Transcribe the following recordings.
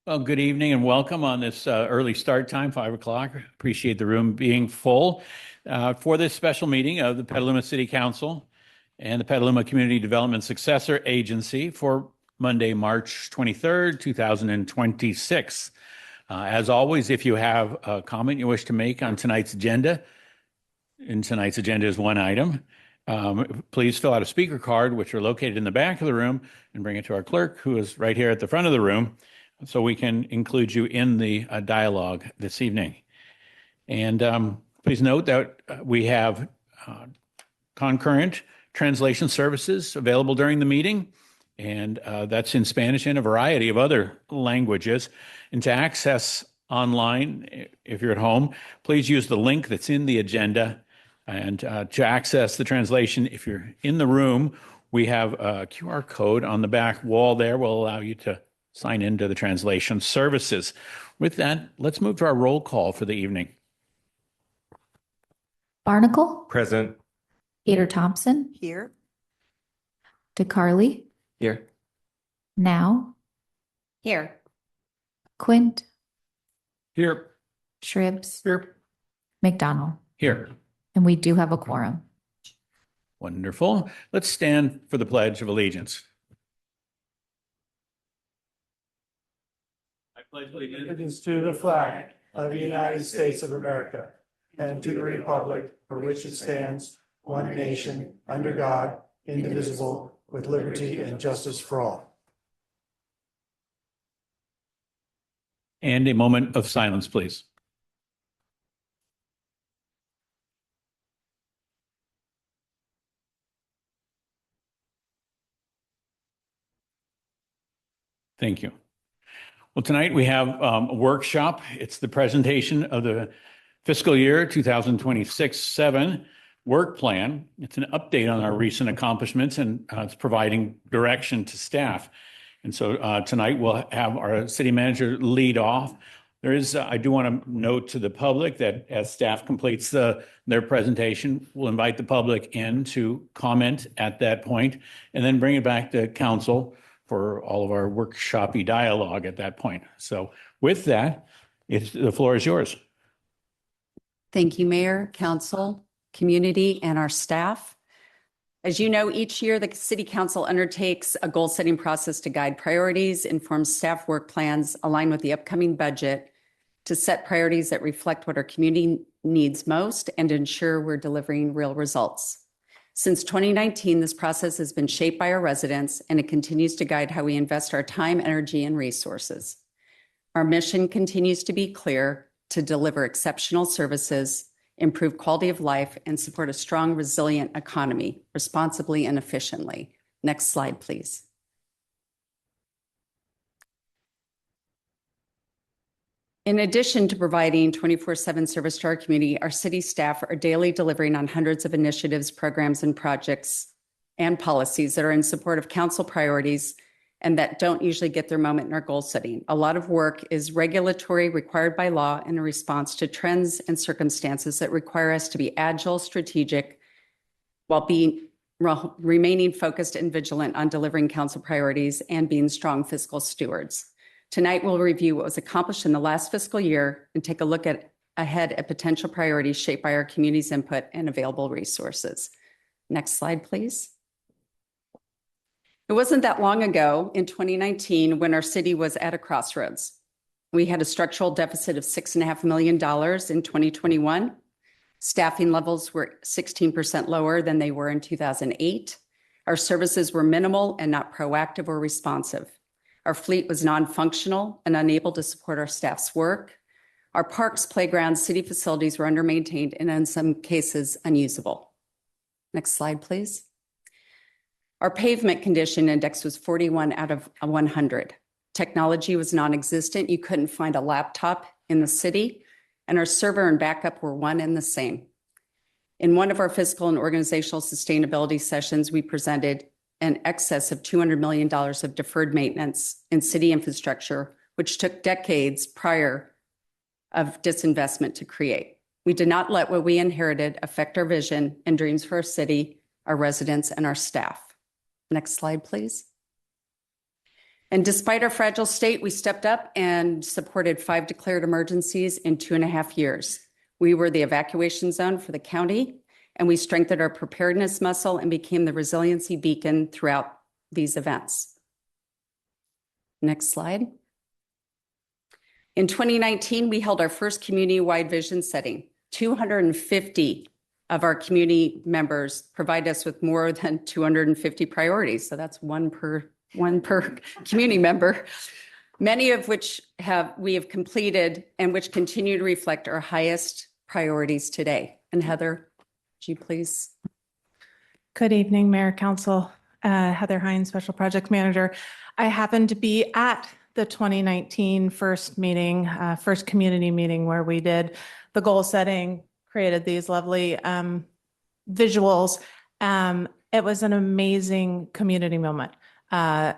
Well, good evening and welcome on this early start time, 5 o'clock. Appreciate the room being full for this special meeting of the Petaluma City Council and the Petaluma Community Development Successor Agency for Monday, March 23rd, 2026. As always, if you have a comment you wish to make on tonight's agenda, and tonight's agenda is one item, please fill out a speaker card, which are located in the back of the room, and bring it to our clerk, who is right here at the front of the room, so we can include you in the dialogue this evening. And please note that we have concurrent translation services available during the meeting, and that's in Spanish and a variety of other languages. And to access online, if you're at home, please use the link that's in the agenda. And to access the translation, if you're in the room, we have a QR code on the back wall there will allow you to sign into the translation services. With that, let's move to our roll call for the evening. Barnacle. Present. Peter Thompson. Here. DeCarly. Here. Now. Here. Quint. Here. Shribs. Here. McDonald. Here. And we do have a quorum. Wonderful. Let's stand for the Pledge of Allegiance. I pledge allegiance to the flag of the United States of America and to the republic for which it stands, one nation, under God, indivisible, with liberty and justice for all. And a moment of silence, please. Thank you. Well, tonight we have a workshop. It's the presentation of the fiscal year 2026-7 work plan. It's an update on our recent accomplishments, and it's providing direction to staff. And so tonight we'll have our city manager lead off. There is, I do want to note to the public that as staff completes their presentation, we'll invite the public in to comment at that point, and then bring it back to council for all of our workshop-y dialogue at that point. So with that, the floor is yours. Thank you, Mayor, Council, community, and our staff. As you know, each year the City Council undertakes a goal-setting process to guide priorities, inform staff work plans, align with the upcoming budget, to set priorities that reflect what our community needs most, and ensure we're delivering real results. Since 2019, this process has been shaped by our residents, and it continues to guide how we invest our time, energy, and resources. Our mission continues to be clear: to deliver exceptional services, improve quality of life, and support a strong, resilient economy responsibly and efficiently. Next slide, please. In addition to providing 24/7 service to our community, our city staff are daily delivering on hundreds of initiatives, programs, and projects and policies that are in support of council priorities and that don't usually get their moment in our goal setting. A lot of work is regulatory, required by law, in a response to trends and circumstances that require us to be agile, strategic, while remaining focused and vigilant on delivering council priorities and being strong fiscal stewards. Tonight, we'll review what was accomplished in the last fiscal year and take a look ahead at potential priorities shaped by our community's input and available resources. Next slide, please. It wasn't that long ago, in 2019, when our city was at a crossroads. We had a structural deficit of $6.5 million in 2021. Staffing levels were 16% lower than they were in 2008. Our services were minimal and not proactive or responsive. Our fleet was non-functional and unable to support our staff's work. Our parks, playgrounds, city facilities were under-maintained and in some cases unusable. Next slide, please. Our pavement condition index was 41 out of 100. Technology was non-existent. You couldn't find a laptop in the city, and our server and backup were one and the same. In one of our fiscal and organizational sustainability sessions, we presented an excess of $200 million of deferred maintenance in city infrastructure, which took decades prior of disinvestment to create. We did not let what we inherited affect our vision and dreams for our city, our residents, and our staff. Next slide, please. And despite our fragile state, we stepped up and supported 5 declared emergencies in 2.5 years. We were the evacuation zone for the county, and we strengthened our preparedness muscle and became the resiliency beacon throughout these events. Next slide. In 2019, we held our first community-wide vision setting. 250 of our community members provide us with more than 250 priorities. So that's one per community member, many of which we have completed and which continue to reflect our highest priorities today. And Heather, would you please? Good evening, Mayor, Council. Heather Hines, Special Projects Manager. I happened to be at the 2019 first community meeting where we did the goal setting, created these lovely visuals. It was an amazing community moment. I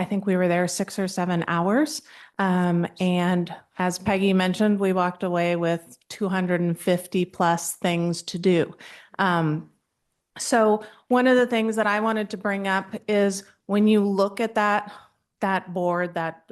think we were there 6 or 7 hours. And as Peggy mentioned, we walked away with 250 plus things to do. So one of the things that I wanted to bring up is when you look at that board, that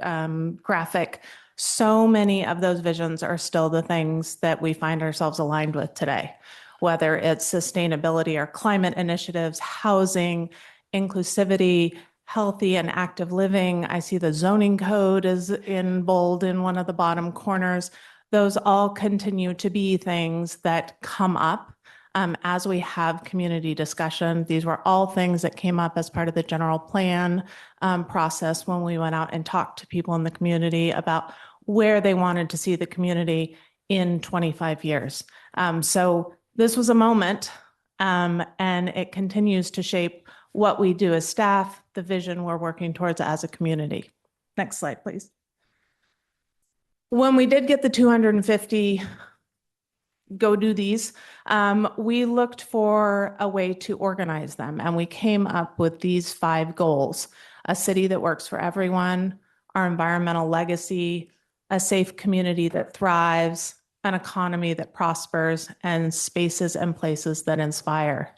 graphic, so many of those visions are still the things that we find ourselves aligned with today, whether it's sustainability or climate initiatives, housing, inclusivity, healthy and active living. I see the zoning code is in bold in one of the bottom corners. Those all continue to be things that come up as we have community discussion. These were all things that came up as part of the general plan process when we went out and talked to people in the community about where they wanted to see the community in 25 years. So this was a moment, and it continues to shape what we do as staff, the vision we're working towards as a community. Next slide, please. When we did get the 250 go do these, we looked for a way to organize them, and we came up with these 5 goals: a city that works for everyone, our environmental legacy, a safe community that thrives, an economy that prospers, and spaces and places that inspire.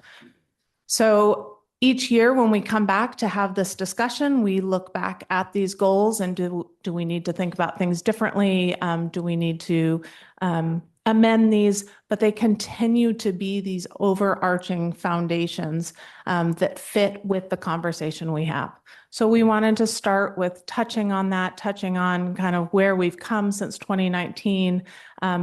So each year when we come back to have this discussion, we look back at these goals and do we need to think about things differently? Do we need to amend these? But they continue to be these overarching foundations that fit with the conversation we have. So we wanted to start with touching on kind of where we've come since 2019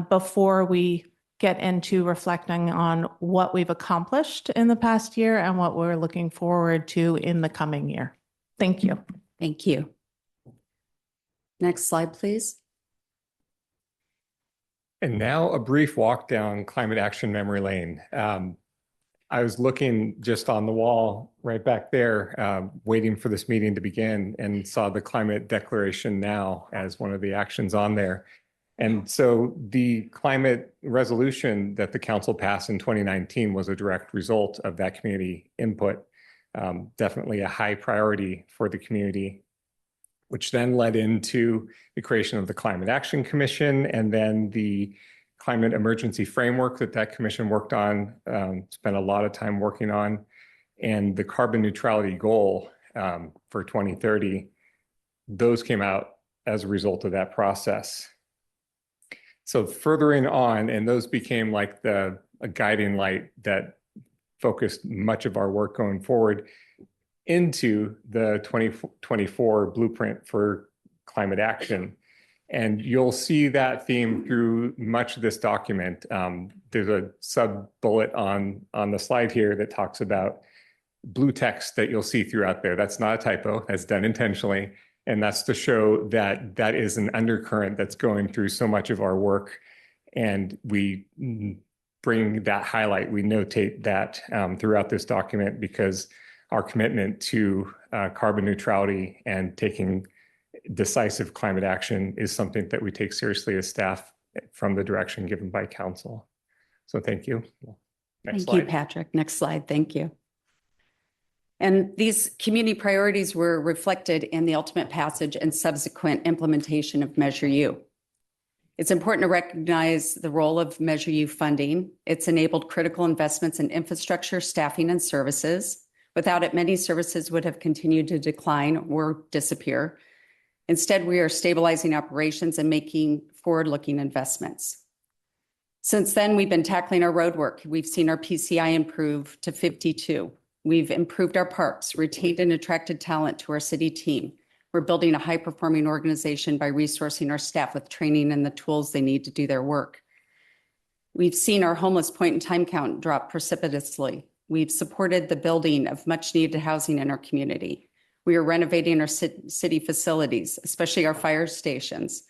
before we get into reflecting on what we've accomplished in the past year and what we're looking forward to in the coming year. Thank you. Thank you. Next slide, please. And now a brief walk down climate action memory lane. I was looking just on the wall right back there, waiting for this meeting to begin, and saw the climate declaration now as one of the actions on there. And so the climate resolution that the council passed in 2019 was a direct result of that community input. Definitely a high priority for the community, which then led into the creation of the Climate Action Commission, and then the climate emergency framework that commission worked on, spent a lot of time working on, and the carbon neutrality goal for 2030. Those came out as a result of that process. So furthering on, and those became like a guiding light that focused much of our work going forward into the 2024 blueprint for climate action. And you'll see that theme through much of this document. There's a sub bullet on the slide here that talks about blue text that you'll see throughout there. That's not a typo, that's done intentionally. And that's to show that that is an undercurrent that's going through so much of our work. And we bring that highlight, we notate that throughout this document, because our commitment to carbon neutrality and taking decisive climate action is something that we take seriously as staff from the direction given by council. So thank you. Next Thank you, slide. Patrick. Next slide. Thank you. And these community priorities were reflected in the ultimate passage and subsequent implementation of Measure U. It's important to recognize the role of Measure U funding. It's enabled critical investments in infrastructure, staffing, and services. Without it, many services would have continued to decline or disappear. Instead, we are stabilizing operations and making forward-looking investments. Since then, we've been tackling our road work. We've seen our PCI improve to 52. We've improved our parks, retained and attracted talent to our city team. We're building a high-performing organization by resourcing our staff with training and the tools they need to do their work. We've seen our homeless point-in-time count drop precipitously. We've supported the building of much-needed housing in our community. We are renovating our city facilities, especially our fire stations,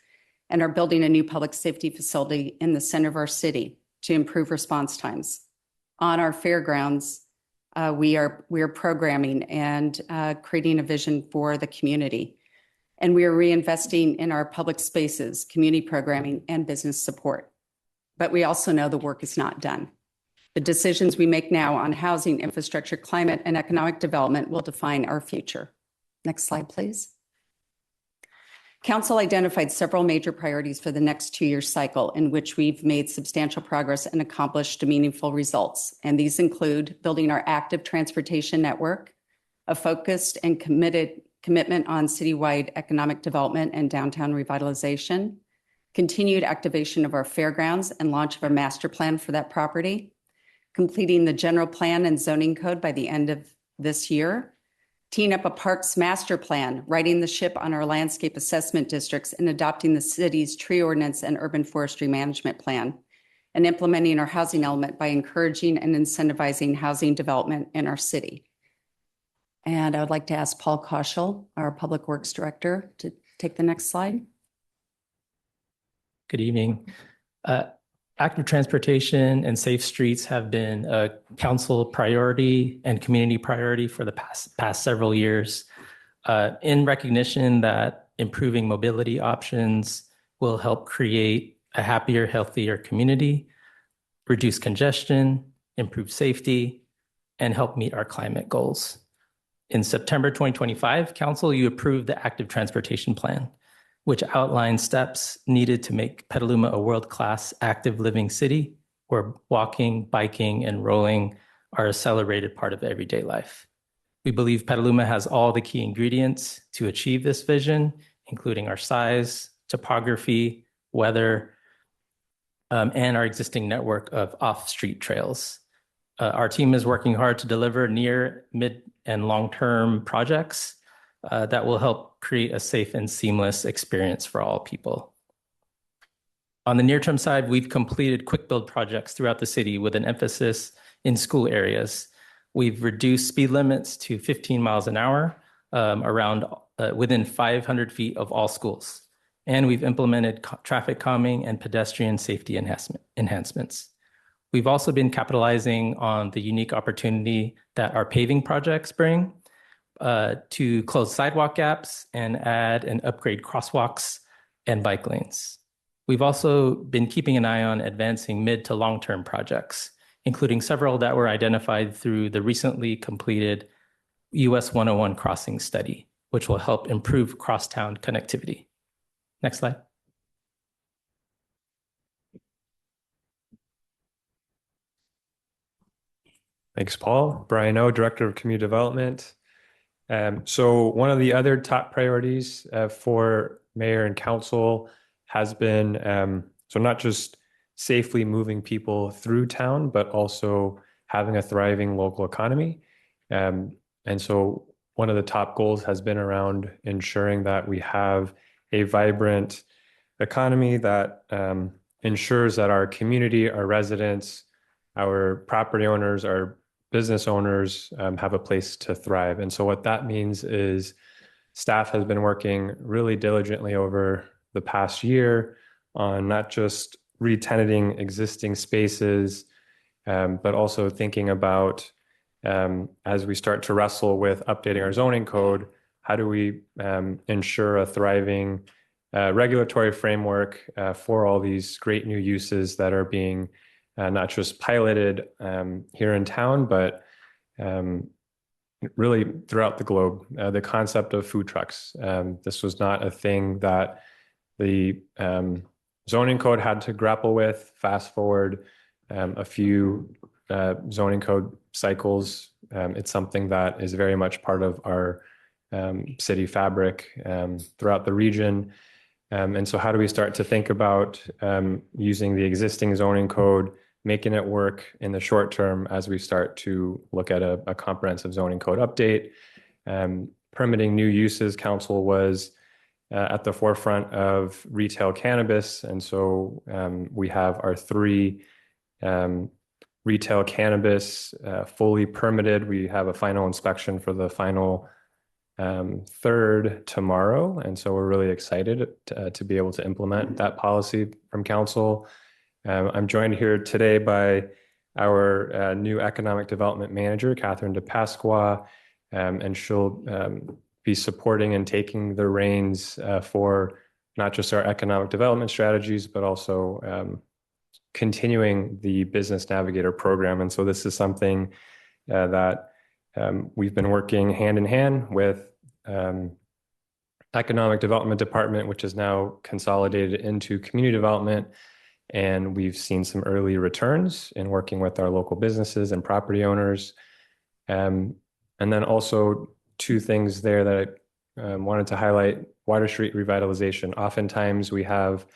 and are building a new public safety facility in the center of our city to improve response times. On our fairgrounds, we are programming and creating a vision for the community. And we are reinvesting in our public spaces, community programming, and business support. But we also know the work is not done. The decisions we make now on housing, infrastructure, climate, and economic development will define our future. Next slide, please. Council identified several major priorities for the next 2-year cycle in which we've made substantial progress and accomplished meaningful results. And these include building our active transportation network, a focused and commitment on citywide economic development and downtown revitalization, continued activation of our fairgrounds and launch of our master plan for that property, completing the general plan and zoning code by the end of this year, teeing up a parks master plan, righting the ship on our landscape assessment districts, and adopting the city's tree ordinance and urban forestry management plan, and implementing our housing element by encouraging and incentivizing housing development in our city. And I would like to ask Paul Koschel, our Public Works Director, to take the next slide. Good evening. Active transportation and safe streets have been a council priority and community priority for the past several years. In recognition that improving mobility options will help create a happier, healthier community, reduce congestion, improve safety, and help meet our climate goals. In September 2025, Council, you approved the Active Transportation Plan, which outlines steps needed to make Petaluma a world-class active living city where walking, biking, and rolling are a celebrated part of everyday life. We believe Petaluma has all the key ingredients to achieve this vision, including our size, topography, weather, and our existing network of off-street trails. Our team is working hard to deliver near, mid, and long-term projects that will help create a safe and seamless experience for all people. On the near-term side, we've completed quick build projects throughout the city with an emphasis in school areas. We've reduced speed limits to 15 miles an hour within 500 feet of all schools. And we've implemented traffic calming and pedestrian safety enhancements. We've also been capitalizing on the unique opportunity that our paving projects bring to close sidewalk gaps and add and upgrade crosswalks and bike lanes. We've also been keeping an eye on advancing mid to long-term projects, including several that were identified through the recently completed US 101 crossing study, which will help improve crosstown connectivity. Next slide. Thanks, Paul. Brian O, Director of Community Development. So one of the other top priorities for mayor and council has been so not just safely moving people through town, but also having a thriving local economy. And so one of the top goals has been around ensuring that we have a vibrant economy that ensures that our community, our residents, our property owners, our business owners have a place to thrive. And so what that means is staff has been working really diligently over the past year on not just re-tenanting existing spaces, but also thinking about, as we start to wrestle with updating our zoning code, how do we ensure a thriving regulatory framework for all these great new uses that are being not just piloted here in town, but really throughout the globe. The concept of food trucks. This was not a thing that the zoning code had to grapple with. Fast forward a few zoning code cycles. It's something that is very much part of our city fabric throughout the region. And so how do we start to think about using the existing zoning code, making it work in the short term as we start to look at a comprehensive zoning code update? Permitting new uses, council was at the forefront of retail cannabis. And so we have our 3 retail cannabis fully permitted. We have a final inspection for the final 3rd tomorrow. And so we're really excited to be able to implement that policy from council. I'm joined here today by our new economic development manager, Catherine DePasqua, and she'll be supporting and taking the reins for not just our economic development strategies, but also continuing the Business Navigator program. And so this is something that we've been working hand in hand with Economic Development Department, which is now consolidated into Community Development. And we've seen some early returns in working with our local businesses and property owners. And then also 2 things there that I wanted to highlight: Water Street revitalization. Oftentimes we have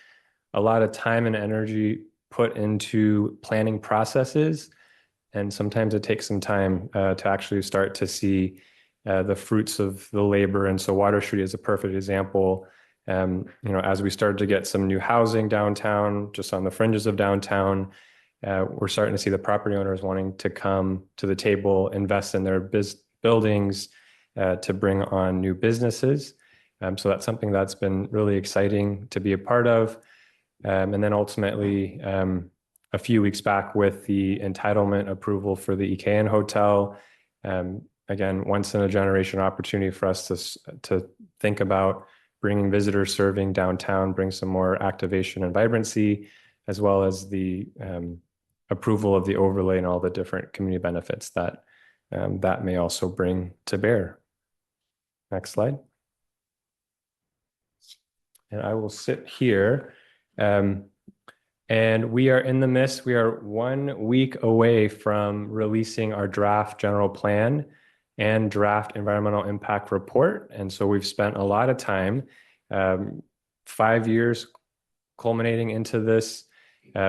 a lot of time and energy put into planning processes, and sometimes it takes some time to actually start to see the fruits of the labor. And so Water Street is a perfect example. As we started to get some new housing downtown, just on the fringes of downtown, we're starting to see the property owners wanting to come to the table, invest in their buildings to bring on new businesses. So that's something that's been really exciting to be a part of. And then ultimately, a few weeks back with the entitlement approval for the EKN Hotel, again, once in a generation opportunity for us to think about bringing visitors serving downtown, bring some more activation and vibrancy, as well as the approval of the overlay and all the different community benefits that that may also bring to bear. Next slide. And I will sit here. And we are in the midst, we are 1 week away from releasing our draft general plan and draft environmental impact report. And so we've spent a lot of time, 5 years culminating into this.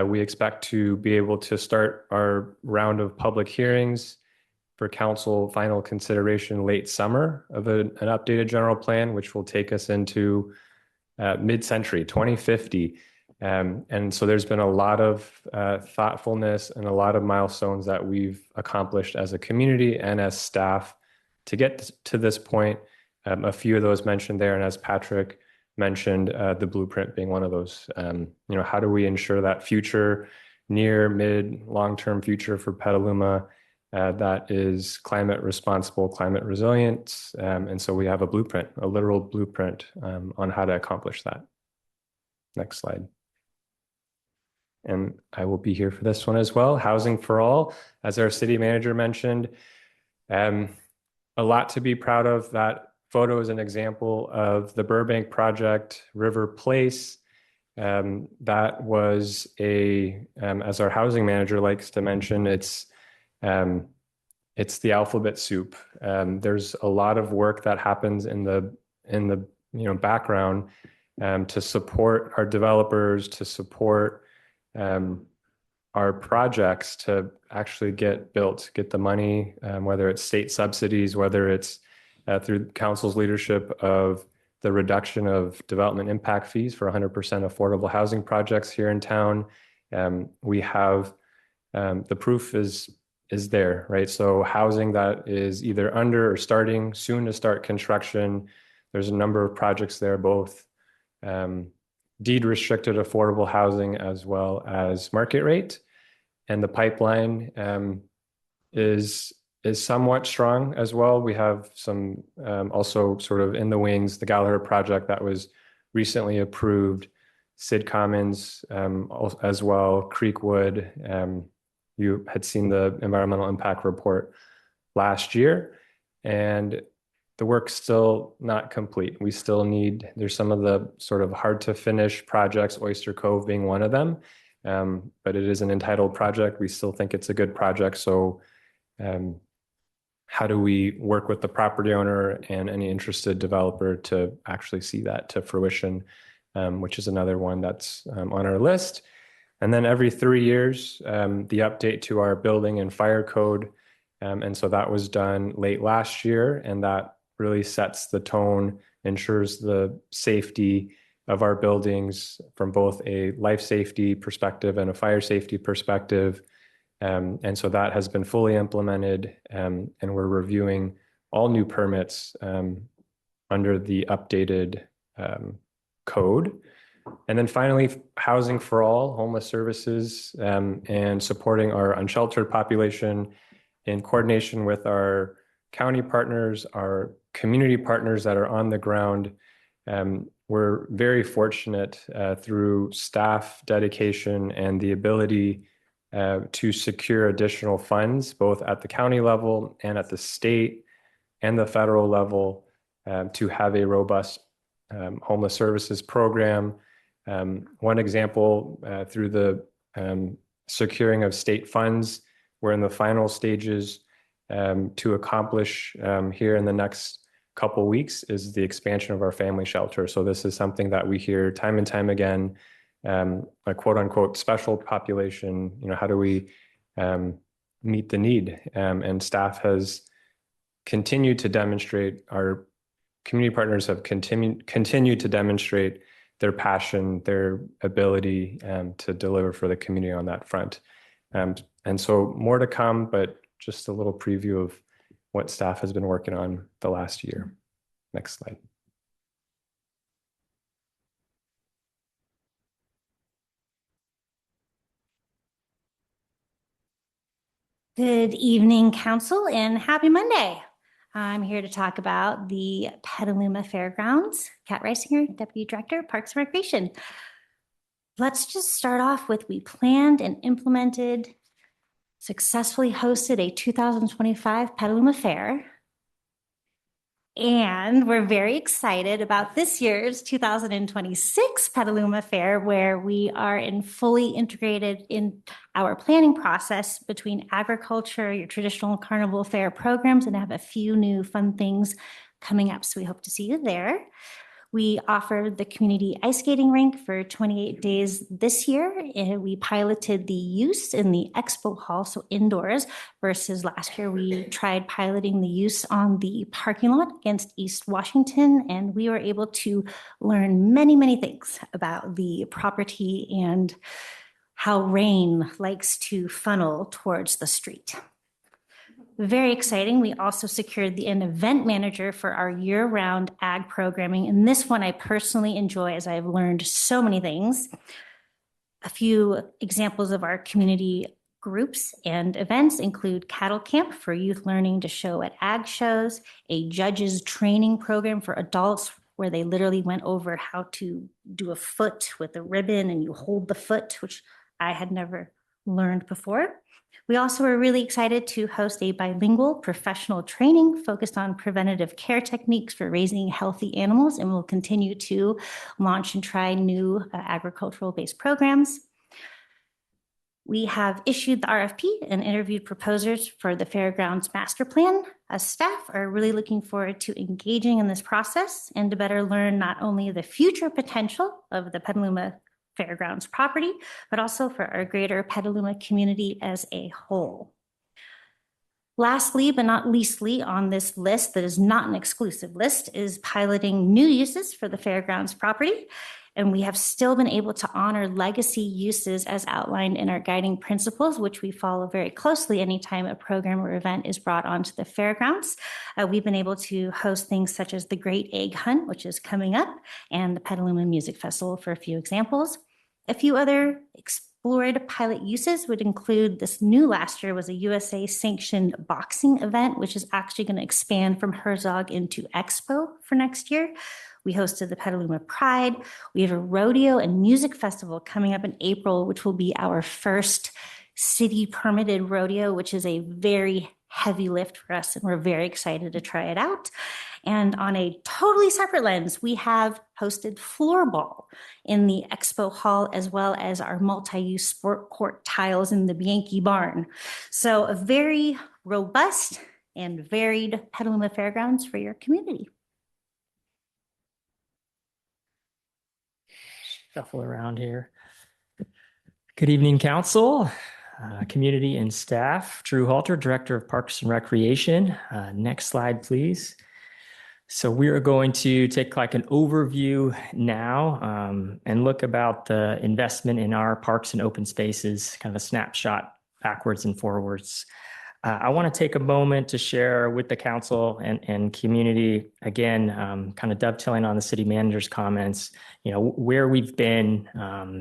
We expect to be able to start our round of public hearings for council final consideration late summer of an updated general plan, which will take us into mid-century, 2050. And so there's been a lot of thoughtfulness and a lot of milestones that we've accomplished as a community and as staff to get to this point. A few of those mentioned there, and as Patrick mentioned, the blueprint being one of those. How do we ensure that future, near, mid, long-term future for Petaluma that is climate responsible, climate resilient? And so we have a blueprint, a literal blueprint on how to accomplish that. Next slide. And I will be here for this one as well. Housing for all, as our city manager mentioned, a lot to be proud of. That photo is an example of the Burbank project, River Place. That was as our housing manager likes to mention, it's the alphabet soup. There's a lot of work that happens in the background to support our developers, to support our projects to actually get built, get the money, whether it's state subsidies, whether it's through council's leadership of the reduction of development impact fees for 100% affordable housing projects here in town. We have the proof is there, right? So housing that is either under or starting soon to start construction. There's a number of projects there, both deed restricted affordable housing as well as market rate. And the pipeline is somewhat strong as well. We have some also sort of in the wings, the Gallagher project that was recently approved, Sid Commons as well, Creekwood. You had seen the environmental impact report last year, and the work's still not complete. We still there's some of the sort of hard to finish projects, Oyster Cove being one of them, but it is an entitled project. We still think it's a good project. So how do we work with the property owner and any interested developer to actually see that to fruition, which is another one that's on our list. And then every 3 years, the update to our building and fire code. And so that was done late last year, and that really sets the tone, ensures the safety of our buildings from both a life safety perspective and a fire safety perspective. And so that has been fully implemented, and we're reviewing all new permits under the updated code. And then finally, housing for all, homeless services, and supporting our unsheltered population in coordination with our county partners, our community partners that are on the ground. We're very fortunate through staff dedication and the ability to secure additional funds, both at the county level and at the state and the federal level, to have a robust homeless services program. One example, through the securing of state funds, we're in the final stages to accomplish here in the next couple weeks is the expansion of our family shelter. So this is something that we hear time and time again, a quote unquote special population. How do we meet the need? And staff has continued to demonstrate, our community partners have continued to demonstrate their passion, their ability to deliver for the community on that front. And so more to come, but just a little preview of what staff has been working on the last year. Next slide. Good evening, Council, and happy Monday. I'm here to talk about the Petaluma Fairgrounds. Kat Reisinger, Deputy Director, Parks and Recreation. Let's just start off with, we planned and implemented, successfully hosted a 2025 Petaluma Fair. And we're very excited about this year's 2026 Petaluma Fair, where we are fully integrated in our planning process between agriculture, your traditional carnival fair programs, and have a few new fun things coming up. So we hope to see you there. We offered the community ice skating rink for 28 days this year. And we piloted the use in the expo hall, so indoors, versus last year we tried piloting the use on the parking lot against East Washington. And we were able to learn many, many things about the property and how rain likes to funnel towards the street. Very exciting. We also secured an event manager for our year-round ag programming. And this one I personally enjoy, as I've learned so many things. A few examples of our community groups and events include cattle camp for youth learning to show at ag shows, a judges training program for adults where they literally went over how to do a foot with a ribbon and you hold the foot, which I had never learned before. We also were really excited to host a bilingual professional training focused on preventative care techniques for raising healthy animals, and we'll continue to launch and try new agricultural-based programs. We have issued the RFP and interviewed proposers for the Fairgrounds Master Plan. As staff are really looking forward to engaging in this process and to better learn not only the future potential of the Petaluma Fairgrounds property, but also for our greater Petaluma community as a whole. Lastly, but not leastly on this list that is not an exclusive list, is piloting new uses for the Fairgrounds property. And we have still been able to honor legacy uses as outlined in our guiding principles, which we follow very closely anytime a program or event is brought onto the fairgrounds. We've been able to host things such as the Great Egg Hunt, which is coming up, and the Petaluma Music Festival, for a few examples. A few other explored pilot uses would include, this new last year was a USA sanctioned boxing event, which is actually going to expand from Herzog into Expo for next year. We hosted the Petaluma Pride. We have a rodeo and music festival coming up in April, which will be our first city permitted rodeo, which is a very heavy lift for us, and we're very excited to try it out. And on a totally separate lens, we have hosted floorball in the expo hall, as well as our multi-use sport court tiles in the Bianchi barn. So a very robust and varied Petaluma Fairgrounds for your community. Shuffle around here. Good evening, council, community and staff. Drew Halter, Director of Parks and Recreation. Next slide, please. So we are going to take like an overview now and look about the investment in our parks and open spaces, kind of a snapshot backwards and forwards. I want to take a moment to share with the council and community, again, kind of dovetailing on the city manager's comments, where we've been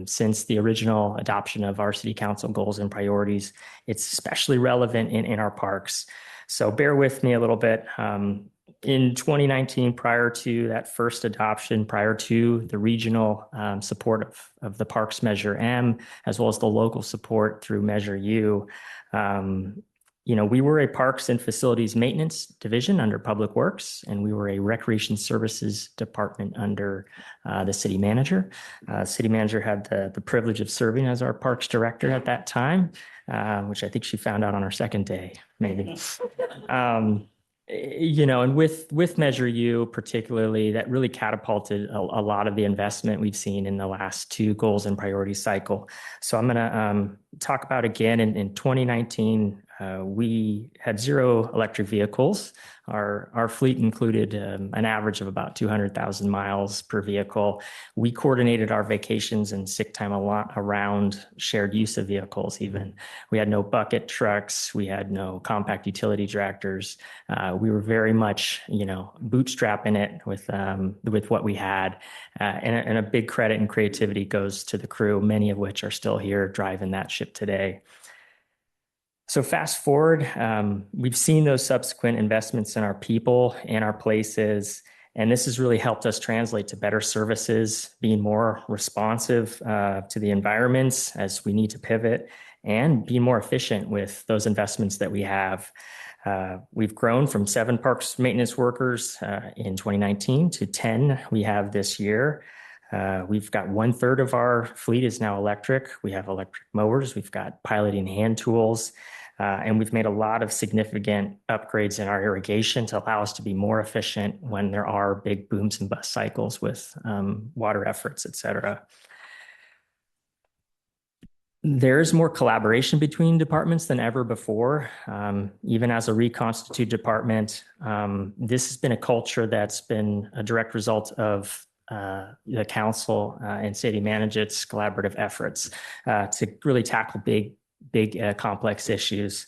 since the original adoption of our city council goals and priorities. It's especially relevant in our parks. So bear with me a little bit. In 2019, prior to that first adoption, prior to the regional support of the Parks Measure M, as well as the local support through Measure U, we were a Parks and Facilities Maintenance Division under Public Works, and we were a Recreation Services Department under the City Manager. City Manager had the privilege of serving as our Parks Director at that time, which I think she found out on her second day, maybe. And with Measure U particularly, that really catapulted a lot of the investment we've seen in the last two goals and priorities cycle. So I'm going to talk about again in 2019, we had 0 electric vehicles. Our fleet included an average of about 200,000 miles per vehicle. We coordinated our vacations and sick time a lot around shared use of vehicles even. We had no bucket trucks. We had no compact utility tractors. We were very much, bootstrapping it with what we had. And a big credit and creativity goes to the crew, many of which are still here driving that ship today. So fast forward, we've seen those subsequent investments in our people and our places, and this has really helped us translate to better services, being more responsive to the environments as we need to pivot, and being more efficient with those investments that we have. We've grown from 7 parks maintenance workers in 2019 to 10 we have this year. We've got 1/3 of our fleet is now electric. We have electric mowers. We've got piloting hand tools. And we've made a lot of significant upgrades in our irrigation to allow us to be more efficient when there are big booms and bust cycles with water efforts, et cetera. There's more collaboration between departments than ever before. Even as a reconstituted department, this has been a culture that's been a direct result of the council and city management's collaborative efforts to really tackle big, complex issues.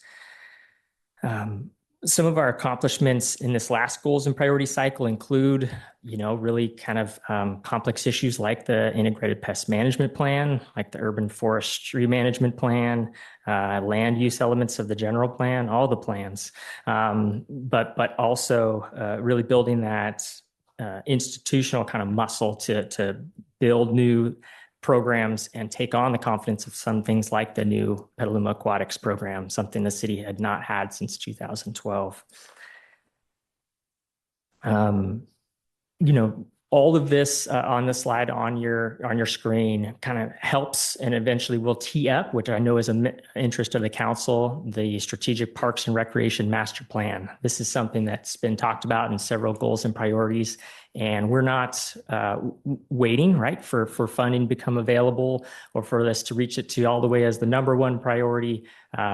Some of our accomplishments in this last goals and priority cycle include, really kind of complex issues like the integrated pest management plan, like the urban forestry management plan, land use elements of the general plan, all the plans, but also really building that institutional kind of muscle to build new programs and take on the confidence of some things like the new Petaluma Aquatics program, something the city had not had since 2012. All of this on the slide on your screen kind of helps and eventually will tee up, which I know is an interest of the council, the Strategic Parks and Recreation Master Plan. This is something that's been talked about in several goals and priorities, and we're not waiting, right, for funding to become available or for us to reach it to all the way as the #1 priority.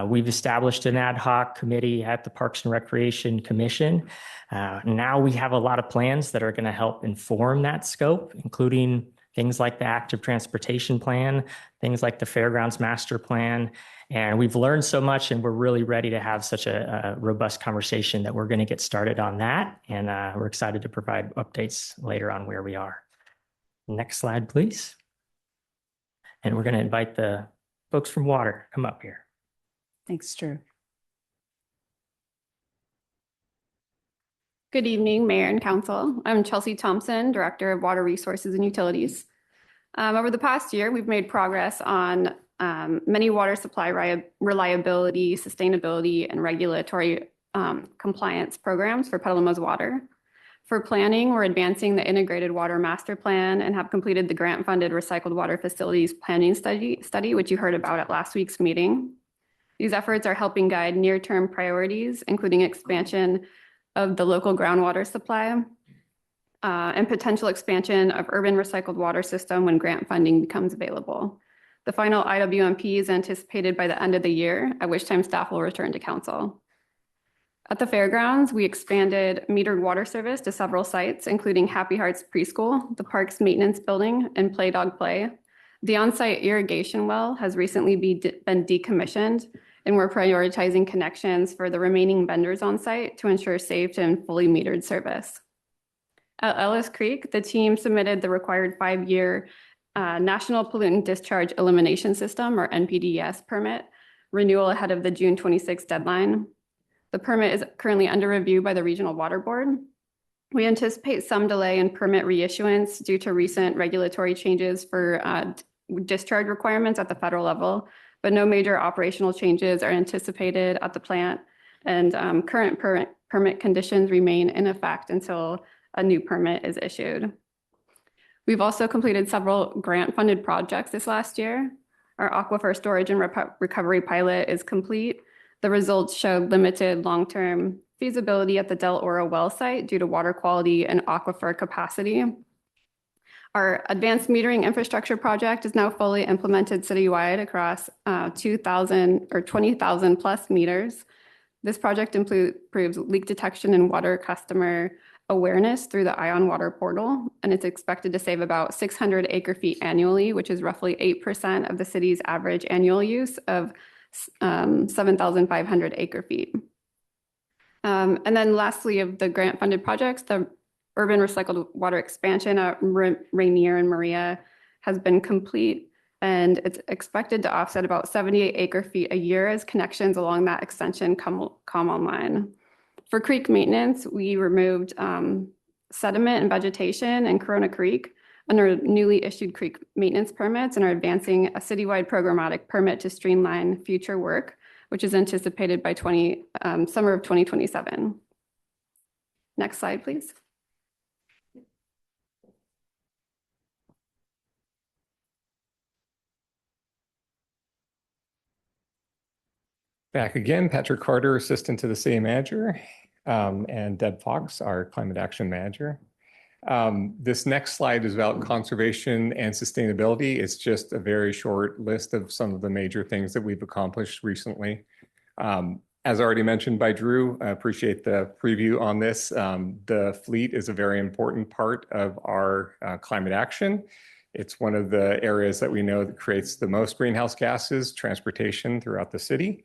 We've established an ad hoc committee at the Parks and Recreation Commission. Now we have a lot of plans that are going to help inform that scope, including things like the active transportation plan, things like the fairgrounds master plan. And we've learned so much, and we're really ready to have such a robust conversation that we're going to get started on that. And we're excited to provide updates later on where we are. Next slide, please. And we're going to invite the folks from water come up here. Thanks, Drew. Good evening, Mayor and Council. I'm Chelsea Thompson, Director of Water Resources and Utilities. Over the past year, we've made progress on many water supply reliability, sustainability, and regulatory compliance programs for Petaluma's water. For planning, we're advancing the Integrated Water Master Plan and have completed the grant-funded Recycled Water Facilities Planning Study, which you heard about at last week's meeting. These efforts are helping guide near-term priorities, including expansion of the local groundwater supply and potential expansion of urban recycled water system when grant funding becomes available. The final IWMP is anticipated by the end of the year, at which time staff will return to council. At the fairgrounds, we expanded metered water service to several sites, including Happy Hearts Preschool, the park's maintenance building, and Play Dog Play. The on-site irrigation well has recently been decommissioned, and we're prioritizing connections for the remaining vendors on site to ensure safe and fully metered service. At Ellis Creek, the team submitted the required 5-year National Pollutant Discharge Elimination System, or NPDES permit, renewal ahead of the June 26 deadline. The permit is currently under review by the Regional Water Board. We anticipate some delay in permit reissuance due to recent regulatory changes for discharge requirements at the federal level, but no major operational changes are anticipated at the plant, and current permit conditions remain in effect until a new permit is issued. We've also completed several grant-funded projects this last year. Our aquifer storage and recovery pilot is complete. The results showed limited long-term feasibility at the Del Oro well site due to water quality and aquifer capacity. Our advanced metering infrastructure project is now fully implemented citywide across 2,000 or 20,000 plus meters. This project improves leak detection and water customer awareness through the Ion Water portal, and it's expected to save about 600 acre-feet annually, which is roughly 8% of the city's average annual use of 7,500 acre-feet. And then lastly, of the grant-funded projects, the urban recycled water expansion at Rainier and Maria has been complete, and it's expected to offset about 78 acre-feet a year as connections along that extension come online. For creek maintenance, we removed sediment and vegetation in Corona Creek under newly issued creek maintenance permits and are advancing a citywide programmatic permit to streamline future work, which is anticipated by summer of 2027. Next slide, please. Back again, Patrick Carter, Assistant to the City Manager, and Deb Fox, our Climate Action Manager. This next slide is about conservation and sustainability. It's just a very short list of some of the major things that we've accomplished recently. As already mentioned by Drew, I appreciate the preview on this. The fleet is a very important part of our climate action. It's one of the areas that we know that creates the most greenhouse gases, transportation throughout the city.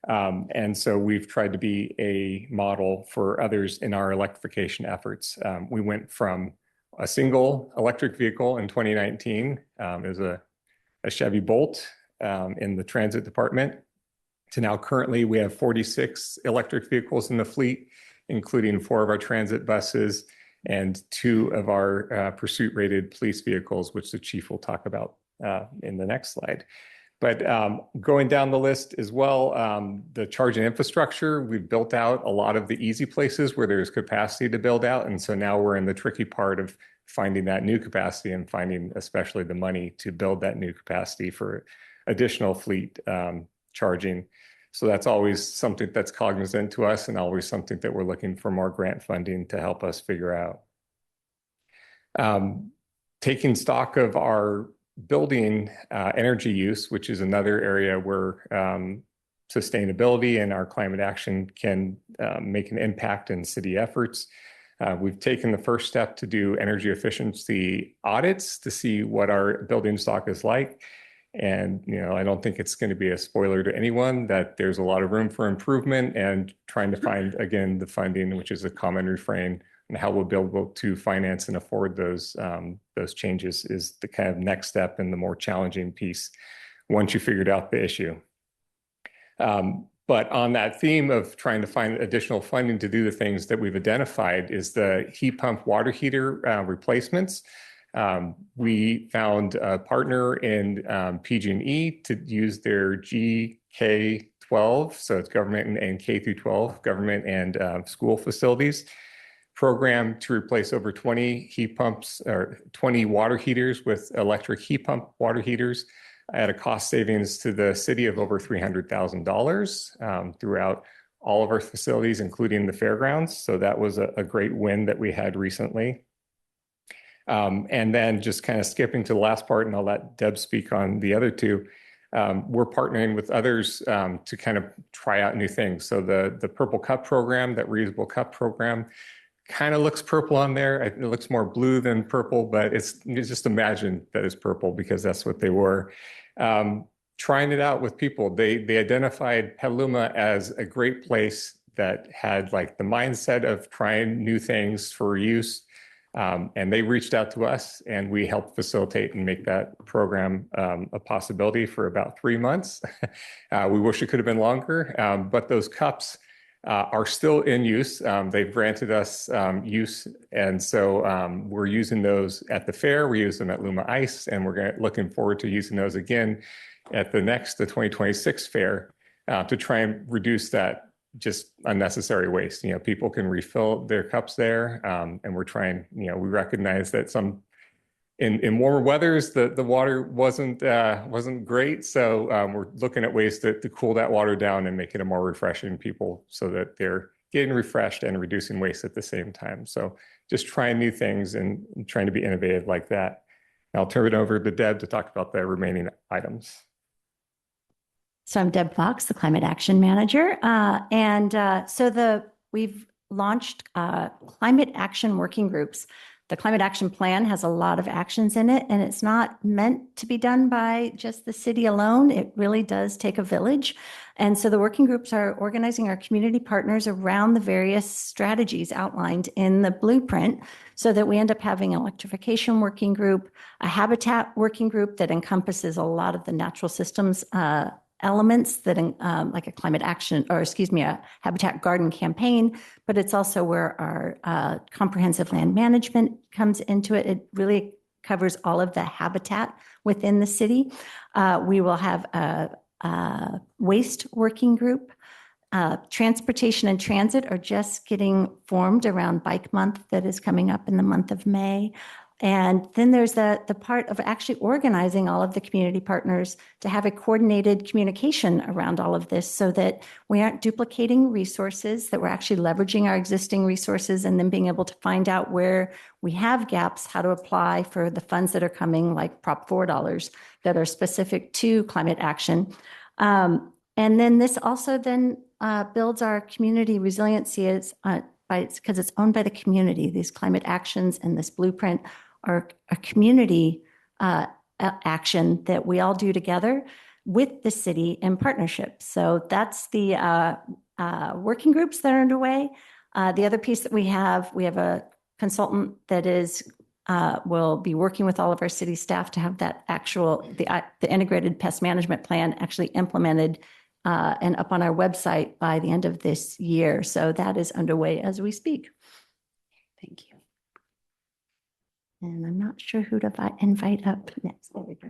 And so we've tried to be a model for others in our electrification efforts. We went from a single electric vehicle in 2019, it was a Chevy Bolt in the transit department, to now currently we have 46 electric vehicles in the fleet, including 4 of our transit buses and 2 of our pursuit rated police vehicles, which the chief will talk about in the next slide. But going down the list as well, the charging infrastructure, we've built out a lot of the easy places where there's capacity to build out. And so now we're in the tricky part of finding that new capacity and finding especially the money to build that new capacity for additional fleet charging. So that's always something that's cognizant to us and always something that we're looking for more grant funding to help us figure out. Taking stock of our building energy use, which is another area where sustainability and our climate action can make an impact in city efforts. We've taken the first step to do energy efficiency audits to see what our building stock is like. And, I don't think it's going to be a spoiler to anyone that there's a lot of room for improvement, and trying to find, again, the funding, which is a common refrain, and how we'll be able to finance and afford those changes is the kind of next step and the more challenging piece once you figured out the issue. But on that theme of trying to find additional funding to do the things that we've identified is the heat pump water heater replacements. We found a partner in PG&E to use their GK-12, so it's government and K through 12, government and school facilities program to replace over 20 heat pumps or 20 water heaters with electric heat pump water heaters. at a cost savings to the city of over $300,000 throughout all of our facilities, including the fairgrounds. So that was a great win that we had recently. And then just kind of skipping to the last part, and I'll let Deb speak on the other two. We're partnering with others to kind of try out new things. So the Purple Cup program, that reusable cup program, kind of looks purple on there. It looks more blue than purple, but it's just imagine that it's purple because that's what they were. Trying it out with people, they identified Petaluma as a great place that had like the mindset of trying new things for use. And they reached out to us and we helped facilitate and make that program a possibility for about 3 months. We wish it could have been longer, but those cups are still in use. They've granted us use. And so we're using those at the fair. We use them at Luma Ice, and we're looking forward to using those again at the 2026 fair to try and reduce that just unnecessary waste. You know, people can refill their cups there, and we're trying, you know, we recognize that some in warmer weathers, the water wasn't great. So we're looking at ways to cool that water down and make it a more refreshing people so that they're getting refreshed and reducing waste at the same time. So just trying new things and trying to be innovative like that. I'll turn it over to Deb to talk about the remaining items. So I'm Deb Fox, the Climate Action Manager. We've launched climate action working groups. The Climate Action Plan has a lot of actions in it, and it's not meant to be done by just the city alone. It really does take a village. And so the working groups are organizing our community partners around the various strategies outlined in the blueprint so that we end up having an electrification working group, a habitat working group that encompasses a lot of the natural systems elements that like a climate action, or excuse me, a habitat garden campaign, but it's also where our comprehensive land management comes into it. It really covers all of the habitat within the city. We will have a waste working group. Transportation and transit are just getting formed around Bike Month that is coming up in the month of May. And then there's the part of actually organizing all of the community partners to have a coordinated communication around all of this so that we aren't duplicating resources, that we're actually leveraging our existing resources and then being able to find out where we have gaps, how to apply for the funds that are coming, like Prop 4 dollars that are specific to climate action. And then this also then builds our community resiliency because it's owned by the community. These climate actions and this blueprint are a community action that we all do together with the city in partnership. So that's the working groups that are underway. The other piece that we have a consultant that will be working with all of our city staff to have that the integrated pest management plan actually implemented and up on our website by the end of this year. So that is underway as we speak. Thank you. And I'm not sure who to invite up next. There we go.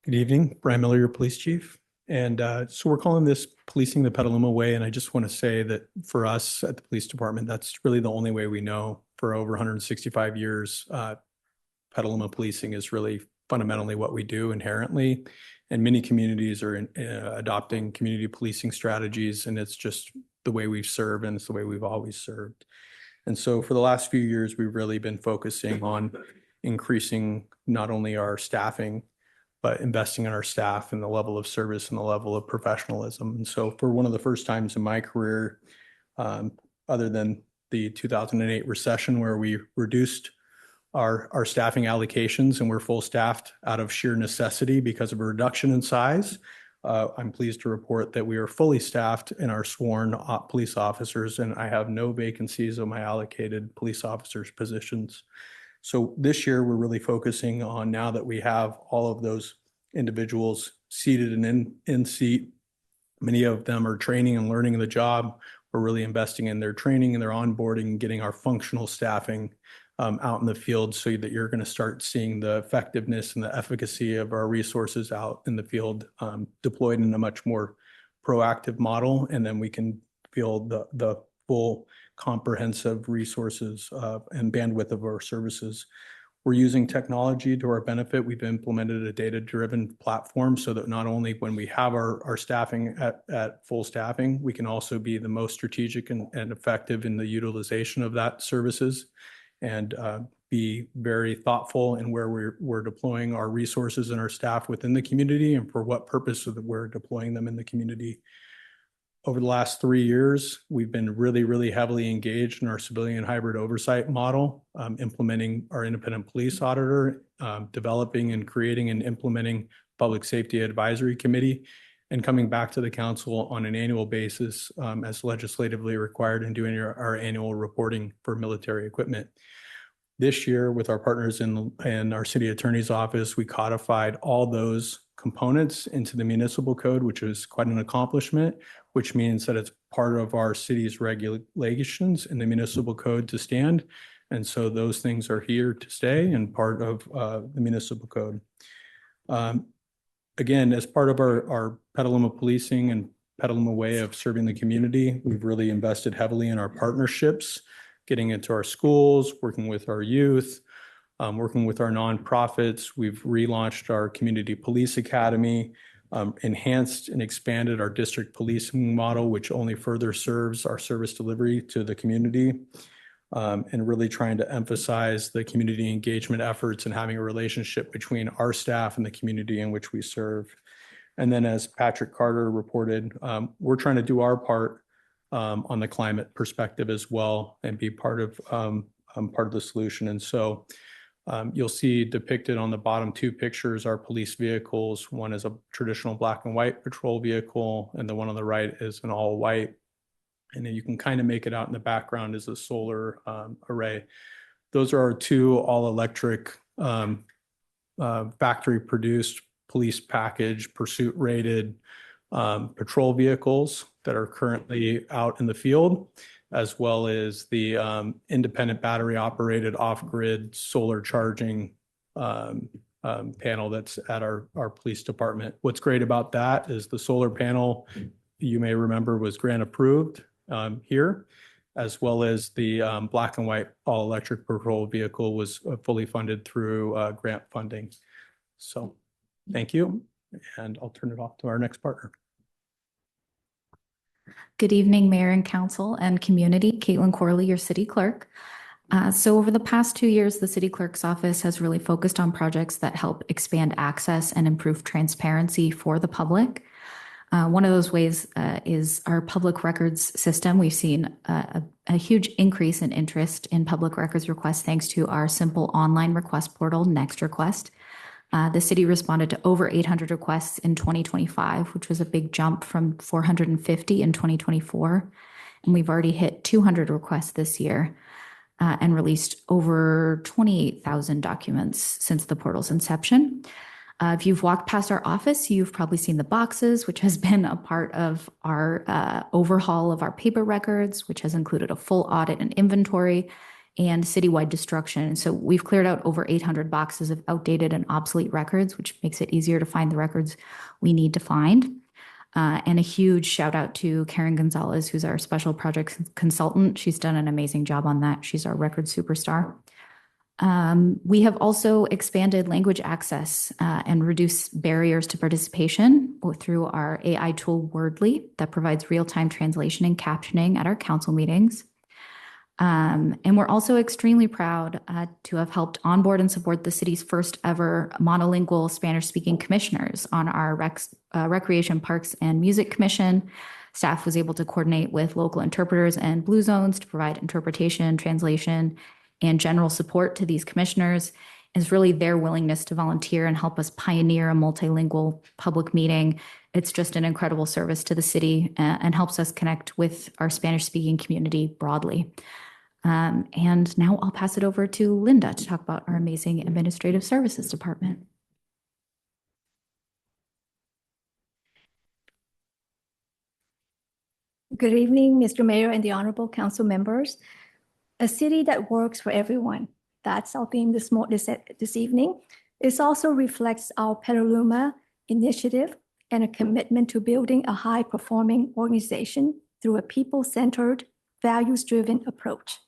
Good evening, Brian Miller, your police chief. And so we're calling this Policing the Petaluma Way. And I just want to say that for us at the police department, that's really the only way we know. For over 165 years, Petaluma policing is really fundamentally what we do inherently. And many communities are adopting community policing strategies, and it's just the way we've served, and it's the way we've always served. And so for the last few years, we've really been focusing on increasing not only our staffing, but investing in our staff and the level of service and the level of professionalism. And so for one of the first times in my career, other than the 2008 recession where we reduced our staffing allocations and we're full staffed out of sheer necessity because of a reduction in size, I'm pleased to report that we are fully staffed in our sworn police officers, and I have no vacancies on my allocated police officers positions. So this year, we're really focusing on, now that we have all of those individuals seated and in seat, many of them are training and learning the job. We're really investing in their training and their onboarding and getting our functional staffing out in the field so that you're going to start seeing the effectiveness and the efficacy of our resources out in the field deployed in a much more proactive model. And then we can feel the full comprehensive resources and bandwidth of our services. We're using technology to our benefit. We've implemented a data-driven platform so that not only when we have our staffing at full staffing, we can also be the most strategic and effective in the utilization of that services, and be very thoughtful in where we're deploying our resources and our staff within the community and for what purpose we're deploying them in the community. Over the last 3 years, we've been really, really heavily engaged in our civilian hybrid oversight model, implementing our independent police auditor, developing and creating and implementing public safety advisory committee, and coming back to the council on an annual basis as legislatively required and doing our annual reporting for military equipment. This year, with our partners in our city attorney's office, we codified all those components into the municipal code, which is quite an accomplishment, which means that it's part of our city's regulations in the municipal code to stand. And so those things are here to stay and part of the municipal code. Again, as part of our Petaluma policing and Petaluma way of serving the community, we've really invested heavily in our partnerships, getting into our schools, working with our youth, working with our nonprofits. We've relaunched our Community Police Academy, enhanced and expanded our district policing model, which only further serves our service delivery to the community, and really trying to emphasize the community engagement efforts and having a relationship between our staff and the community in which we serve. And then, as Patrick Carter reported, we're trying to do our part on the climate perspective as well and be part of the solution. And so you'll see depicted on the bottom two pictures our police vehicles. One is a traditional black and white patrol vehicle, and the one on the right is an all white. And then you can kind of make it out in the background as a solar array. Those are our two all electric factory produced police package pursuit rated patrol vehicles that are currently out in the field, as well as the independent battery operated off-grid solar charging panel that's at our police department. What's great about that is the solar panel, you may remember, was grant approved here, as well as the black and white all electric patrol vehicle was fully funded through grant funding. So thank you. And I'll turn it off to our next partner. Good evening, Mayor and Council and community. Caitlin Corley, your city clerk. So over the past 2 years, the city clerk's office has really focused on projects that help expand access and improve transparency for the public. One of those ways is our public records system. We've seen a huge increase in interest in public records requests thanks to our simple online request portal, Next Request. The city responded to over 800 requests in 2025, which was a big jump from 450 in 2024. And we've already hit 200 requests this year and released over 28,000 documents since the portal's inception. If you've walked past our office, you've probably seen the boxes, which has been a part of our overhaul of our paper records, which has included a full audit and inventory and citywide destruction. So we've cleared out over 800 boxes of outdated and obsolete records, which makes it easier to find the records we need to find. And a huge shout out to Karen Gonzalez, who's our special projects consultant. She's done an amazing job on that. She's our record superstar. We have also expanded language access and reduced barriers to participation through our AI tool Wordly that provides real-time translation and captioning at our council meetings. And we're also extremely proud to have helped onboard and support the city's first ever monolingual Spanish-speaking commissioners on our Recreation, Parks, and Music Commission. Staff was able to coordinate with local interpreters and Blue Zones to provide interpretation, translation, and general support to these commissioners. It's really their willingness to volunteer and help us pioneer a multilingual public meeting. It's just an incredible service to the city and helps us connect with our Spanish-speaking community broadly. And now I'll pass it over to Linda to talk about our amazing Administrative Services Department. Good evening, Mr. Mayor and the honorable council members. A city that works for everyone. That's our theme this evening. It also reflects our Petaluma initiative and a commitment to building a high-performing organization through a people-centered, values-driven approach.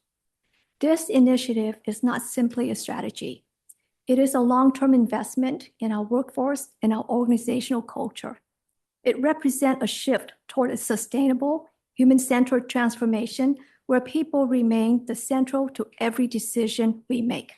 This initiative is not simply a strategy. It is a long-term investment in our workforce and our organizational culture. It represents a shift toward a sustainable, human-centered transformation where people remain the central to every decision we make.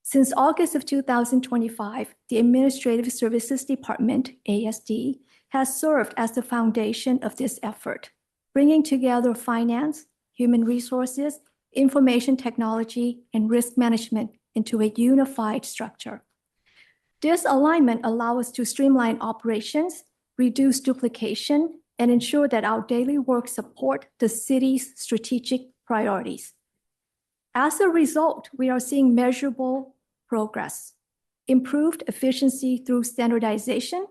Since August of 2025, the Administrative Services Department, ASD, has served as the foundation of this effort, bringing together finance, human resources, information technology, and risk management into a unified structure. This alignment allows us to streamline operations, reduce duplication, and ensure that our daily work support the city's strategic priorities. As a result, we are seeing measurable progress, improved efficiency through standardization,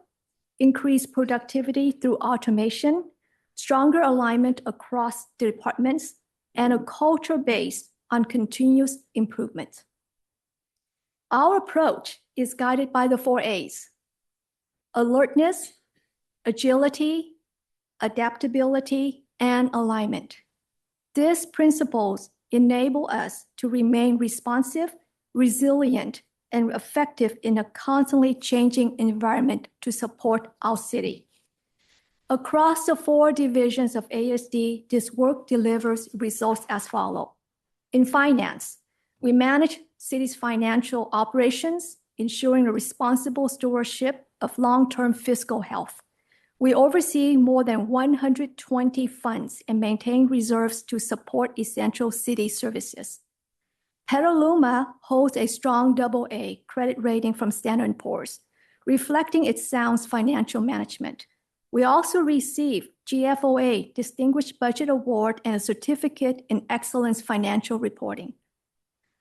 increased productivity through automation, stronger alignment across departments, and a culture based on continuous improvement. Our approach is guided by the 4 A's: alertness, agility, adaptability, and alignment. These principles enable us to remain responsive, resilient, and effective in a constantly changing environment to support our city. Across the 4 divisions of ASD, this work delivers results as follows. In finance, we manage city's financial operations, ensuring a responsible stewardship of long-term fiscal health. We oversee more than 120 funds and maintain reserves to support essential city services. Petaluma holds a strong AA credit rating from Standard & Poor's, reflecting its sound financial management. We also receive GFOA Distinguished Budget Award and a Certificate in Excellence Financial Reporting.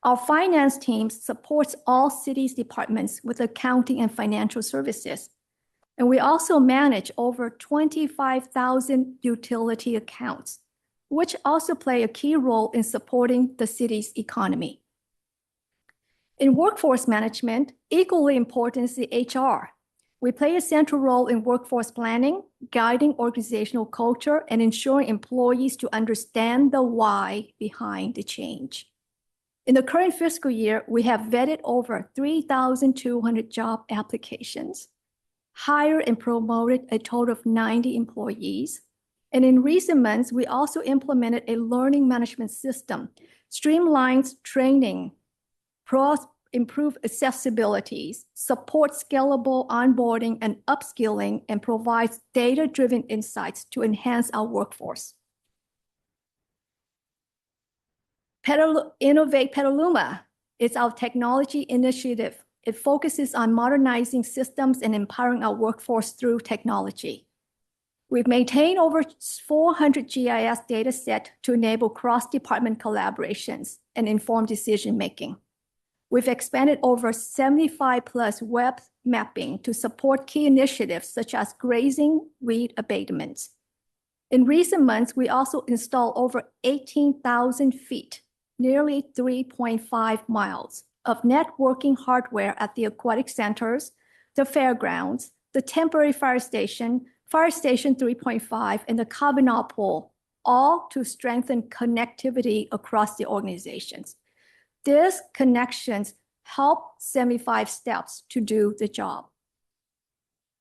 Our finance team supports all cities' departments with accounting and financial services. And we also manage over 25,000 utility accounts, which also play a key role in supporting the city's economy. In workforce management, equally important is the HR. We play a central role in workforce planning, guiding organizational culture, and ensuring employees to understand the why behind the change. In the current fiscal year, we have vetted over 3,200 job applications, hired and promoted a total of 90 employees. And in recent months, we also implemented a learning management system, streamlines training, improve accessibility, support scalable onboarding and upskilling, and provides data-driven insights to enhance our workforce. Innovate Petaluma is our technology initiative. It focuses on modernizing systems and empowering our workforce through technology. We've maintained over 400 GIS data set to enable cross-department collaborations and informed decision-making. We've expanded over 75 plus web mapping to support key initiatives such as grazing weed abatements. In recent months, we also installed over 18,000 feet, nearly 3.5 miles of networking hardware at the aquatic centers, the fairgrounds, the temporary fire station 3.5, and the Kavanaugh Pool, all to strengthen connectivity across the organizations. These connections help 75 steps to do the job.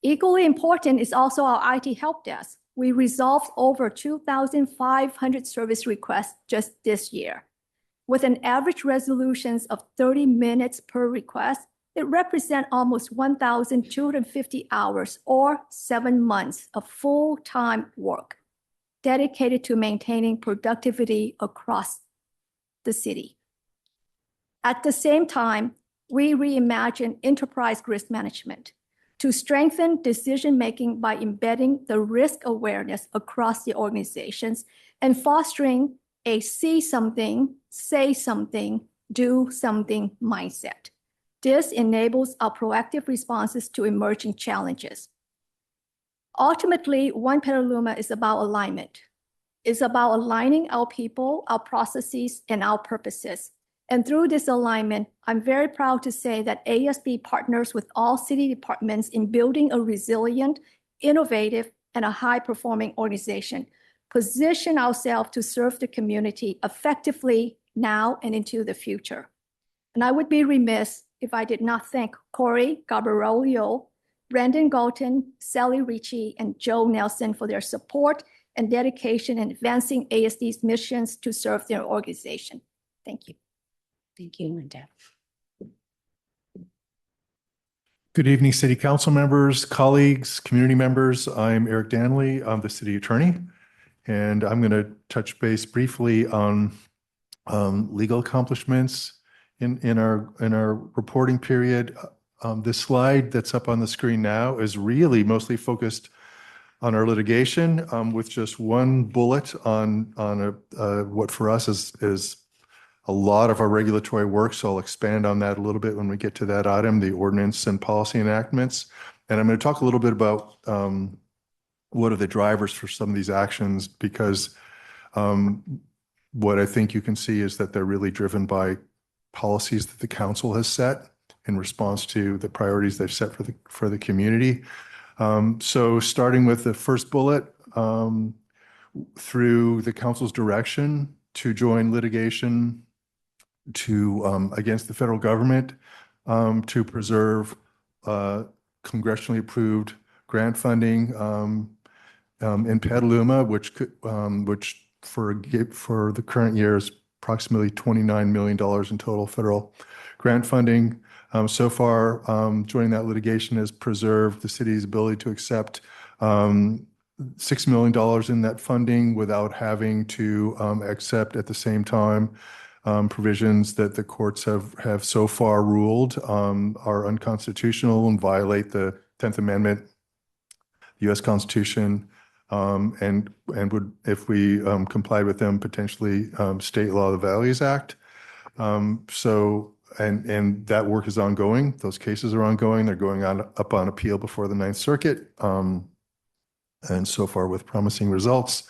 Equally important is also our IT help desk. We resolved over 2,500 service requests just this year. With an average resolutions of 30 minutes per request, it represents almost 1,250 hours or 7 months of full-time work dedicated to maintaining productivity across the city. At the same time, we reimagine enterprise risk management to strengthen decision-making by embedding the risk awareness across the organizations and fostering a see something, say something, do something mindset. This enables our proactive responses to emerging challenges. Ultimately, One Petaluma is about alignment. It's about aligning our people, our processes, and our purposes. And through this alignment, I'm very proud to say that ASB partners with all city departments in building a resilient, innovative, and a high-performing organization. position ourselves to serve the community effectively now and into the future. And I would be remiss if I did not thank Corey Garbarolio, Brandon Galton, Sally Ritchie, and Joe Nelson for their support and dedication in advancing ASD's missions to serve their organization. Thank you. Thank you, Linda. Good evening, City Council members, colleagues, community members. I'm Eric Danley. I'm the City Attorney, and I'm going to touch base briefly on legal accomplishments in our reporting period. This slide that's up on the screen now is really mostly focused on our litigation, with just one bullet on what for us is a lot of our regulatory work. So I'll expand on that a little bit when we get to that item, the ordinance and policy enactments. And I'm going to talk a little bit about what are the drivers for some of these actions, because what I think you can see is that they're really driven by policies that the council has set in response to the priorities they've set for the community. So starting with the first bullet, through the council's direction to join litigation against the federal government, to preserve congressionally approved grant funding in Petaluma, which for the current year is approximately $29 million in total federal grant funding. So far, joining that litigation has preserved the city's ability to accept $6 million in that funding without having to accept at the same time provisions that the courts have so far ruled are unconstitutional and violate the 10th Amendment, the U.S. Constitution, and would, if we complied with them, potentially state law, the Values Act. And that work is ongoing. Those cases are ongoing. They're going up on appeal before the Ninth Circuit, and so far with promising results.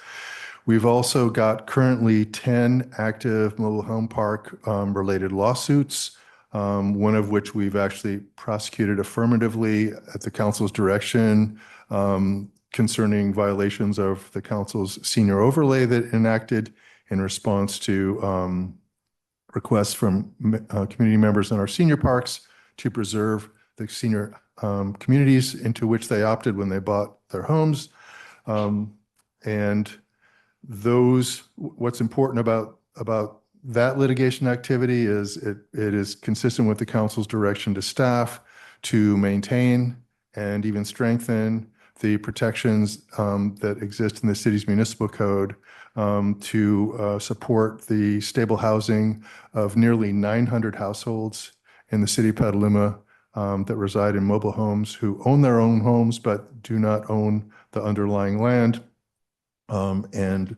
We've also got currently 10 active mobile home park related lawsuits, one of which we've actually prosecuted affirmatively at the council's direction, concerning violations of the council's senior overlay that enacted in response to requests from community members in our senior parks to preserve the senior communities into which they opted when they bought their homes. And what's important about that litigation activity is it is consistent with the council's direction to staff to maintain and even strengthen the protections that exist in the city's municipal code to support the stable housing of nearly 900 households in the city of Petaluma that reside in mobile homes, who own their own homes but do not own the underlying land. And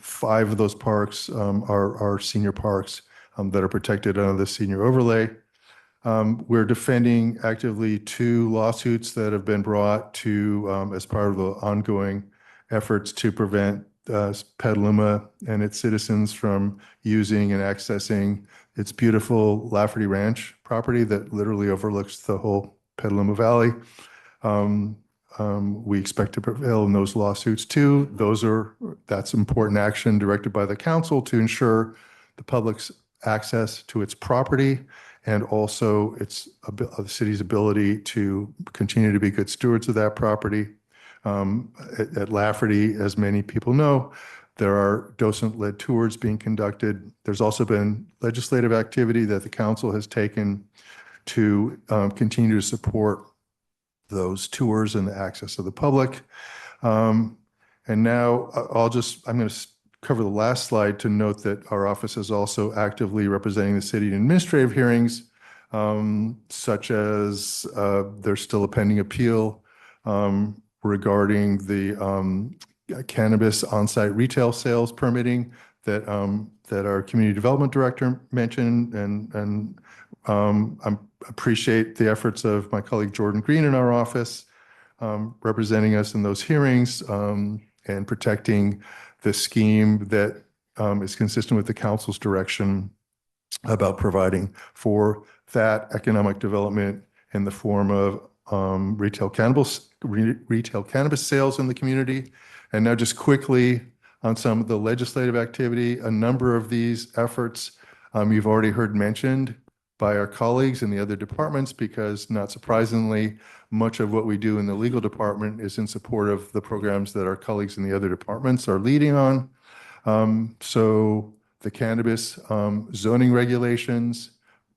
5 of those parks are senior parks that are protected under the senior overlay. We're defending actively 2 lawsuits that have been brought to as part of the ongoing efforts to prevent Petaluma and its citizens from using and accessing its beautiful Lafferty Ranch property that literally overlooks the whole Petaluma Valley. We expect to prevail in those lawsuits too. That's important action directed by the council to ensure the public's access to its property and also the city's ability to continue to be good stewards of that property. At Lafferty, as many people know, there are docent-led tours being conducted. There's also been legislative activity that the council has taken to continue to support those tours and the access of the public. And now I'm going to cover the last slide to note that our office is also actively representing the city in administrative hearings, such as there's still a pending appeal regarding the cannabis on-site retail sales permitting that our community development director mentioned, and I appreciate the efforts of my colleague Jordan Green in our office representing us in those hearings and protecting the scheme that is consistent with the council's direction about providing for that economic development in the form of retail cannabis sales in the community. And now just quickly, on some of the legislative activity. A number of these efforts you've already heard mentioned by our colleagues in the other departments, because not surprisingly, much of what we do in the legal department is in support of the programs that our colleagues in the other departments are leading on. So the cannabis zoning regulations,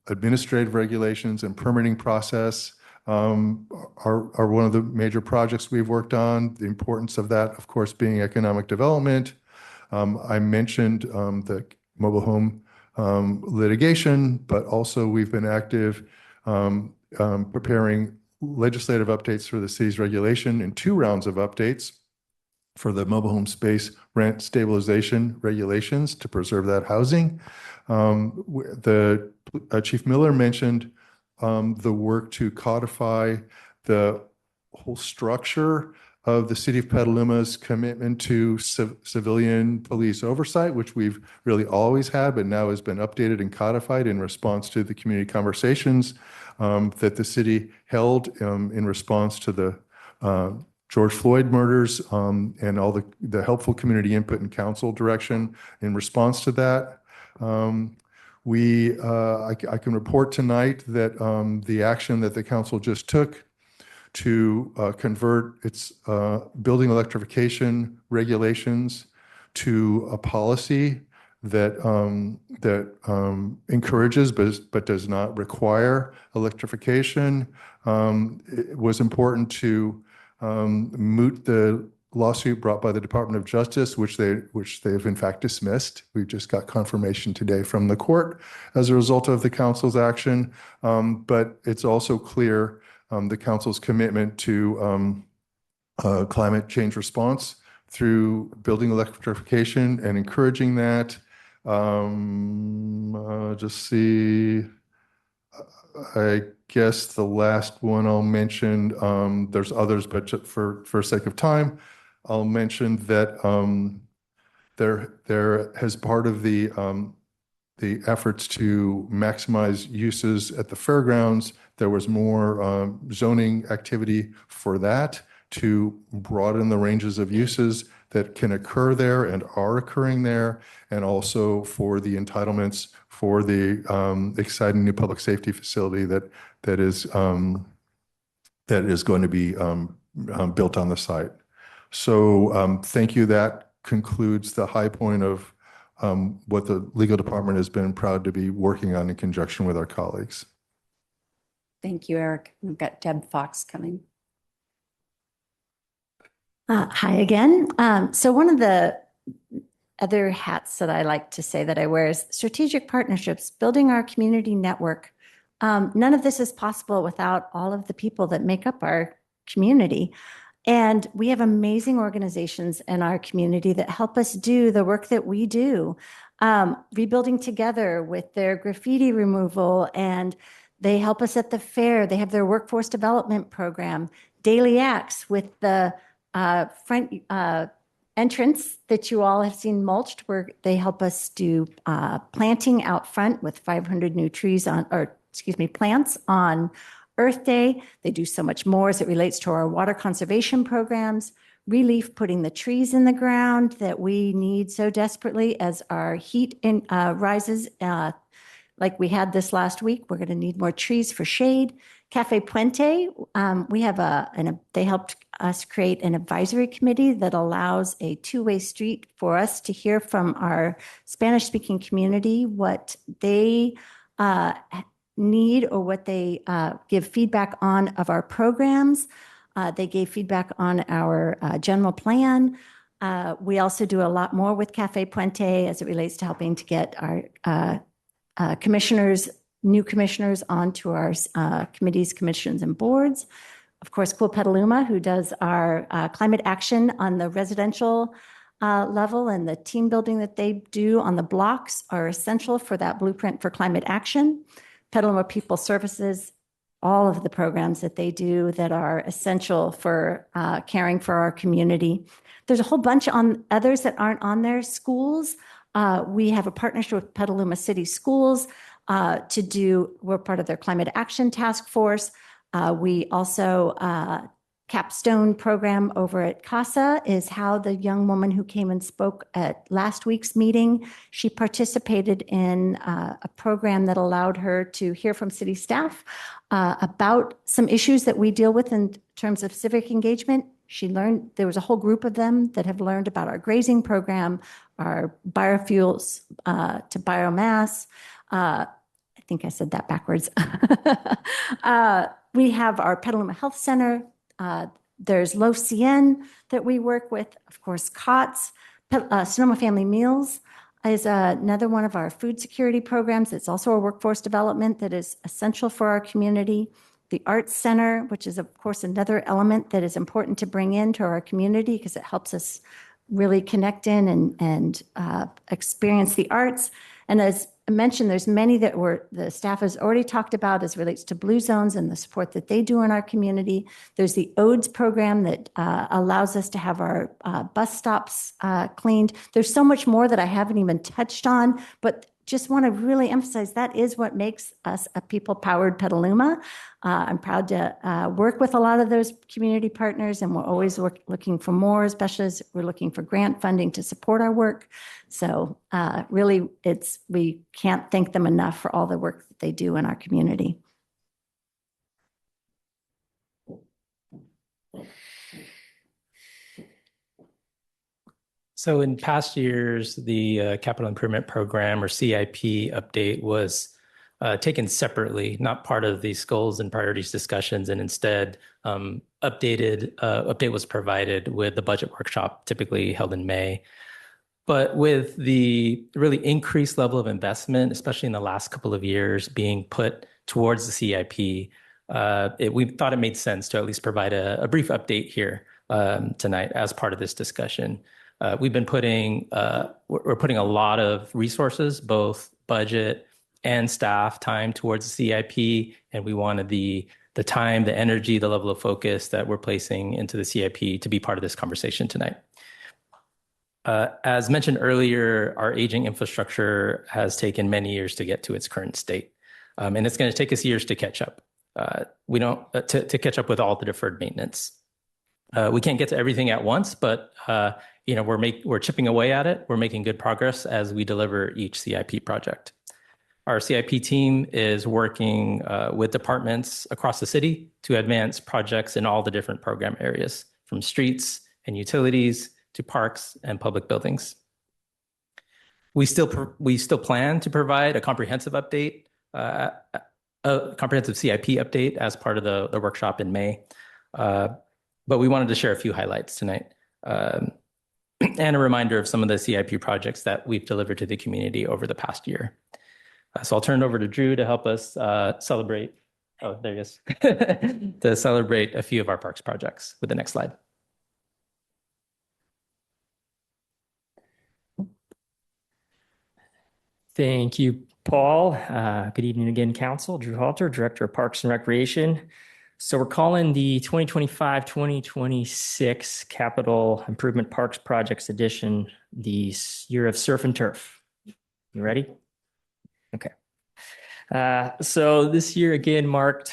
administrative regulations, and permitting process are one of the major projects we've worked on. The importance of that, of course, being economic development. I mentioned the mobile home litigation, but also we've been active preparing legislative updates for the city's regulation in 2 rounds of updates for the mobile home space rent stabilization regulations to preserve that housing. Chief Miller mentioned the work to codify the whole structure of the city of Petaluma's commitment to civilian police oversight, which we've really always had, but now has been updated and codified in response to the community conversations that the city held in response to the George Floyd murders and all the helpful community input and council direction in response to that. I can report tonight that the action that the council just took to convert its building electrification regulations to a policy that encourages but does not require electrification. It was important to moot the lawsuit brought by the Department of Justice, which they have in fact dismissed. We've just got confirmation today from the court as a result of the council's action. But it's also clear the council's commitment to climate change response through building electrification and encouraging that. Just see, I guess the last one I'll mention, there's others, but just for sake of time, I'll mention that there has part of the efforts to maximize uses at the fairgrounds. There was more zoning activity for that to broaden the ranges of uses that can occur there and are occurring there, and also for the entitlements for the exciting new public safety facility that is going to be built on the site. So thank you. That concludes the high point of what the legal department has been proud to be working on in conjunction with our colleagues. Thank you, Eric. We've got Deb Fox coming. Hi again. So one of the other hats that I like to say that I wear is strategic partnerships, building our community network. None of this is possible without all of the people that make up our community. And we have amazing organizations in our community that help us do the work that we do. Rebuilding Together with their graffiti removal, and they help us at the fair. They have their workforce development program. Daily Acts with the front entrance that you all have seen mulched, where they help us do planting out front with 500 new trees plants on Earth Day. They do so much more as it relates to our water conservation programs. Relief, putting the trees in the ground that we need so desperately as our heat rises. Like we had this last week, we're going to need more trees for shade. Cafe Puente, we have they helped us create an advisory committee that allows a two-way street for us to hear from our Spanish-speaking community what they need or what they give feedback on of our programs. They gave feedback on our general plan. We also do a lot more with Cafe Puente as it relates to helping to get our new commissioners onto our committees, commissions, and boards. Of course, Cool Petaluma, who does our climate action on the residential level, and the team building that they do on the blocks are essential for that blueprint for climate action. Petaluma People Services, all of the programs that they do that are essential for caring for our community. There's a whole bunch on others that aren't on there. Schools, we have a partnership with Petaluma City Schools we're part of their climate action task force. We also capstone program over at CASA is how the young woman who came and spoke at last week's meeting, she participated in a program that allowed her to hear from city staff about some issues that we deal with in terms of civic engagement. She learned, there was a whole group of them that have learned about our grazing program, our biofuels to biomass. I think I said that backwards. We have our Petaluma Health Center. There's Low CN that we work with, of course, COTS. Sonoma Family Meals is another one of our food security programs. It's also a workforce development that is essential for our community. The Arts Center, which is, of course, another element that is important to bring into our community because it helps us really connect in and experience the arts. And as I mentioned, there's many that the staff has already talked about as relates to Blue Zones and the support that they do in our community. There's the ODES program that allows us to have our bus stops cleaned. There's so much more that I haven't even touched on, but just want to really emphasize that is what makes us a people-powered Petaluma. I'm proud to work with a lot of those community partners, and we're always looking for more, especially as we're looking for grant funding to support our work. So really, we can't thank them enough for all the work that they do in our community. So in past years, the Capital Improvement Program or CIP update was taken separately, not part of these goals and priorities discussions, and instead update was provided with the budget workshop typically held in May. But with the really increased level of investment, especially in the last couple of years being put towards the CIP, we thought it made sense to at least provide a brief update here tonight as part of this discussion. We've been putting a lot of resources, both budget and staff time towards the CIP, and we wanted the time, the energy, the level of focus that we're placing into the CIP to be part of this conversation tonight. As mentioned earlier, our aging infrastructure has taken many years to get to its current state, and it's going to take us years to catch up. To catch up with all the deferred maintenance. We can't get to everything at once, but we're chipping away at it. We're making good progress as we deliver each CIP project. Our CIP team is working with departments across the city to advance projects in all the different program areas, from streets and utilities to parks and public buildings. We still plan to provide a comprehensive update, a comprehensive CIP update as part of the workshop in May. But we wanted to share a few highlights tonight and a reminder of some of the CIP projects that we've delivered to the community over the past year. So I'll turn it over to Drew to help us celebrate. Oh, there he is. To celebrate a few of our parks projects with the next slide. Thank you, Paul. Good evening again, Council. Drew Halter, Director of Parks and Recreation. So we're calling the 2025-2026 Capital Improvement Parks Projects Edition the Year of Surf and Turf. You ready? Okay. So this year again marked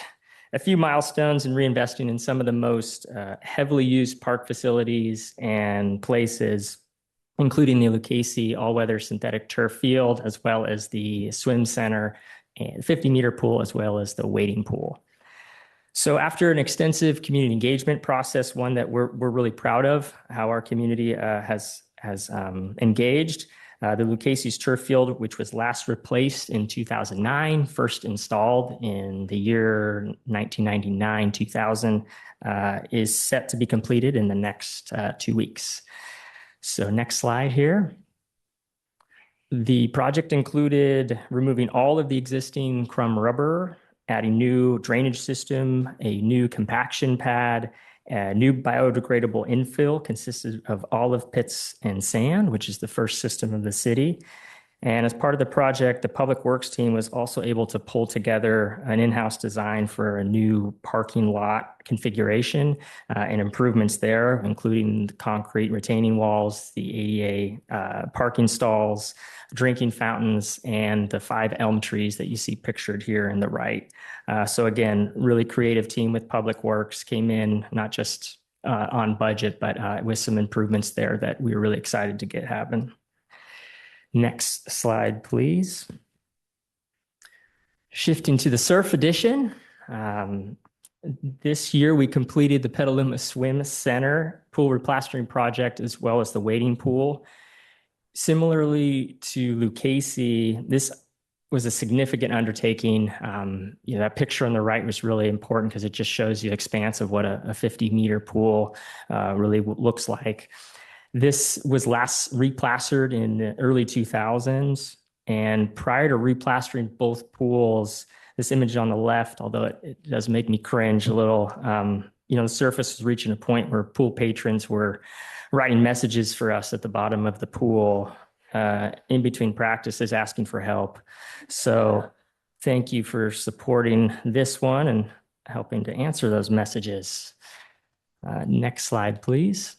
a few milestones in reinvesting in some of the most heavily used park facilities and places, including the Lucchese all-weather synthetic turf field, as well as the swim center and 50-meter pool, as well as the wading pool. So after an extensive community engagement process, one that we're really proud of, how our community has engaged, the Lucchese's turf field, which was last replaced in 2009, first installed in the year 1999-2000, is set to be completed in the next 2 weeks. So next slide here. The project included removing all of the existing crumb rubber, adding new drainage system, a new compaction pad, a new biodegradable infill consisted of olive pits and sand, which is the first system of the city, And as part of the project, the Public Works team was also able to pull together an in-house design for a new parking lot configuration and improvements there, including the concrete retaining walls, the ADA parking stalls, drinking fountains, and the 5 elm trees that you see pictured here in the right. So again, really creative team with Public Works, came in not just on budget, but with some improvements there that we were really excited to get happen. Next slide, please. Shifting to the surf edition. This year, we completed the Petaluma Swim Center pool replastering project, as well as the wading pool. Similarly to Lucchese, this was a significant undertaking. That picture on the right was really important because it just shows you the expanse of what a 50-meter pool really looks like. This was last replastered in the early 2000s. And prior to replastering both pools, this image on the left, although it does make me cringe a little, the surface was reaching a point where pool patrons were writing messages for us at the bottom of the pool in between practices asking for help. So thank you for supporting this one and helping to answer those messages. Next slide, please.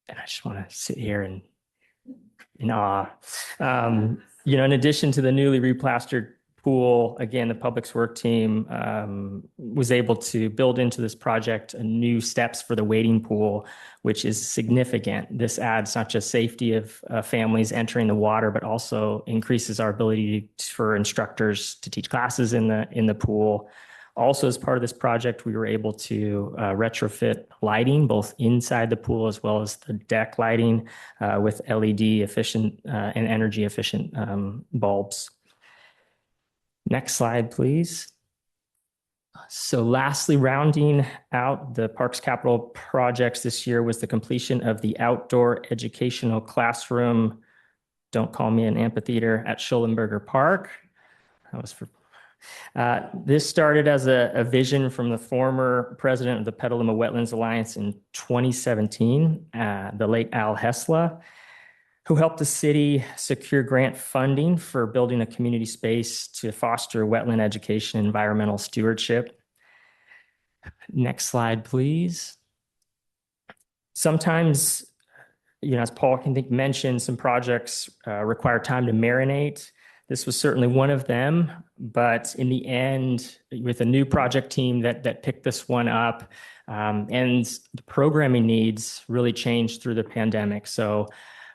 And I just want to sit here in awe. In addition to the newly replastered pool, again, the Public Works team was able to build into this project new steps for the wading pool, which is significant. This adds not just safety of families entering the water, but also increases our ability for instructors to teach classes in the pool. Also, as part of this project, we were able to retrofit lighting both inside the pool as well as the deck lighting with LED efficient and energy efficient bulbs. Next slide, please. So lastly, rounding out the Parks Capital projects this year was the completion of the outdoor educational classroom, don't call me an amphitheater, at Schollenberger Park. That was for this started as a vision from the former president of the Petaluma Wetlands Alliance in 2017, the late Al Hesla, who helped the city secure grant funding for building a community space to foster wetland education and environmental stewardship. Next slide, please. Sometimes, as Paul can think mentioned, some projects require time to marinate. This was certainly one of them, but in the end, with a new project team that picked this one up, and the programming needs really changed through the pandemic. So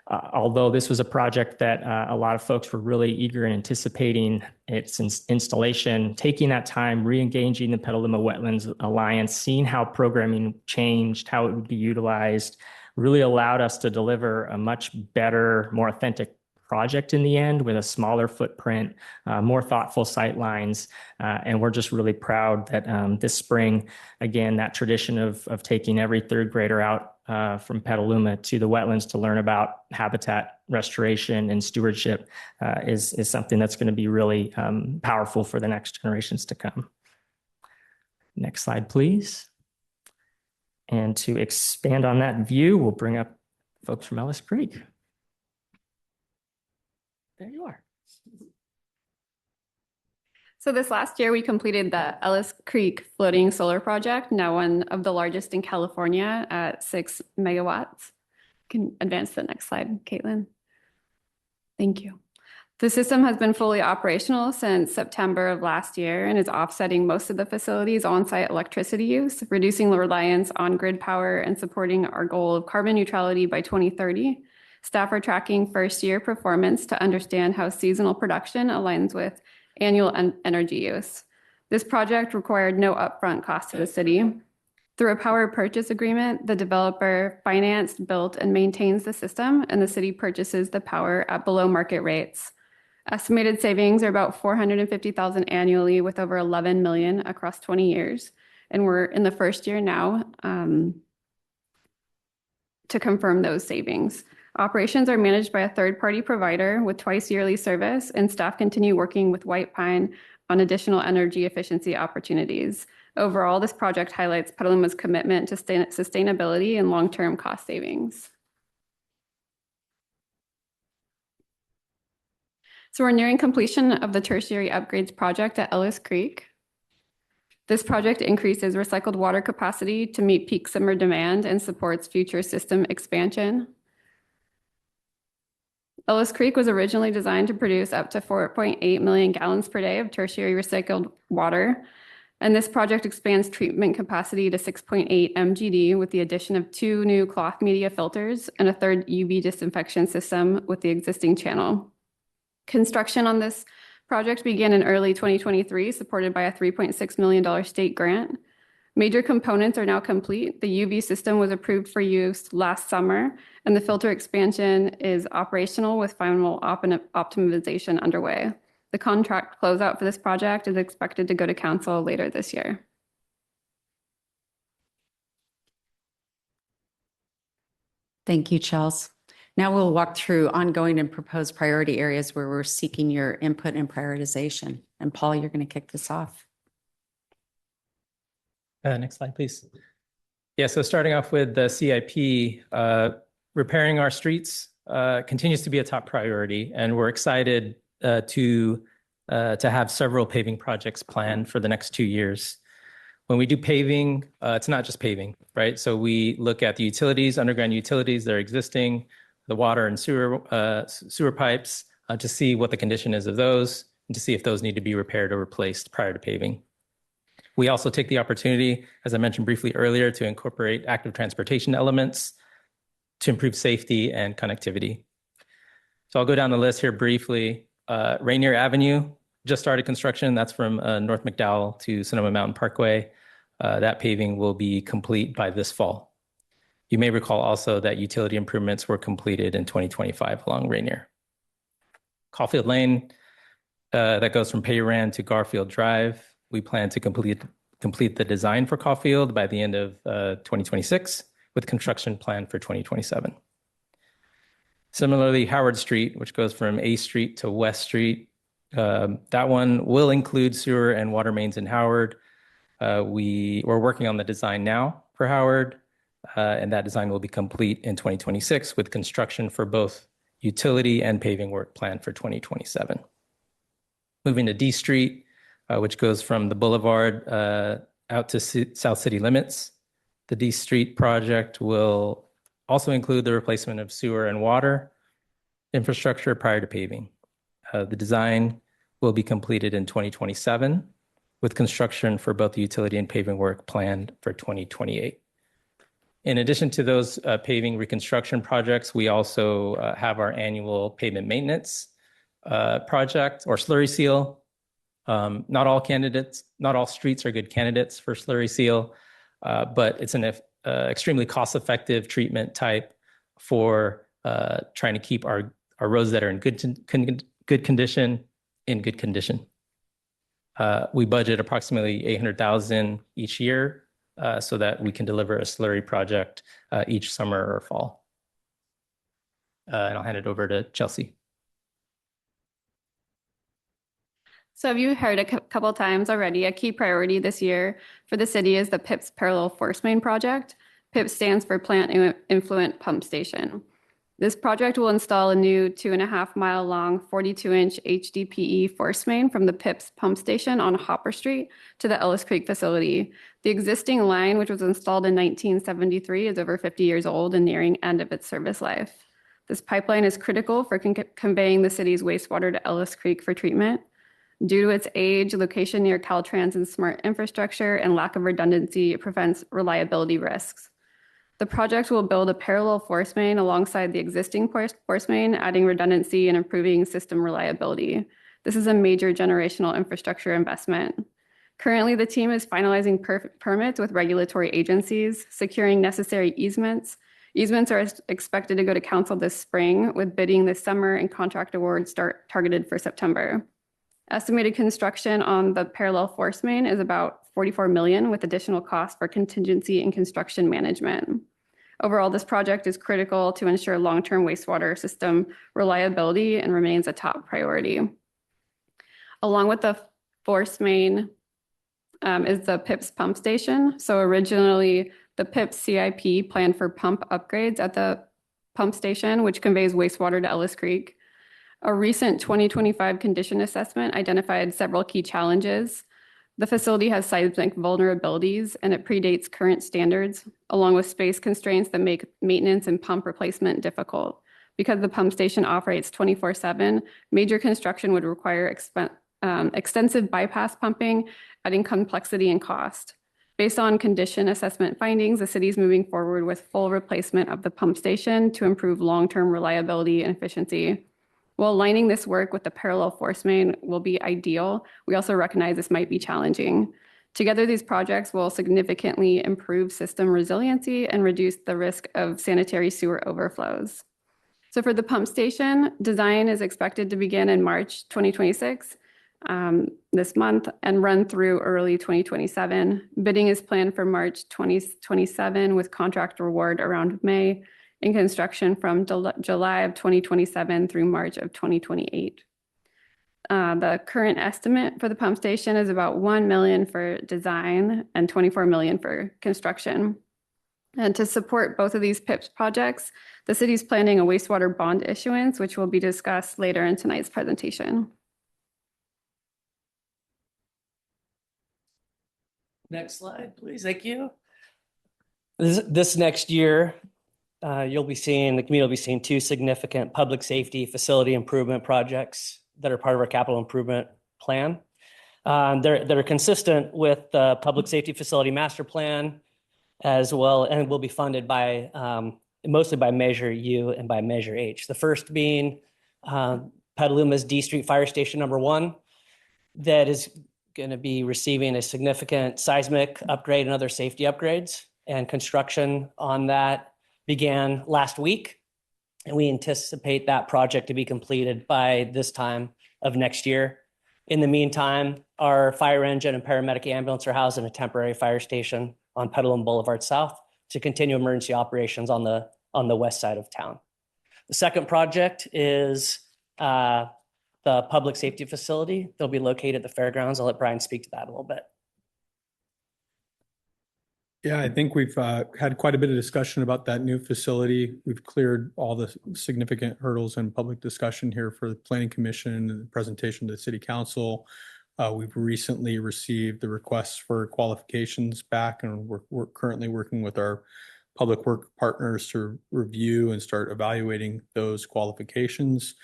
although this was a project that a lot of folks were really eager and anticipating its installation, taking that time, re-engaging the Petaluma Wetlands Alliance, seeing how programming changed, how it would be utilized, really allowed us to deliver a much better, more authentic project in the end with a smaller footprint, more thoughtful sight lines. And we're just really proud that this spring, again, that tradition of taking every third grader out from Petaluma to the wetlands to learn about habitat restoration and stewardship is something that's going to be really powerful for the next generations to come. Next slide, please. And to expand on that view, we'll bring up folks from Ellis Creek. There you are. So this last year, we completed the Ellis Creek floating solar project, now one of the largest in California at 6 megawatts. You can advance to the next slide, Caitlin. Thank you. The system has been fully operational since September of last year and is offsetting most of the facility's on-site electricity use, reducing the reliance on grid power and supporting our goal of carbon neutrality by 2030. Staff are tracking first-year performance to understand how seasonal production aligns with annual energy use. This project required no upfront cost to the city. Through a power purchase agreement, the developer financed, built, and maintains the system, and the city purchases the power at below market rates. Estimated savings are about $450,000 annually, with over $11 million across 20 years. And we're in the first year now to confirm those savings. Operations are managed by a third-party provider with twice-yearly service, and staff continue working with White Pine on additional energy efficiency opportunities. Overall, this project highlights Petaluma's commitment to sustainability and long-term cost savings. So we're nearing completion of the tertiary upgrades project at Ellis Creek. This project increases recycled water capacity to meet peak summer demand and supports future system expansion. Ellis Creek was originally designed to produce up to 4.8 million gallons per day of tertiary recycled water. And this project expands treatment capacity to 6.8 MGD with the addition of 2 new cloth media filters and a 3rd UV disinfection system with the existing channel. Construction on this project began in early 2023, supported by a $3.6 million state grant. Major components are now complete. The UV system was approved for use last summer, and the filter expansion is operational with final optimization underway. The contract closeout for this project is expected to go to council later this year. Thank you, Chels. Now we'll walk through ongoing and proposed priority areas where we're seeking your input and prioritization. And Paul, you're going to kick this off. Next slide, please. Yeah, so starting off with the CIP, repairing our streets continues to be a top priority, and we're excited to have several paving projects planned for the next 2 years. When we do paving, it's not just paving, right? So we look at the utilities, underground utilities that are existing, the water and sewer pipes to see what the condition is of those and to see if those need to be repaired or replaced prior to paving. We also take the opportunity, as I mentioned briefly earlier, to incorporate active transportation elements to improve safety and connectivity. So I'll go down the list here briefly. Rainier Avenue just started construction. That's from North McDowell to Sonoma Mountain Parkway. That paving will be complete by this fall. You may recall also that utility improvements were completed in 2025 along Rainier. Caulfield Lane, that goes from Payran to Garfield Drive. We plan to complete the design for Caulfield by the end of 2026 with construction planned for 2027. Similarly, Howard Street, which goes from A Street to West Street, that one will include sewer and water mains in Howard. We're working on the design now for Howard, and that design will be complete in 2026 with construction for both utility and paving work planned for 2027. Moving to D Street, which goes from the boulevard out to South City limits. The D Street project will also include the replacement of sewer and water infrastructure prior to paving. The design will be completed in 2027 with construction for both the utility and paving work planned for 2028. In addition to those paving reconstruction projects, we also have our annual pavement maintenance project or slurry seal. Not all streets are good candidates for slurry seal, but it's an extremely cost-effective treatment type for trying to keep our roads that are in good condition in good condition. We budget approximately $800,000 each year so that we can deliver a slurry project each summer or fall. And I'll hand it over to Chelsea. So have you heard a couple times already, a key priority this year for the city is the PIPS Parallel Force Main Project. PIPS stands for Plant Influent Pump Station. This project will install a new 2.5-mile long 42-inch HDPE force main from the PIPS pump station on Hopper Street to the Ellis Creek facility. The existing line, which was installed in 1973, is over 50 years old and nearing end of its service life. This pipeline is critical for conveying the city's wastewater to Ellis Creek for treatment. Due to its age, location near Caltrans and smart infrastructure, and lack of redundancy, it prevents reliability risks. The project will build a parallel force main alongside the existing force main, adding redundancy and improving system reliability. This is a major generational infrastructure investment. Currently, the team is finalizing permits with regulatory agencies, securing necessary easements. Easements are expected to go to council this spring, with bidding this summer and contract awards targeted for September. Estimated construction on the parallel force main is about $44 million, with additional costs for contingency and construction management. Overall, this project is critical to ensure long-term wastewater system reliability and remains a top priority. Along with the force main is the PIPS pump station. So originally, the PIPS CIP planned for pump upgrades at the pump station, which conveys wastewater to Ellis Creek. A recent 2025 condition assessment identified several key challenges. The facility has seismic vulnerabilities and it predates current standards, along with space constraints that make maintenance and pump replacement difficult. Because the pump station operates 24/7, major construction would require extensive bypass pumping, adding complexity and cost. Based on condition assessment findings, the city is moving forward with full replacement of the pump station to improve long-term reliability and efficiency. While aligning this work with the parallel force main will be ideal, we also recognize this might be challenging. Together, these projects will significantly improve system resiliency and reduce the risk of sanitary sewer overflows. So for the pump station, design is expected to begin in March 2026, this month, and run through early 2027. Bidding is planned for March 2027 with contract award around May, and construction from July of 2027 through March of 2028. The current estimate for the pump station is about $1 million for design and $24 million for construction. And to support both of these PIPS projects, the city is planning a wastewater bond issuance, which will be discussed later in tonight's presentation. Next slide, please. Thank you. This next year, the community will be seeing two significant public safety facility improvement projects that are part of our capital improvement plan. They're consistent with the public safety facility master plan as well, and will be funded by mostly by Measure U and by Measure H. The first being Petaluma's D Street Fire Station number 1, that is going to be receiving a significant seismic upgrade and other safety upgrades, and construction on that began last week, and we anticipate that project to be completed by this time of next year. In the meantime, our fire engine and paramedic ambulance are housed in a temporary fire station on Petaluma Boulevard South to continue emergency operations on the west side of town. The second project is the public safety facility. They'll be located at the fairgrounds. I'll let Brian speak to that a little bit. Yeah, I think we've had quite a bit of discussion about that new facility. We've cleared all the significant hurdles in public discussion here for the Planning Commission and the presentation to the City Council. We've recently received the requests for qualifications back, and we're currently working with our public work partners to review and start evaluating those qualifications.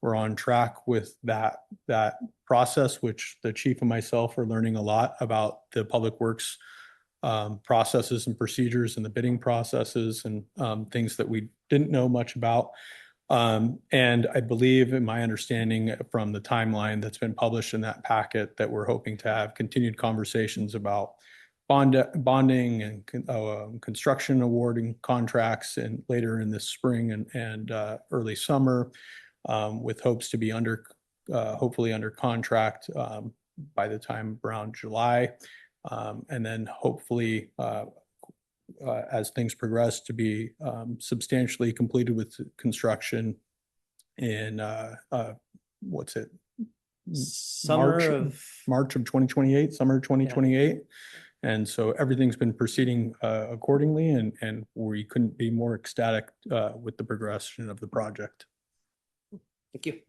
We're on track with that process, which the chief and myself are learning a lot about the public works processes and procedures and the bidding processes and things that we didn't know much about. And I believe, in my understanding from the timeline that's been published in that packet, that we're hoping to have continued conversations about bonding and construction awarding contracts and later in this spring and early summer, with hopes to be hopefully under contract by the time around July. And then hopefully, as things progress, to be substantially completed with construction in March of 2028, summer 2028. Yeah. And so everything's been proceeding accordingly, and we couldn't be more ecstatic with the progression of the project. Thank you.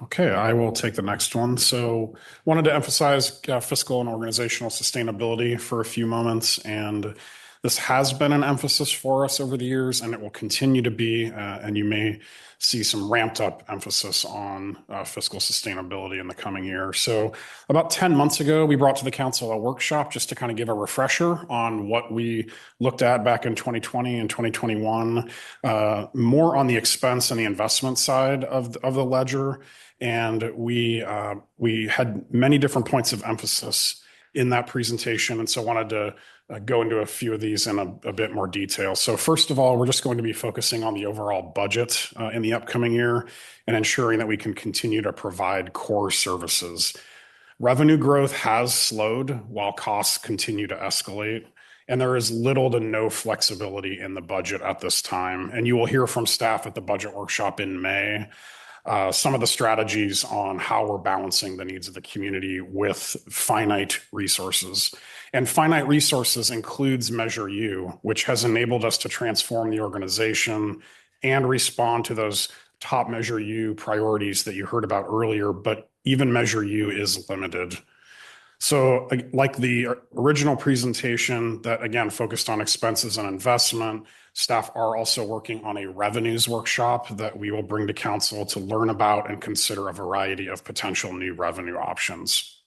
Okay, I will take the next one. So wanted to emphasize fiscal and organizational sustainability for a few moments. And this has been an emphasis for us over the years, and it will continue to be. And you may see some ramped up emphasis on fiscal sustainability in the coming year. So about 10 months ago, we brought to the council a workshop just to kind of give a refresher on what we looked at back in 2020 and 2021, more on the expense and the investment side of the ledger. And we had many different points of emphasis in that presentation. And so wanted to go into a few of these in a bit more detail. So first of all, we're just going to be focusing on the overall budget in the upcoming year and ensuring that we can continue to provide core services. Revenue growth has slowed while costs continue to escalate, and there is little to no flexibility in the budget at this time. And you will hear from staff at the budget workshop in May some of the strategies on how we're balancing the needs of the community with finite resources. And finite resources includes Measure U, which has enabled us to transform the organization and respond to those top Measure U priorities that you heard about earlier, but even Measure U is limited. So like the original presentation that again focused on expenses and investment, staff are also working on a revenues workshop that we will bring to council to learn about and consider a variety of potential new revenue options.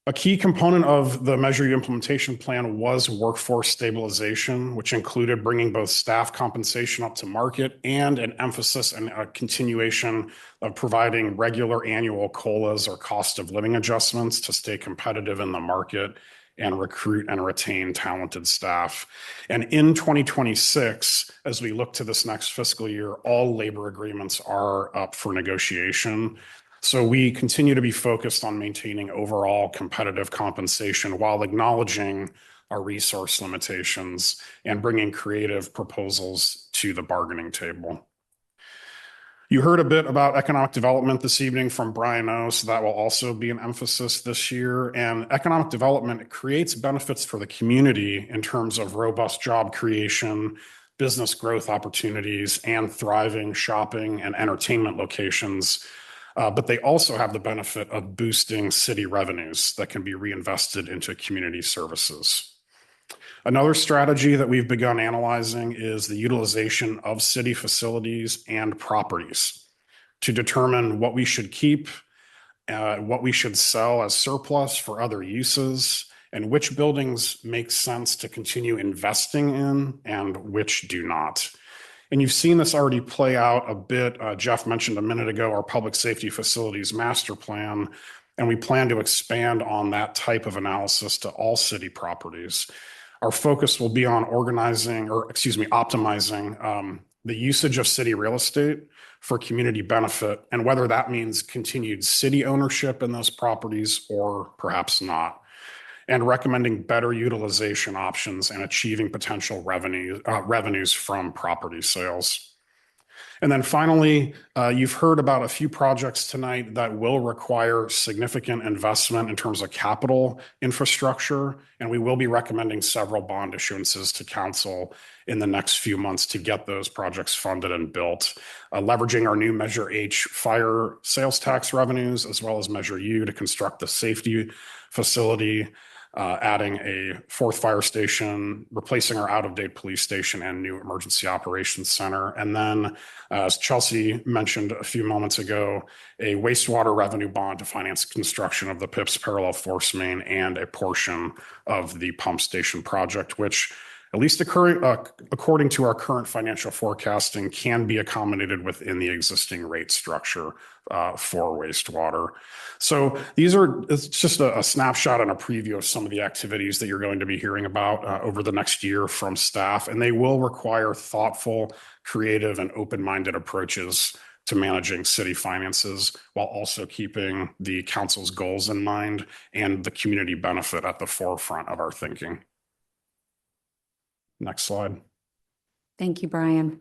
A key component of the Measure U implementation plan was workforce stabilization, which included bringing both staff compensation up to market and an emphasis and a continuation of providing regular annual COLAs or cost of living adjustments to stay competitive in the market and recruit and retain talented staff. And in 2026, as we look to this next fiscal year, all labor agreements are up for negotiation. So we continue to be focused on maintaining overall competitive compensation while acknowledging our resource limitations and bringing creative proposals to the bargaining table. You heard a bit about economic development this evening from Brian O, so that will also be an emphasis this year. And economic development creates benefits for the community in terms of robust job creation, business growth opportunities, and thriving shopping and entertainment locations. But they also have the benefit of boosting city revenues that can be reinvested into community services. Another strategy that we've begun analyzing is the utilization of city facilities and properties to determine what we should keep, what we should sell as surplus for other uses, and which buildings make sense to continue investing in and which do not. And you've seen this already play out a bit. Jeff mentioned a minute ago our public safety facilities master plan, and we plan to expand on that type of analysis to all city properties. Our focus will be on optimizing the usage of city real estate for community benefit, and whether that means continued city ownership in those properties or perhaps not, and recommending better utilization options and achieving potential revenues from property sales. And then finally, you've heard about a few projects tonight that will require significant investment in terms of capital infrastructure, and we will be recommending several bond issuances to council in the next few months to get those projects funded and built, leveraging our new Measure H fire sales tax revenues, as well as Measure U to construct the safety facility, adding a fourth fire station, replacing our out-of-date police station and new emergency operations center. And then, as Chelsea mentioned a few moments ago, a wastewater revenue bond to finance construction of the PIPS parallel force main and a portion of the pump station project, which, at least according to our current financial forecasting, can be accommodated within the existing rate structure for wastewater. So it's just a snapshot and a preview of some of the activities that you're going to be hearing about over the next year from staff, and they will require thoughtful, creative, and open-minded approaches to managing city finances while also keeping the council's goals in mind and the community benefit at the forefront of our thinking. Next slide. Thank you, Brian.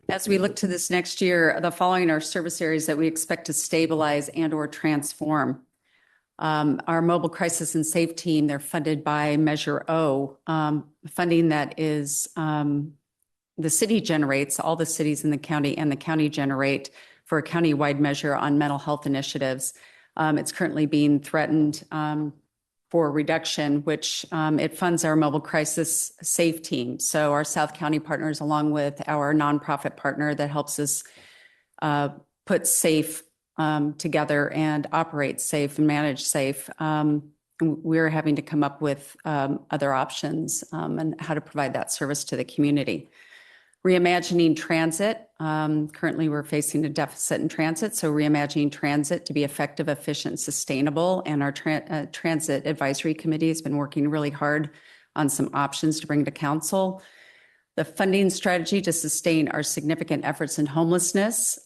As we look to this next year, the following are service areas that we expect to stabilize and or transform. Our mobile crisis and safe team, they're funded by Measure O, funding that is the city generates, all the cities in the county and the county generate for a county-wide measure on mental health initiatives. It's currently being threatened for reduction, which it funds our mobile crisis safe team. So our South County partners, along with our nonprofit partner that helps us put safe together and operate safe and manage safe, we're having to come up with other options and how to provide that service to the community. Reimagining transit. Currently, we're facing a deficit in transit, so reimagining transit to be effective, efficient, sustainable. And our Transit Advisory Committee has been working really hard on some options to bring to council. The funding strategy to sustain our significant efforts in homelessness,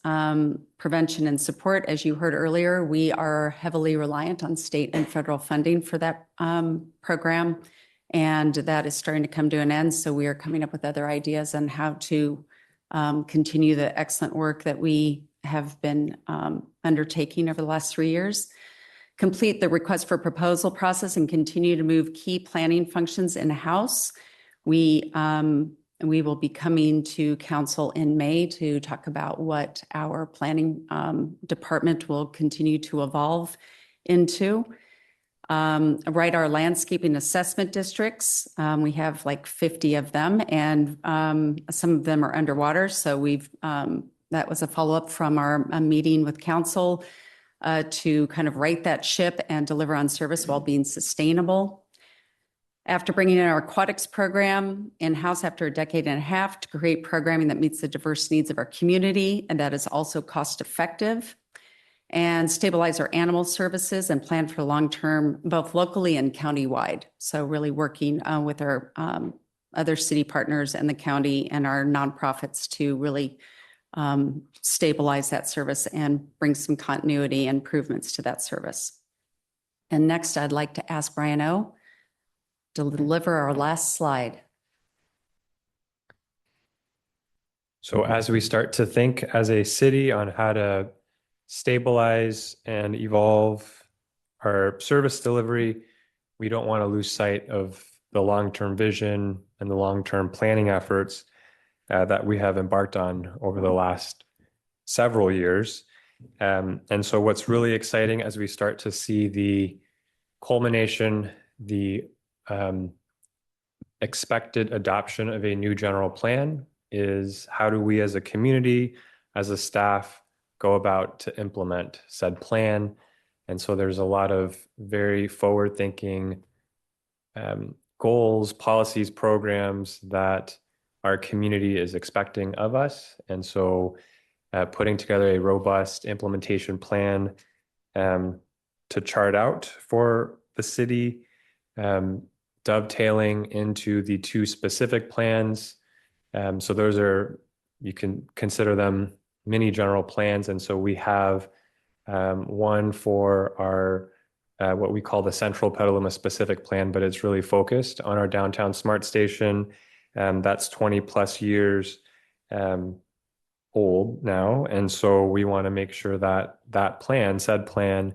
prevention and support. As you heard earlier, we are heavily reliant on state and federal funding for that program. And that is starting to come to an end. So we are coming up with other ideas on how to continue the excellent work that we have been undertaking over the last 3 years. Complete the request for proposal process and continue to move key planning functions in-house. We will be coming to council in May to talk about what our planning department will continue to evolve into. Write our landscaping assessment districts. We have like 50 of them, and some of them are underwater. So that was a follow-up from our meeting with council to kind of right that ship and deliver on service while being sustainable. After bringing in our aquatics program in-house after a decade and a half to create programming that meets the diverse needs of our community and that is also cost-effective, and stabilize our animal services and plan for long-term, both locally and county-wide. So really working with our other city partners and the county and our nonprofits to really stabilize that service and bring some continuity and improvements to that service. And next, I'd like to ask Brian O. to deliver our last slide. So as we start to think as a city on how to stabilize and evolve our service delivery, we don't want to lose sight of the long-term vision and the long-term planning efforts that we have embarked on over the last several years. And so what's really exciting as we start to see the culmination, the expected adoption of a new general plan is how do we as a community, as a staff, go about to implement said plan. And so there's a lot of very forward-thinking goals, policies, programs that our community is expecting of us. And so putting together a robust implementation plan to chart out for the city, dovetailing into the 2 specific plans. So those are, you can consider them mini general plans. And so we have one for our what we call the Central Petaluma Specific Plan, but it's really focused on our downtown smart station. That's 20 plus years old now. And so we want to make sure that that plan, said plan,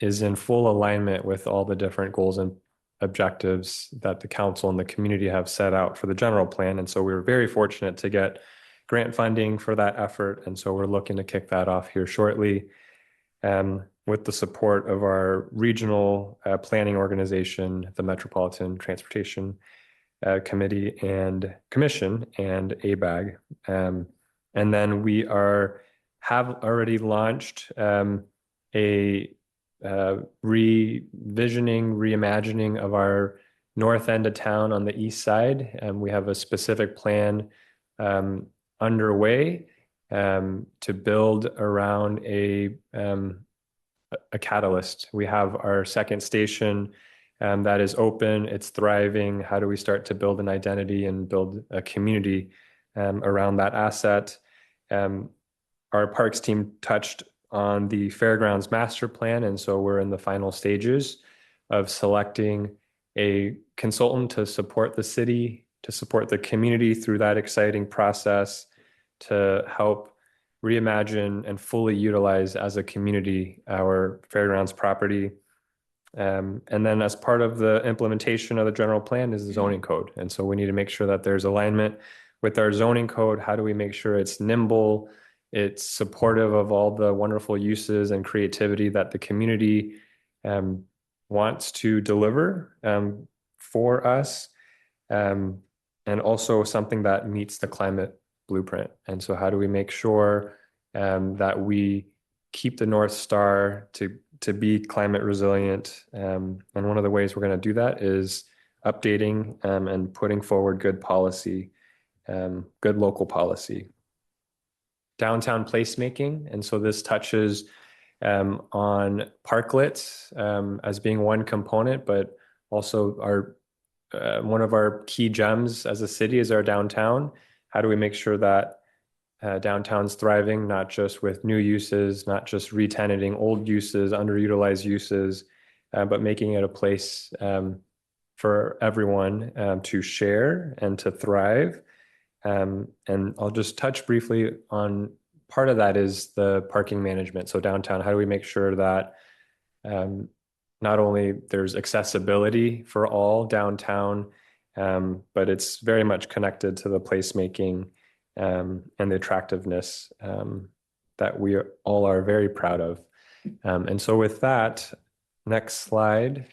is in full alignment with all the different goals and objectives that the council and the community have set out for the general plan. And so we were very fortunate to get grant funding for that effort. And so we're looking to kick that off here shortly with the support of our regional planning organization, the Metropolitan Transportation Committee and Commission and ABAG. And then we have already launched a reimagining of our north end of town on the east side. And we have a specific plan underway to build around a catalyst. We have our second station that is open, it's thriving. How do we start to build an identity and build a community around that asset? Our parks team touched on the fairgrounds master plan. And so we're in the final stages of selecting a consultant to support the city, to support the community through that exciting process, to help reimagine and fully utilize as a community our fairgrounds property. And then as part of the implementation of the general plan is the zoning code. And so we need to make sure that there's alignment with our zoning code. How do we make sure it's nimble, it's supportive of all the wonderful uses and creativity that the community wants to deliver for us, and also something that meets the climate blueprint. And so how do we make sure that we keep the North Star to be climate resilient? And one of the ways we're going to do that is updating and putting forward good policy, good local policy. Downtown placemaking. And so this touches on parklets as being one component, but also our one of our key gems as a city is our downtown. How do we make sure that downtown's thriving, not just with new uses, not just re-tenanting old uses, underutilized uses, but making it a place for everyone to share and to thrive. And I'll just touch briefly on part of that is the parking management. So downtown, how do we make sure that not only there's accessibility for all downtown, but it's very much connected to the placemaking and the attractiveness that we all are very proud of. And so with that, next slide.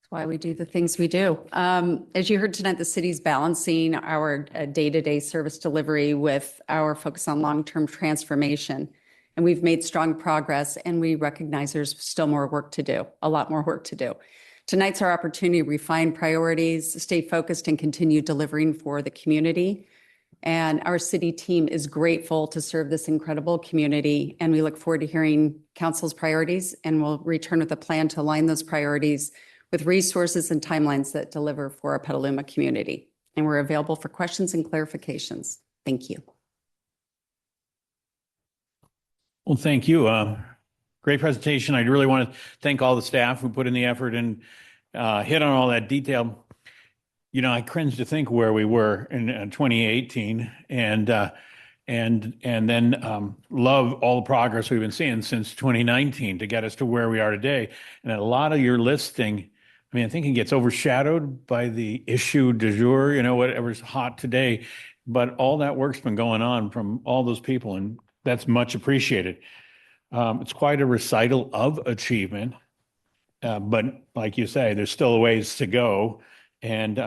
Why we do the things we do. As you heard tonight, the city's balancing our day-to-day service delivery with our focus on long-term transformation. And we've made strong progress, and we recognize there's still more work to do, a lot more work to do. Tonight's our opportunity to refine priorities, stay focused, and continue delivering for the community. And our city team is grateful to serve this incredible community. And we look forward to hearing council's priorities, and we'll return with a plan to align those priorities with resources and timelines that deliver for our Petaluma community. And we're available for questions and clarifications. Thank you. Well, thank you. Great presentation. I really want to thank all the staff who put in the effort and hit on all that detail. You know, I cringe to think where we were in 2018 and then love all the progress we've been seeing since 2019 to get us to where we are today. And a lot of your listing, I mean, I think it gets overshadowed by the issue du jour, you know, whatever's hot today. But all that work's been going on from all those people, and that's much appreciated. It's quite a recital of achievement, but like you say, there's still a ways to go. And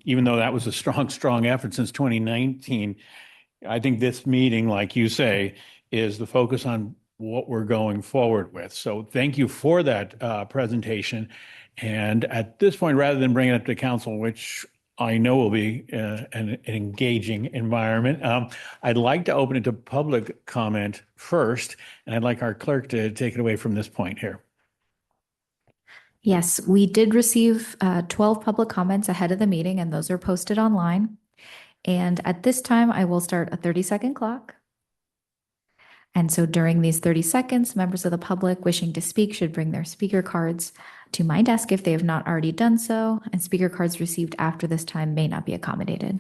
even though that was a strong effort since 2019, I think this meeting, like you say, is the focus on what we're going forward with. So thank you for that presentation. And at this point, rather than bring it up to council, which I know will be an engaging environment, I'd like to open it to public comment first, and I'd like our clerk to take it away from this point here. Yes, we did receive 12 public comments ahead of the meeting, and those are posted online. And at this time, I will start a 30-second clock. And so during these 30 seconds, members of the public wishing to speak should bring their speaker cards to my desk if they have not already done so, and speaker cards received after this time may not be accommodated.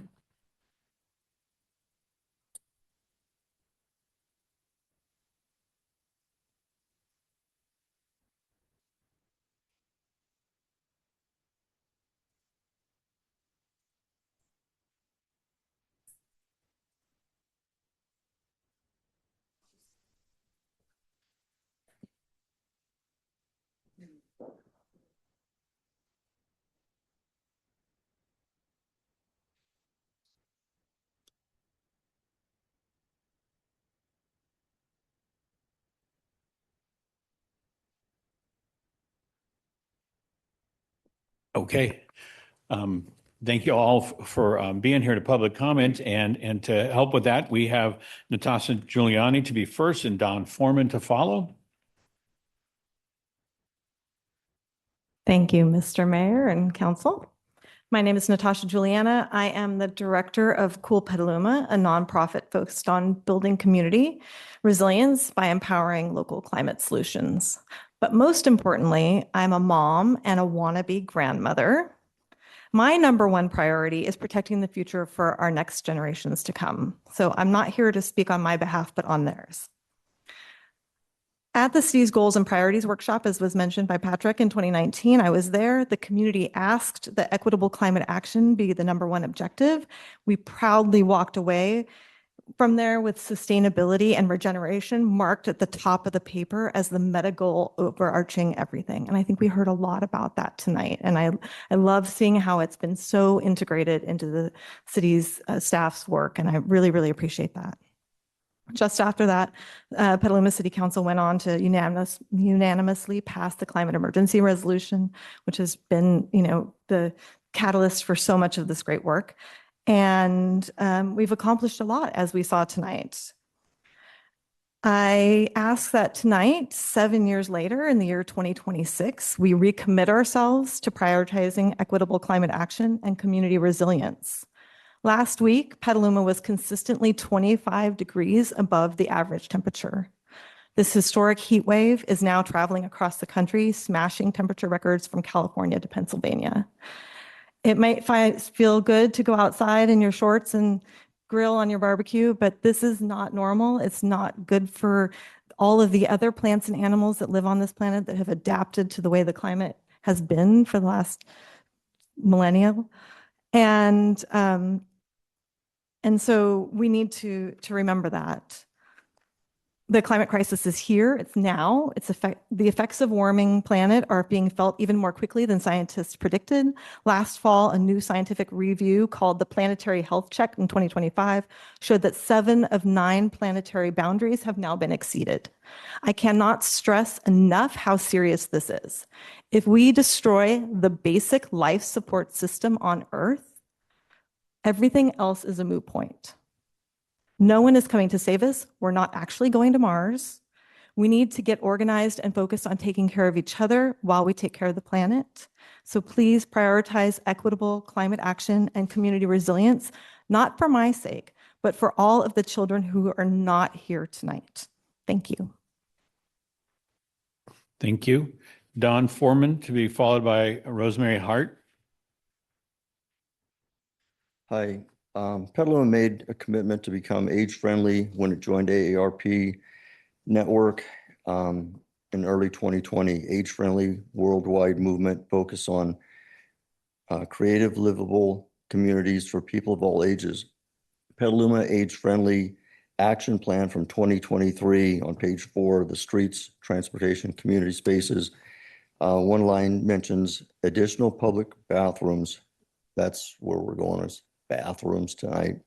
Okay. Thank you all for being here to public comment. And to help with that, we have Natasha Giuliani to be first and Don Foreman to follow. Thank you, Mr. Mayor and Council. My name is Natasha Giuliana. I am the director of Cool Petaluma, a nonprofit focused on building community resilience by empowering local climate solutions. But most importantly, I'm a mom and a wannabe grandmother. My number one priority is protecting the future for our next generations to come. So I'm not here to speak on my behalf, but on theirs. At the city's goals and priorities workshop, as was mentioned by Patrick in 2019, I was there. The community asked that equitable climate action be the number one objective. We proudly walked away from there with sustainability and regeneration marked at the top of the paper as the meta goal overarching everything. And I think we heard a lot about that tonight. And I love seeing how it's been so integrated into the city's staff's work. And I really, really appreciate that. Just after that, Petaluma City Council went on to unanimously pass the climate emergency resolution, which has been, the catalyst for so much of this great work. And we've accomplished a lot, as we saw tonight. I ask that tonight, 7 years later, in the year 2026, we recommit ourselves to prioritizing equitable climate action and community resilience. Last week, Petaluma was consistently 25 degrees above the average temperature. This historic heat wave is now traveling across the country, smashing temperature records from California to Pennsylvania. It might feel good to go outside in your shorts and grill on your barbecue, but this is not normal. It's not good for all of the other plants and animals that live on this planet that have adapted to the way the climate has been for the last millennia. And so we need to remember that. The climate crisis is here. It's now. The effects of warming planet are being felt even more quickly than scientists predicted. Last fall, a new scientific review called the Planetary Health Check in 2025 showed that 7 of 9 planetary boundaries have now been exceeded. I cannot stress enough how serious this is. If we destroy the basic life support system on Earth, everything else is a moot point. No one is coming to save us. We're not actually going to Mars. We need to get organized and focused on taking care of each other while we take care of the planet. So please prioritize equitable climate action and community resilience, not for my sake, but for all of the children who are not here tonight. Thank you. Thank you. Don Foreman, to be followed by Rosemary Hart. Hi. Petaluma made a commitment to become age-friendly when it joined AARP network in early 2020. Age-friendly worldwide movement focused on creative, livable communities for people of all ages. Petaluma age-friendly action plan from 2023 on page 4, the streets, transportation, community spaces. One line mentions additional public bathrooms. That's where we're going, is bathrooms tonight.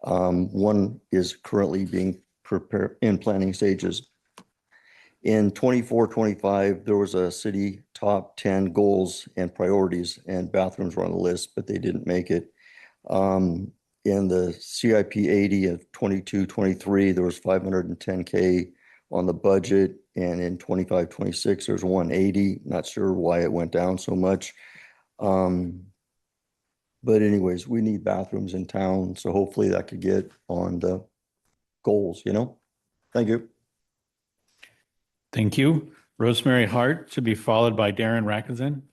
One is currently being prepared in planning stages. In 24-25, there was a city top 10 goals and priorities, and bathrooms were on the list, but they didn't make it. In the CIP 80 of 22-23, there was 510K on the budget, and in 25-26, there's 180. Not sure why it went down so much. But anyways, we need bathrooms in town, so hopefully that could get on the goals, Thank you. Thank you. Rosemary Hart, to be followed by Darren Rackison.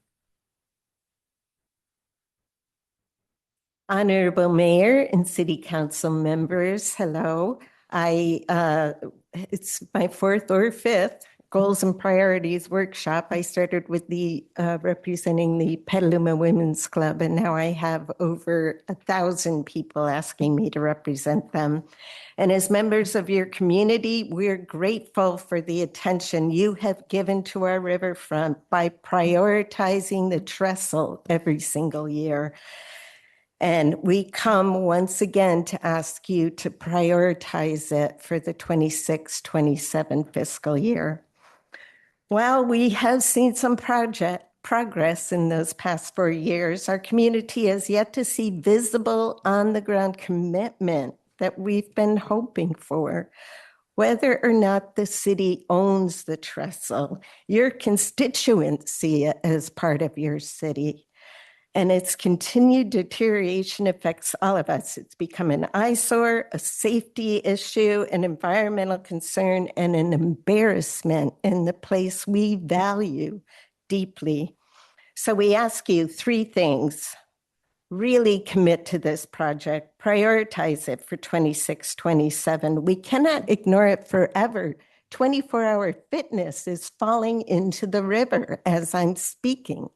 Honorable Mayor and City Council members, hello. It's my 4th or 5th Goals and Priorities workshop. I started with the representing the Petaluma Women's Club, and now I have over 1,000 people asking me to represent them. And as members of your community, we're grateful for the attention you have given to our riverfront by prioritizing the trestle every single year. And we come once again to ask you to prioritize it for the 26-27 fiscal year. While we have seen some progress in those past 4 years, our community has yet to see visible on-the-ground commitment that we've been hoping for. Whether or not the city owns the trestle, your constituents see it as part of your city. And its continued deterioration affects all of us. It's become an eyesore, a safety issue, an environmental concern, and an embarrassment in the place we value deeply. So we ask you 3 things. Really commit to this project, prioritize it for 26-27. We cannot ignore it forever. 24-hour fitness is falling into the river as I'm speaking.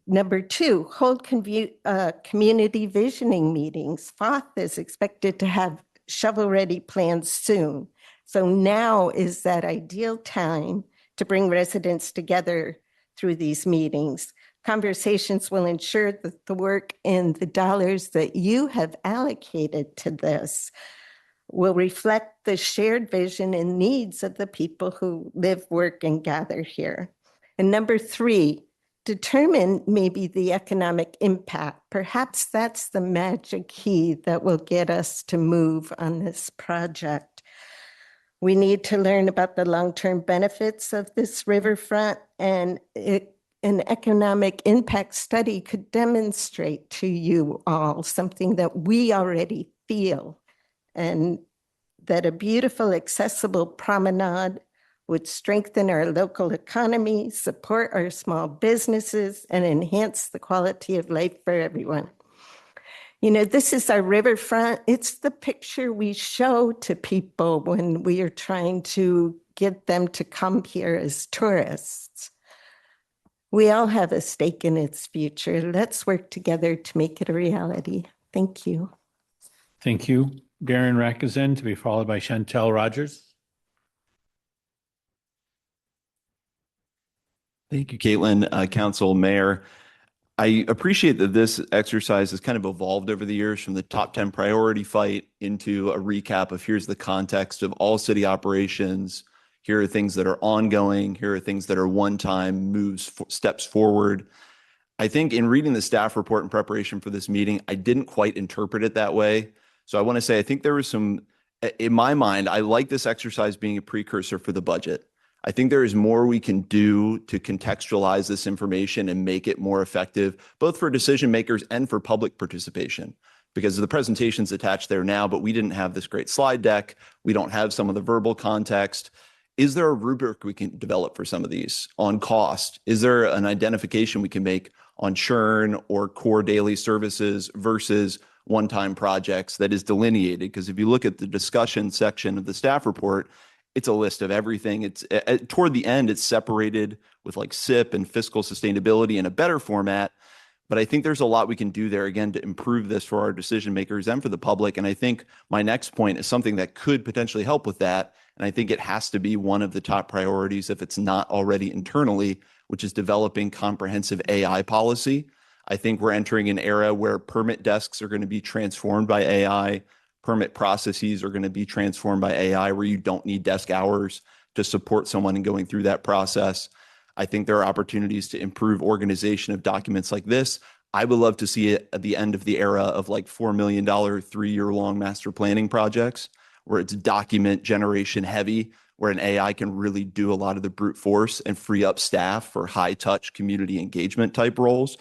Number 2, hold community visioning meetings. FOTH is expected to have shovel-ready plans soon. So now is that ideal time to bring residents together through these meetings. Conversations will ensure that the work and the dollars that you have allocated to this will reflect the shared vision and needs of the people who live, work, and gather here. And number 3, determine maybe the economic impact. Perhaps that's the magic key that will get us to move on this project. We need to learn about the long-term benefits of this riverfront, and an economic impact study could demonstrate to you all something that we already feel, and that a beautiful, accessible promenade would strengthen our local economy, support our small businesses, and enhance the quality of life for everyone. You know, this is our riverfront. It's the picture we show to people when we are trying to get them to come here as tourists. We all have a stake in its future. Let's work together to make it a reality. Thank you. Thank you. Darren Rakazin, to be followed by Chantel Rogers. Thank you, Caitlin, Council, Mayor. I appreciate that this exercise has kind of evolved over the years from the top 10 priority fight into a recap of here's the context of all city operations. Here are things that are ongoing. Here are things that are one-time moves, steps forward. I think in reading the staff report in preparation for this meeting, I didn't quite interpret it that way. So I want to say, I think there was some, in my mind, I like this exercise being a precursor for the budget. I think there is more we can do to contextualize this information and make it more effective, both for decision makers and for public participation, because the presentation's attached there now, but we didn't have this great slide deck. We don't have some of the verbal context. Is there a rubric we can develop for some of these on cost? Is there an identification we can make on churn or core daily services versus one-time projects that is delineated? Because if you look at the discussion section of the staff report, it's a list of everything. It's toward the end, it's separated with like SIP and fiscal sustainability in a better format. But I think there's a lot we can do there, again, to improve this for our decision makers and for the public. And I think my next point is something that could potentially help with that. And I think it has to be one of the top priorities if it's not already internally, which is developing comprehensive AI policy. I think we're entering an era where permit desks are going to be transformed by AI. Permit processes are going to be transformed by AI, where you don't need desk hours to support someone in going through that process. I think there are opportunities to improve organization of documents like this. I would love to see it at the end of the era of like $4 million, 3-year-long master planning projects, where it's document generation heavy, where an AI can really do a lot of the brute force and free up staff for high touch community engagement type roles.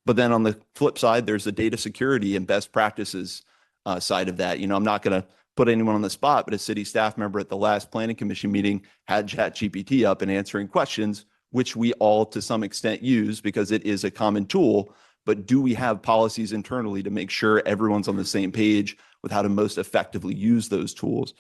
But then on the flip side, there's the data security and best practices side of that. You know, I'm not going to put anyone on the spot, but a city staff member at the last planning commission meeting had ChatGPT up and answering questions, which we all to some extent use because it is a common tool. But do we have policies internally to make sure everyone's on the same page with how to most effectively use those tools?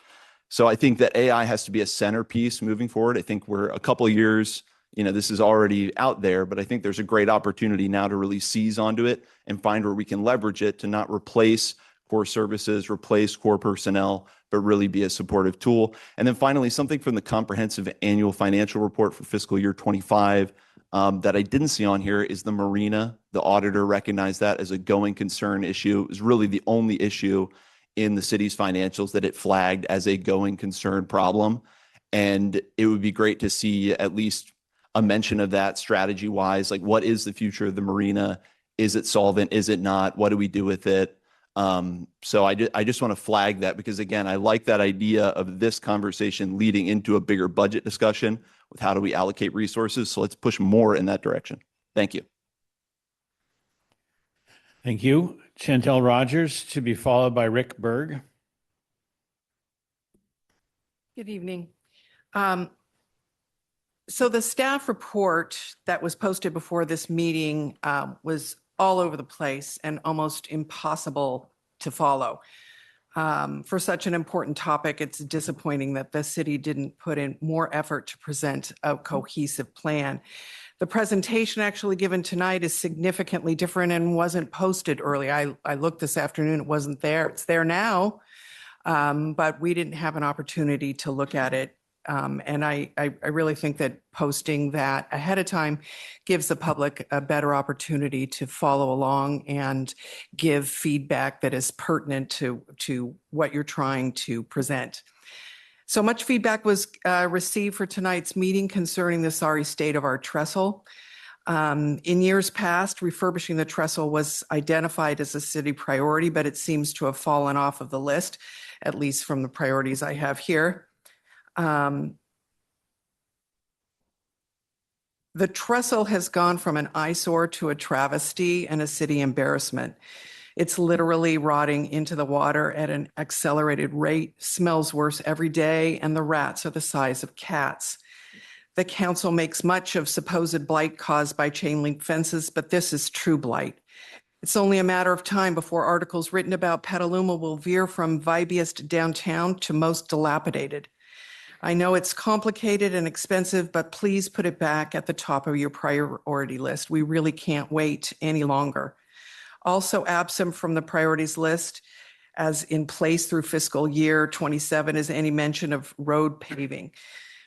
So I think that AI has to be a centerpiece moving forward. I think we're a couple of years, you know, this is already out there, but I think there's a great opportunity now to really seize onto it and find where we can leverage it to not replace core services, replace core personnel, but really be a supportive tool. And then finally, something from the comprehensive annual financial report for fiscal year 25 that I didn't see on here is the marina. The auditor recognized that as a going concern issue. It was really the only issue in the city's financials that it flagged as a going concern problem. And it would be great to see at least a mention of that strategy wise, like what is the future of the marina? Is it solvent? Is it not? What do we do with it? So I just want to flag that because, again, I like that idea of this conversation leading into a bigger budget discussion with how do we allocate resources. So let's push more in that direction. Thank you. Thank you. Chantel Rogers, to be followed by Rick Berg. Good evening. So the staff report that was posted before this meeting was all over the place and almost impossible to follow. For such an important topic, it's disappointing that the city didn't put in more effort to present a cohesive plan. The presentation actually given tonight is significantly different and wasn't posted early. I looked this afternoon, it wasn't there. It's there now, but we didn't have an opportunity to look at it. And I really think that posting that ahead of time gives the public a better opportunity to follow along and give feedback that is pertinent to what you're trying to present. So much feedback was received for tonight's meeting concerning the sorry state of our trestle. In years past, refurbishing the trestle was identified as a city priority, but it seems to have fallen off of the list, at least from the priorities I have here. The trestle has gone from an eyesore to a travesty and a city embarrassment. It's literally rotting into the water at an accelerated rate, smells worse every day, and the rats are the size of cats. The council makes much of supposed blight caused by chain link fences, but this is true blight. It's only a matter of time before articles written about Petaluma will veer from vibiest downtown to most dilapidated. I know it's complicated and expensive, but please put it back at the top of your priority list. We really can't wait any longer. Also absent from the priorities list, as in place through fiscal year 27, is any mention of road paving.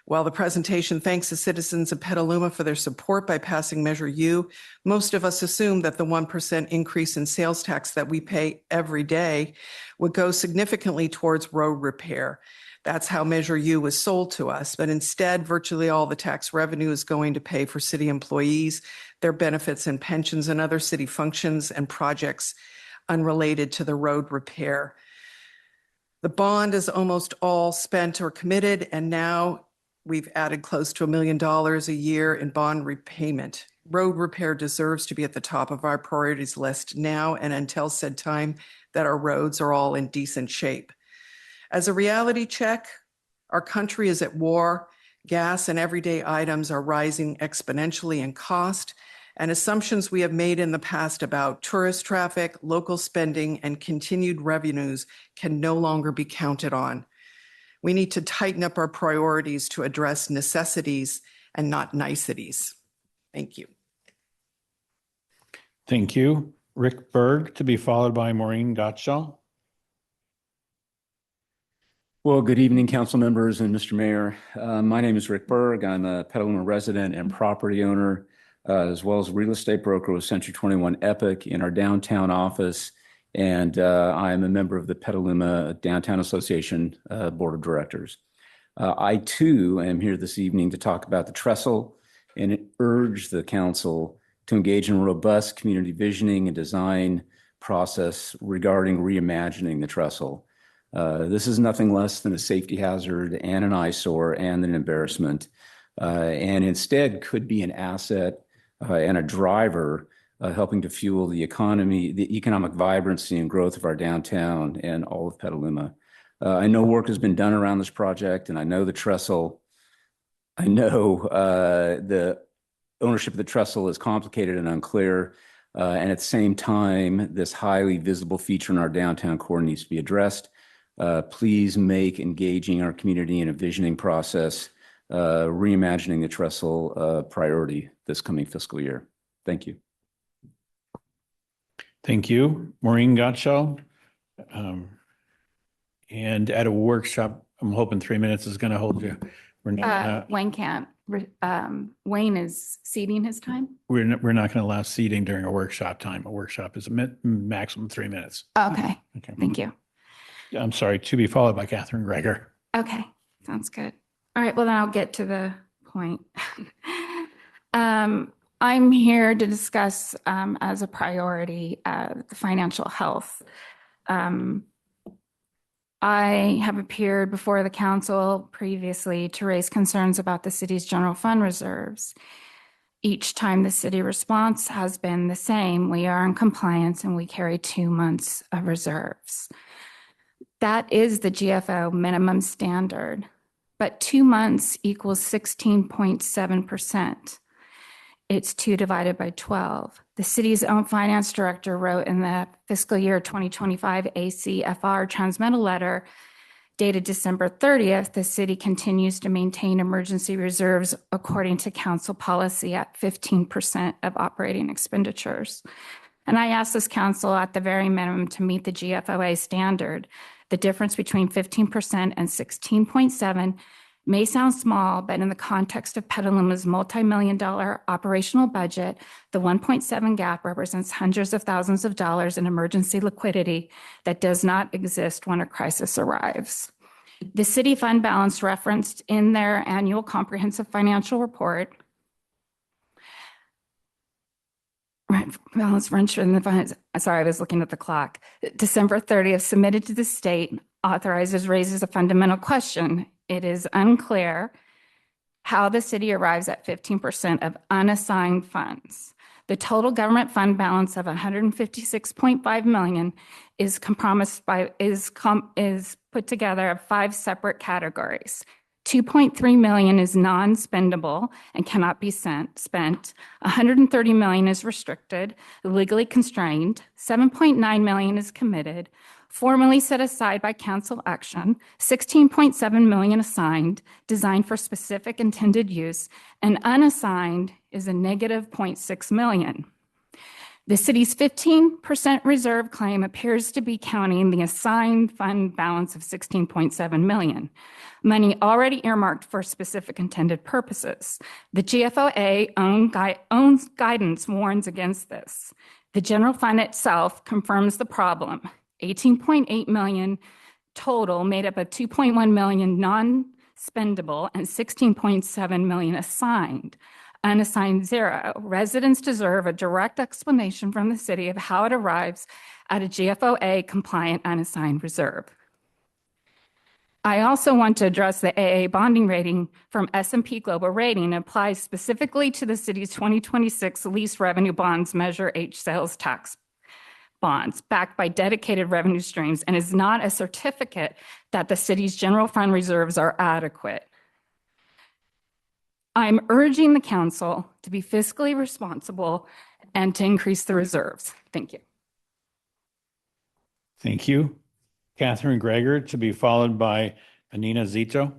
While the presentation thanks the citizens of Petaluma for their support by passing Measure U, most of us assume that the 1% increase in sales tax that we pay every day would go significantly towards road repair. That's how Measure U was sold to us, but instead, virtually all the tax revenue is going to pay for city employees, their benefits and pensions, and other city functions and projects unrelated to the road repair. The bond is almost all spent or committed, and now we've added close to $1 million a year in bond repayment. Road repair deserves to be at the top of our priorities list now and until said time that our roads are all in decent shape. As a reality check, our country is at war. Gas and everyday items are rising exponentially in cost, and assumptions we have made in the past about tourist traffic, local spending, and continued revenues can no longer be counted on. We need to tighten up our priorities to address necessities and not niceties. Thank you. Thank you. Rick Berg, to be followed by Maureen Gottschall. Well, good evening, council members and Mr. Mayor. My name is Rick Berg. I'm a Petaluma resident and property owner, as well as a real estate broker with Century 21 Epic in our downtown office. And I am a member of the Petaluma Downtown Association Board of Directors. I too am here this evening to talk about the trestle and urge the council to engage in a robust community visioning and design process regarding reimagining the trestle. This is nothing less than a safety hazard and an eyesore and an embarrassment, and instead could be an asset and a driver helping to fuel the economy, the economic vibrancy and growth of our downtown and all of Petaluma. I know work has been done around this project, and I know the trestle. I know the ownership of the trestle is complicated and unclear, and at the same time, this highly visible feature in our downtown core needs to be addressed. Please make engaging our community in a visioning process, reimagining the trestle a priority this coming fiscal year. Thank you. Thank you, Maureen Gottschall. And at a workshop, I'm hoping 3 minutes is going to hold you. Wayne can't. Wayne is ceding his time. We're not going to allow seating during a workshop time. A workshop is a maximum 3 minutes. Okay. Thank you. I'm sorry, to be followed by Catherine Greger. Okay. Sounds good. All right. Well, then I'll get to the point. I'm here to discuss as a priority the financial health. I have appeared before the council previously to raise concerns about the city's general fund reserves. Each time the city response has been the same. We are in compliance and we carry 2 months of reserves. That is the GFO minimum standard, but 2 months equals 16.7%. It's 2 divided by 12. The city's own finance director wrote in the fiscal year 2025 ACFR transmittal letter dated December 30th, the city continues to maintain emergency reserves according to council policy at 15% of operating expenditures. And I asked this council at the very minimum to meet the GFOA standard. The difference between 15% and 16.7 may sound small, but in the context of Petaluma's multi-million-dollar operational budget, the 1.7 gap represents hundreds of thousands of dollars in emergency liquidity that does not exist when a crisis arrives. The city fund balance referenced in their annual comprehensive financial report, balance in the funds. Sorry, I was looking at the clock. December 30th, submitted to the state, raises a fundamental question. It is unclear how the city arrives at 15% of unassigned funds. The total government fund balance of $156.5 million is put together of 5 separate categories: $2.3 million is non-spendable and cannot be spent. $130 million is restricted, legally constrained. $7.9 million is committed, formally set aside by council action. $16.7 million assigned, designed for specific intended use, and unassigned is a negative $0.6 million. The city's 15% reserve claim appears to be counting the assigned fund balance of $16.7 million, money already earmarked for specific intended purposes. The GFOA owns guidance warns against this. The general fund itself confirms the problem. $18.8 million total, made up of $2.1 million non-spendable and $16.7 million assigned. Unassigned zero. Residents deserve a direct explanation from the city of how it arrives at a GFOA compliant unassigned reserve. I also want to address the AA bonding rating from S&P Global Rating. It applies specifically to the city's 2026 lease revenue bonds, Measure H sales tax bonds, backed by dedicated revenue streams, and is not a certificate that the city's general fund reserves are adequate. I'm urging the council to be fiscally responsible and to increase the reserves. Thank you. Thank you. Catherine Greger, to be followed by Anina Zito.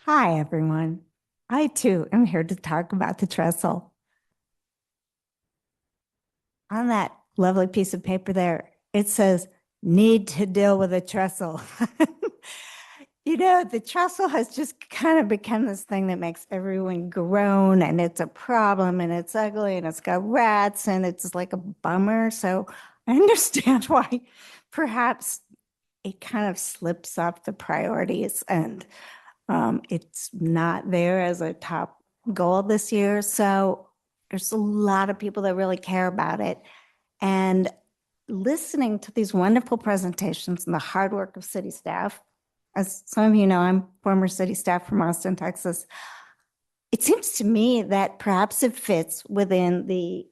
Hi, everyone. I too am here to talk about the trestle. On that lovely piece of paper there, it says, need to deal with a trestle. You know, the trestle has just kind of become this thing that makes everyone groan, and it's a problem, and it's ugly, and it's got rats, and it's like a bummer. So I understand why perhaps it kind of slips off the priorities, and it's not there as a top goal this year. So there's a lot of people that really care about it. And listening to these wonderful presentations and the hard work of city staff, as some of you know, I'm former city staff from Austin, Texas. It seems to me that perhaps it fits within the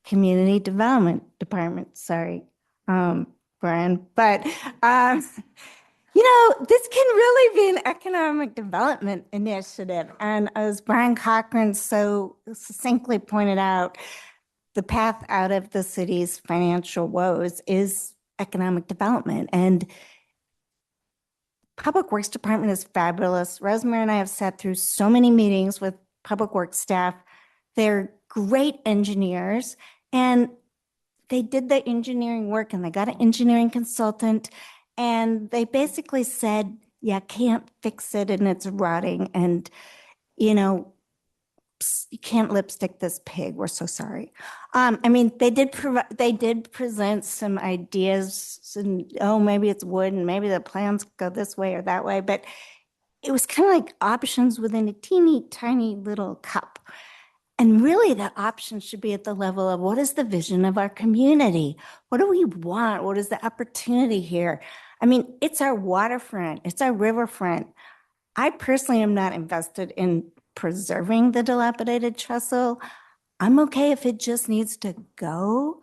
community development department. Sorry, Brian, but you know, this can really be an economic development initiative. And as Brian Cochran so succinctly pointed out, the path out of the city's financial woes is economic development. And Public Works Department is fabulous. Rosemary and I have sat through so many meetings with Public Works staff. They're great engineers, and they did the engineering work, and they got an engineering consultant, and they basically said, yeah, can't fix it, and it's rotting, and, you know, you can't lipstick this pig. We're so sorry. I mean, they did present some ideas, and oh, maybe it's wood, and maybe the plans go this way or that way, but it was kind of like options within a teeny tiny little cup. And really, the options should be at the level of what is the vision of our community? What do we want? What is the opportunity here? I mean, it's our waterfront, it's our riverfront. I personally am not invested in preserving the dilapidated trestle. I'm okay if it just needs to go.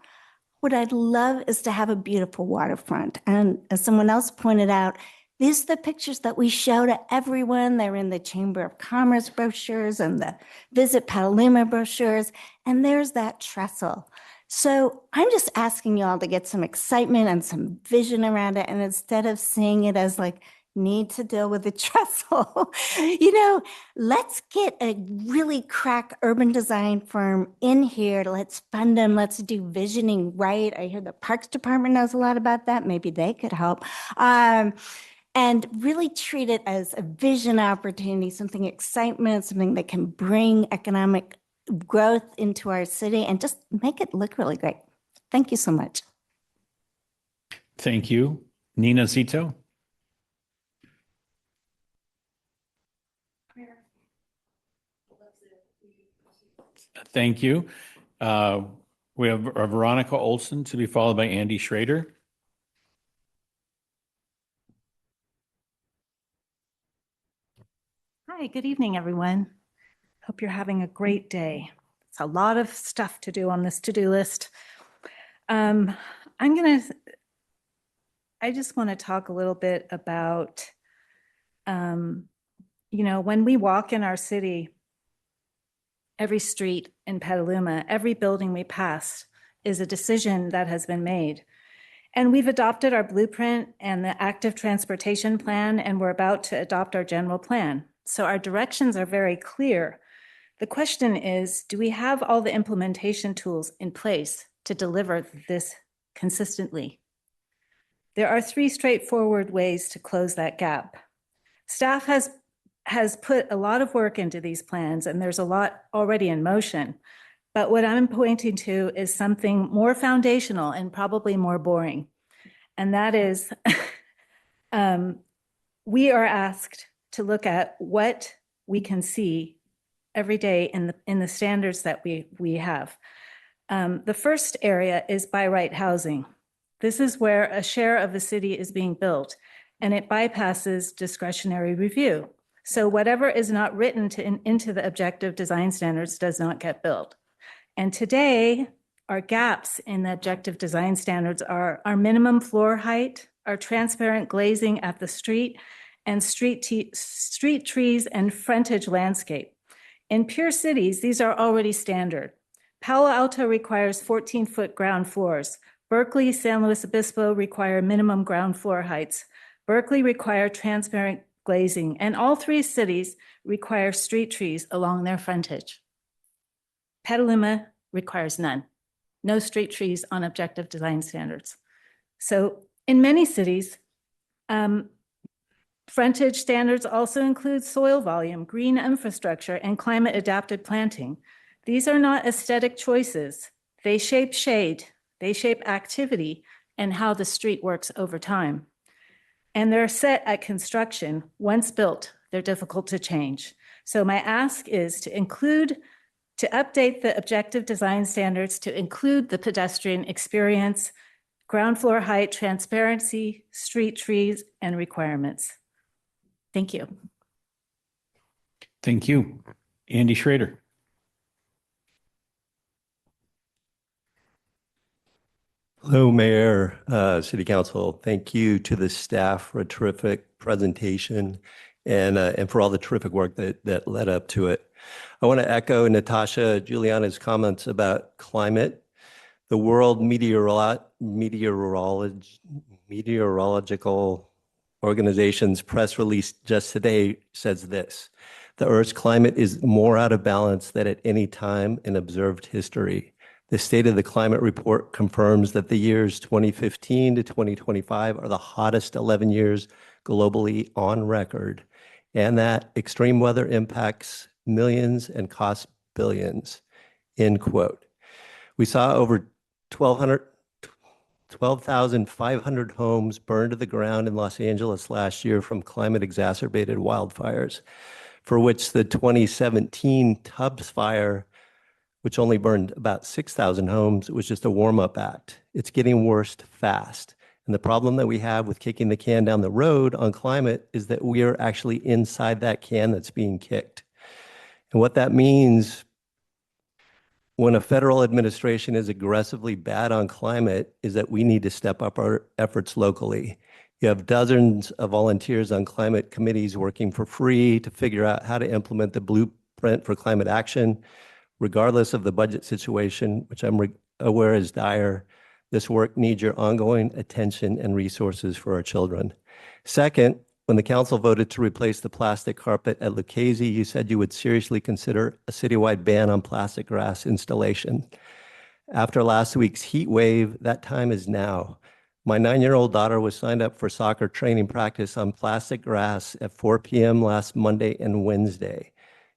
What I'd love is to have a beautiful waterfront. And as someone else pointed out, these are the pictures that we show to everyone. They're in the Chamber of Commerce brochures and the Visit Petaluma brochures, and there's that trestle. So I'm just asking y'all to get some excitement and some vision around it, and instead of seeing it as like, need to deal with the trestle. You know, let's get a really crack urban design firm in here. Let's fund them. Let's do visioning right. I hear the Parks Department knows a lot about that. Maybe they could help. And really treat it as a vision opportunity, something excitement, something that can bring economic growth into our city and just make it look really great. Thank you so much. Thank you. Nina Zito. Thank you. We have Veronica Olson to be followed by Andy Schrader. Hi, good evening, everyone. Hope you're having a great day. It's a lot of stuff to do on this to-do list. I just want to talk a little bit about When we walk in our city, every street in Petaluma, every building we pass is a decision that has been made. And we've adopted our blueprint and the active transportation plan, and we're about to adopt our general plan. So our directions are very clear. The question is, do we have all the implementation tools in place to deliver this consistently? There are 3 straightforward ways to close that gap. Staff has put a lot of work into these plans, and there's a lot already in motion. But what I'm pointing to is something more foundational and probably more boring. And that is, we are asked to look at what we can see every day in the standards that we have. The first area is by right housing. This is where a share of the city is being built, and it bypasses discretionary review. So whatever is not written into the objective design standards does not get built. And today, our gaps in the objective design standards are our minimum floor height, our transparent glazing at the street, and street trees and frontage landscape. In pure cities, these are already standard. Palo Alto requires 14-foot ground floors. Berkeley, San Luis Obispo require minimum ground floor heights. Berkeley require transparent glazing, and all 3 cities require street trees along their frontage. Petaluma requires none. No street trees on objective design standards. So in many cities, frontage standards also include soil volume, green infrastructure, and climate adapted planting. These are not aesthetic choices. They shape shade, they shape activity, and how the street works over time. And they're set at construction. Once built, they're difficult to change. So my ask is to update the objective design standards to include the pedestrian experience, ground floor height, transparency, street trees, and requirements. Thank you. Thank you. Andy Schrader. Hello, Mayor, City Council. Thank you to the staff for a terrific presentation and for all the terrific work that led up to it. I want to echo Natasha Giuliana's comments about climate. The World Meteorological Organization's press release just today says this: the Earth's climate is more out of balance than at any time in observed history. The State of the Climate Report confirms that the years 2015 to 2025 are the hottest 11 years globally on record, and that extreme weather impacts millions and costs billions, end quote. We saw over 12,500 homes burned to the ground in Los Angeles last year from climate-exacerbated wildfires, for which the 2017 Tubbs fire, which only burned about 6,000 homes, was just a warm-up act. It's getting worse fast. And the problem that we have with kicking the can down the road on climate is that we are actually inside that can that's being kicked. And what that means when a federal administration is aggressively bad on climate is that we need to step up our efforts locally. You have dozens of volunteers on climate committees working for free to figure out how to implement the blueprint for climate action. Regardless of the budget situation, which I'm aware is dire, this work needs your ongoing attention and resources for our children. Second, when the council voted to replace the plastic carpet at Lucchese, you said you would seriously consider a citywide ban on plastic grass installation. After last week's heat wave, that time is now. My 9-year-old daughter was signed up for soccer training practice on plastic grass at 4 p.m. last Monday and Wednesday.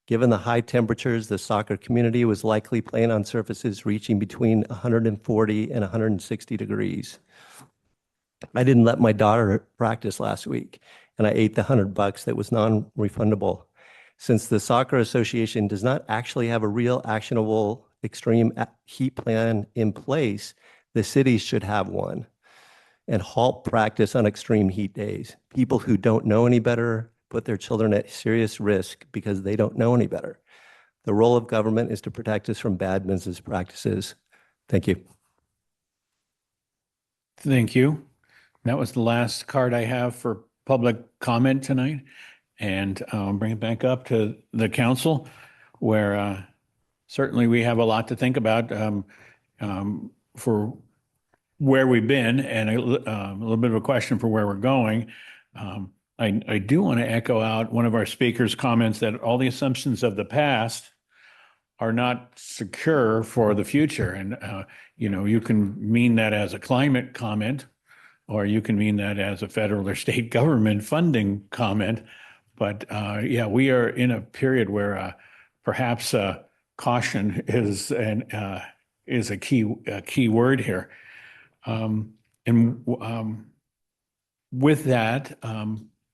Given the high temperatures, the soccer community was likely playing on surfaces reaching between 140 and 160 degrees. I didn't let my daughter practice last week, and I ate the $100 that was non-refundable. Since the Soccer Association does not actually have a real actionable extreme heat plan in place, the cities should have one and halt practice on extreme heat days. People who don't know any better put their children at serious risk because they don't know any better. The role of government is to protect us from bad business practices. Thank you. Thank you. That was the last card I have for public comment tonight. and bring it back up to the council, where certainly we have a lot to think about for where we've been and a little bit of a question for where we're going. I do want to echo out one of our speakers' comments that all the assumptions of the past are not secure for the future. And, you can mean that as a climate comment, or you can mean that as a federal or state government funding comment. But yeah, we are in a period where perhaps caution is a key word here. With that,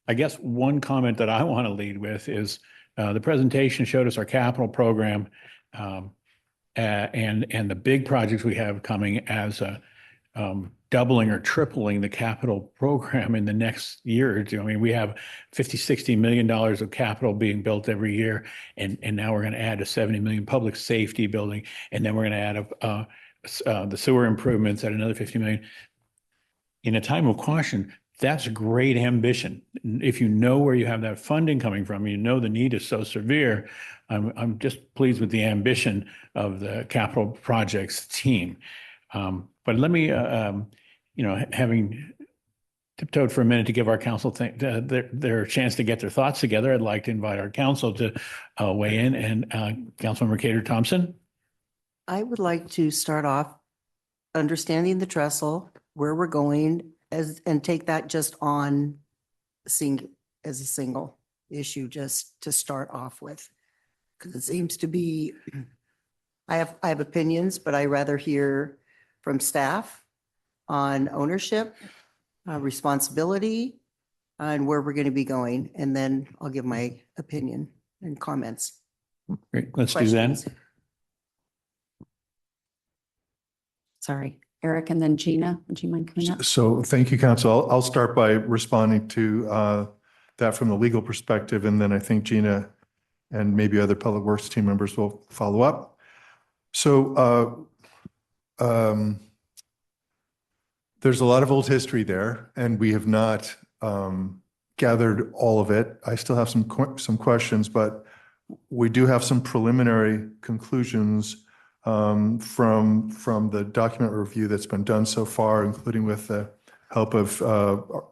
I guess one comment that I want to lead with is the presentation showed us our capital program and the big projects we have coming as doubling or tripling the capital program in the next year or two. I mean, we have $50-60 million of capital being built every year, and now we're going to add a 70 million public safety building, and then we're going to add the sewer improvements at another 50 million. In a time of caution, that's great ambition. If you know where you have that funding coming from, you know the need is so severe. I'm just pleased with the ambition of the capital projects team. But let me, having tiptoed for a minute to give our council their chance to get their thoughts together, I'd like to invite our council to weigh in. And Councilmember Cater Thompson. I would like to start off understanding the trestle, where we're going, and take that just on as a single issue, just to start off with. Because it seems to be, I have opinions, but I rather hear from staff on ownership, responsibility, and where we're going to be going. And then I'll give my opinion and comments. Great, let's do that. Sorry, Eric, and then Gina, would you mind coming up? So thank you, Council. I'll start by responding to that from the legal perspective, and then I think Gina and maybe other Public Works team members will follow up. So there's a lot of old history there, and we have not gathered all of it. I still have some questions, but we do have some preliminary conclusions from the document review that's been done so far, including with the help of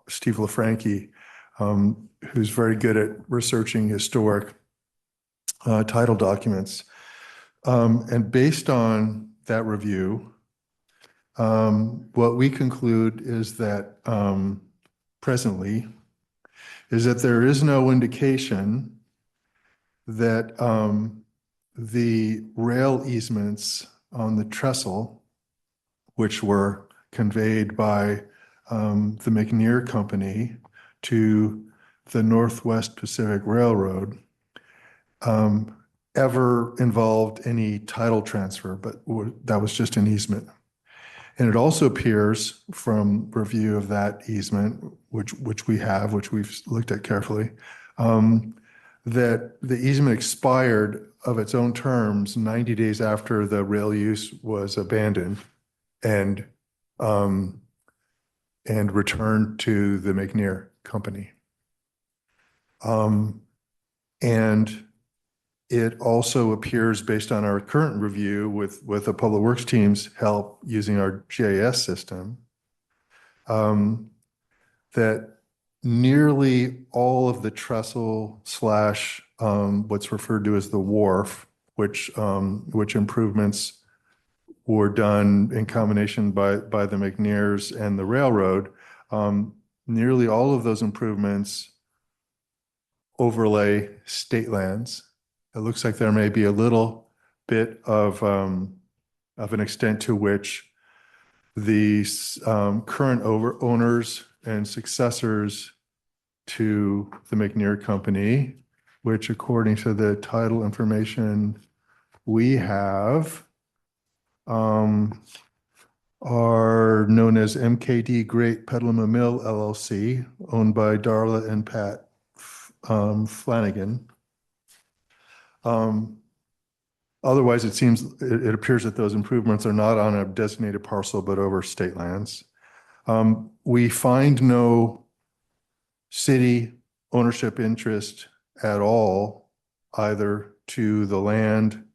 Steve LaFranchi, who's very good at researching historic title documents. And based on that review, what we conclude is that presently is that there is no indication that the rail easements on the trestle, which were conveyed by the McNear Company to the Northwest Pacific Railroad, ever involved any title transfer, but that was just an easement. And it also appears from review of that easement, which we've looked at carefully, that the easement expired of its own terms 90 days after the rail use was abandoned and returned to the McNear Company. And it also appears, based on our current review with the Public Works team's help using our GIS system, that nearly all of the trestle slash what's referred to as the wharf, which improvements were done in combination by the McNears and the railroad, nearly all of those improvements overlay state lands. It looks like there may be a little bit of an extent to which the current owners and successors to the McNear Company, which according to the title information we have, are known as MKD Great Petaluma Mill LLC, owned by Darla and Pat Flanagan. Otherwise, it appears that those improvements are not on a designated parcel, but over state lands. We find no city ownership interest at all, either to the land,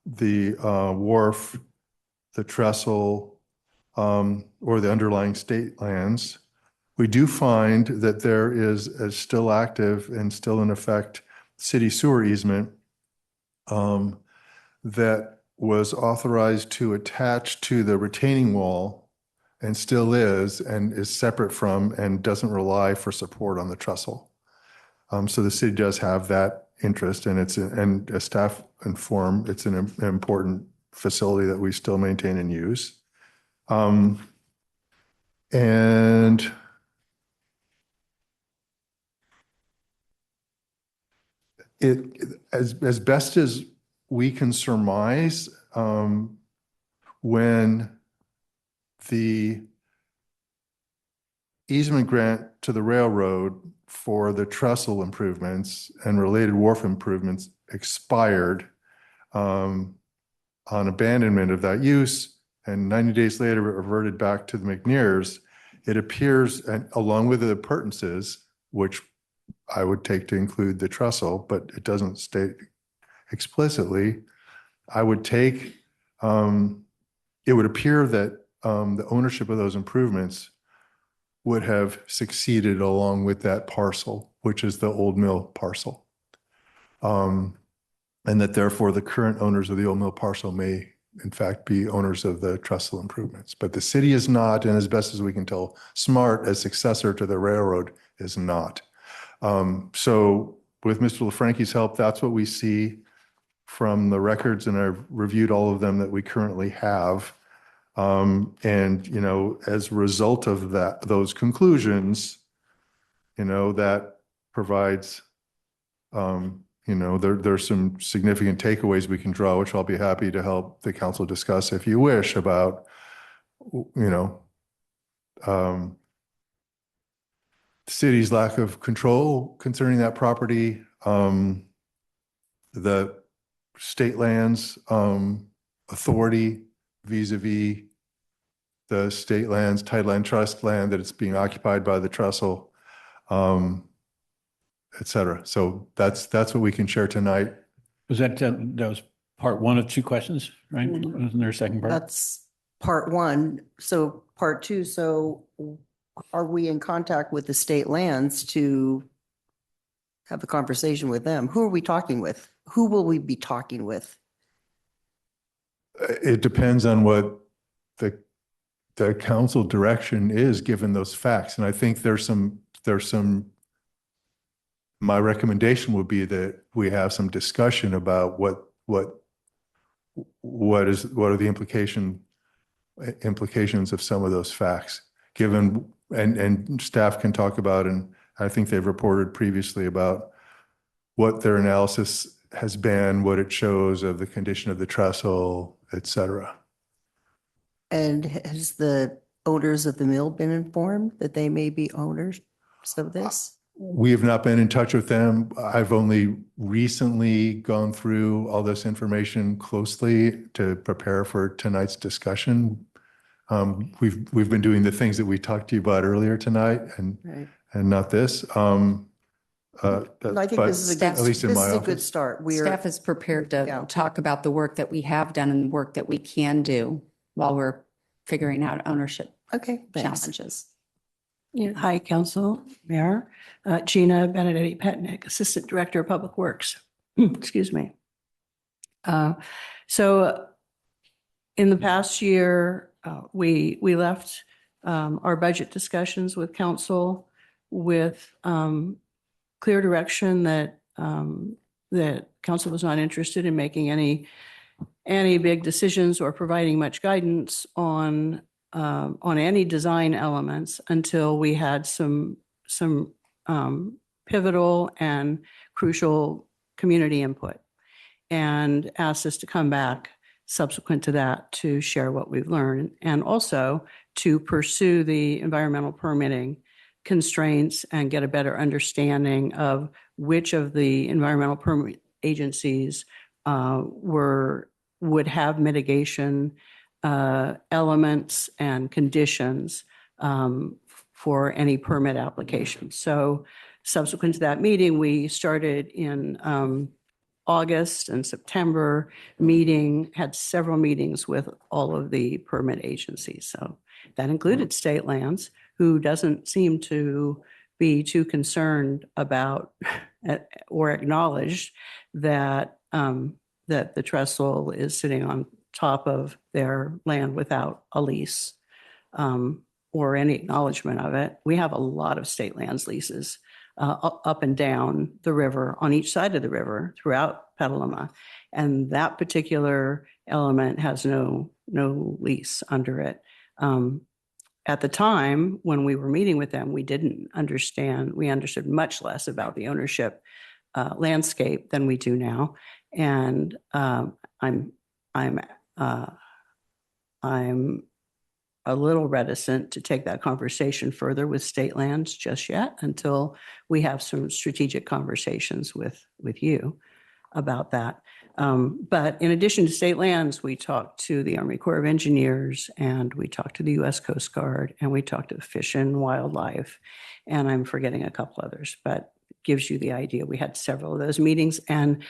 the wharf, the trestle, or the underlying state lands. We do find that there is a still active and still in effect city sewer easement that was authorized to attach to the retaining wall and still is, and is separate from and doesn't rely for support on the trestle. So the city does have that interest, and and as staff informed, it's an important facility that we still maintain and use. And as best as we can surmise, when the easement grant to the railroad for the trestle improvements and related wharf improvements expired on abandonment of that use, and 90 days later it reverted back to the McNairs, it appears, and along with the appurtenances, which I would take to include the trestle, but it doesn't state explicitly, I would take, it would appear that the ownership of those improvements would have succeeded along with that parcel, which is the old mill parcel. And that therefore the current owners of the old mill parcel may in fact be owners of the trestle improvements. But the city is not, and as best as we can tell, SMART as successor to the railroad is not. So with Mr. LaFranchi's help, that's what we see from the records, and I've reviewed all of them that we currently have. And, you know, as a result of that, those conclusions, you know, that provides, you know, there's some significant takeaways we can draw, which I'll be happy to help the council discuss if you wish about, you know, the city's lack of control concerning that property, the state lands authority vis-a-vis the state lands, title land trust land that it's being occupied by the trestle, et cetera. So that's what we can share tonight. Was that was part one of two questions, right? Wasn't there a second part? That's part one. So part two, so are we in contact with the state lands to have a conversation with them? Who are we talking with? Who will we be talking with? It depends on what the council direction is given those facts. And I think there's some, my recommendation would be that we have some discussion about what are the implications of some of those facts given, and staff can talk about, and I think they've reported previously about what their analysis has been, what it shows of the condition of the trestle, et cetera. And has the owners of the mill been informed that they may be owners of this? We have not been in touch with them. I've only recently gone through all this information closely to prepare for tonight's discussion. We've been doing the things that we talked to you about earlier tonight, and not this. I think this is a good, at least in my a office. good start. Staff is prepared to talk about the work that we have done and the work that we can do while we're figuring out ownership challenges. Yeah. Hi, Council, Mayor. Gina Benedetti Petnick, Assistant Director of Public Works. Excuse me. So in the past year, we left our budget discussions with council with clear direction that that council was not interested in making any big decisions or providing much guidance on any design elements until we had some pivotal and crucial community input, and asked us to come back subsequent to that to share what we've learned, and also to pursue the environmental permitting constraints and get a better understanding of which of the environmental permit agencies would have mitigation elements and conditions for any permit application. So subsequent to that meeting, we started in August and September had several meetings with all of the permit agencies. So that included state lands, who doesn't seem to be too concerned about or acknowledged that that the trestle is sitting on top of their land without a lease or any acknowledgement of it. We have a lot of state lands leases up and down the river, on each side of the river throughout Petaluma. And that particular element has no lease under it. At the time when we were meeting with them, we didn't understand, we understood much less about the ownership landscape than we do now. And I'm a little reticent to take that conversation further with state lands just yet until we have some strategic conversations with you about that. But in addition to state lands, we talked to the Army Corps of Engineers, and we talked to the U.S. Coast Guard, and we talked to Fish and Wildlife, and I'm forgetting a couple others, but gives you the idea. We had several of those meetings, and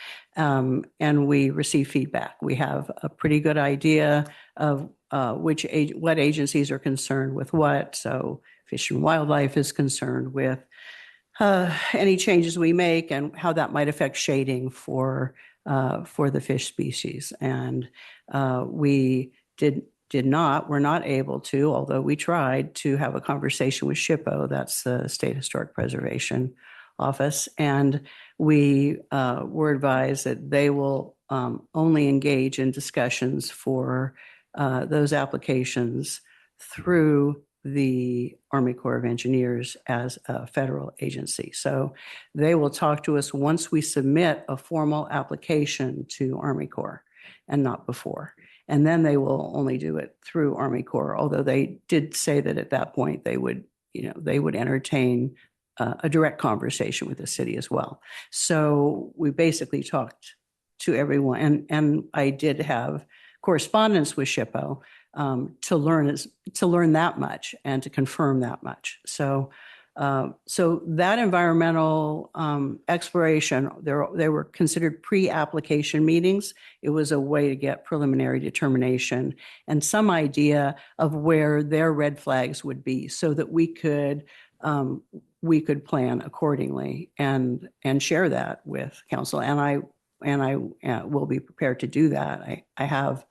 we received feedback. We have a pretty good idea of what agencies are concerned with what. So Fish and Wildlife is concerned with any changes we make and how that might affect shading for the fish species. And we were not able to, although we tried to have a conversation with SHPO, that's the State Historic Preservation Office. And we were advised that they will only engage in discussions for those applications through the Army Corps of Engineers as a federal agency. So they will talk to us once we submit a formal application to Army Corps and not before. And then they will only do it through Army Corps, although they did say that at that point they would entertain a direct conversation with the city as well. So we basically talked to everyone, and I did have correspondence with SHPO to learn that much and to confirm that much. So that environmental exploration, they were considered pre-application meetings. It was a way to get preliminary determination and some idea of where their red flags would be, so that we could plan accordingly and share that with council. And I will be prepared to do that. I have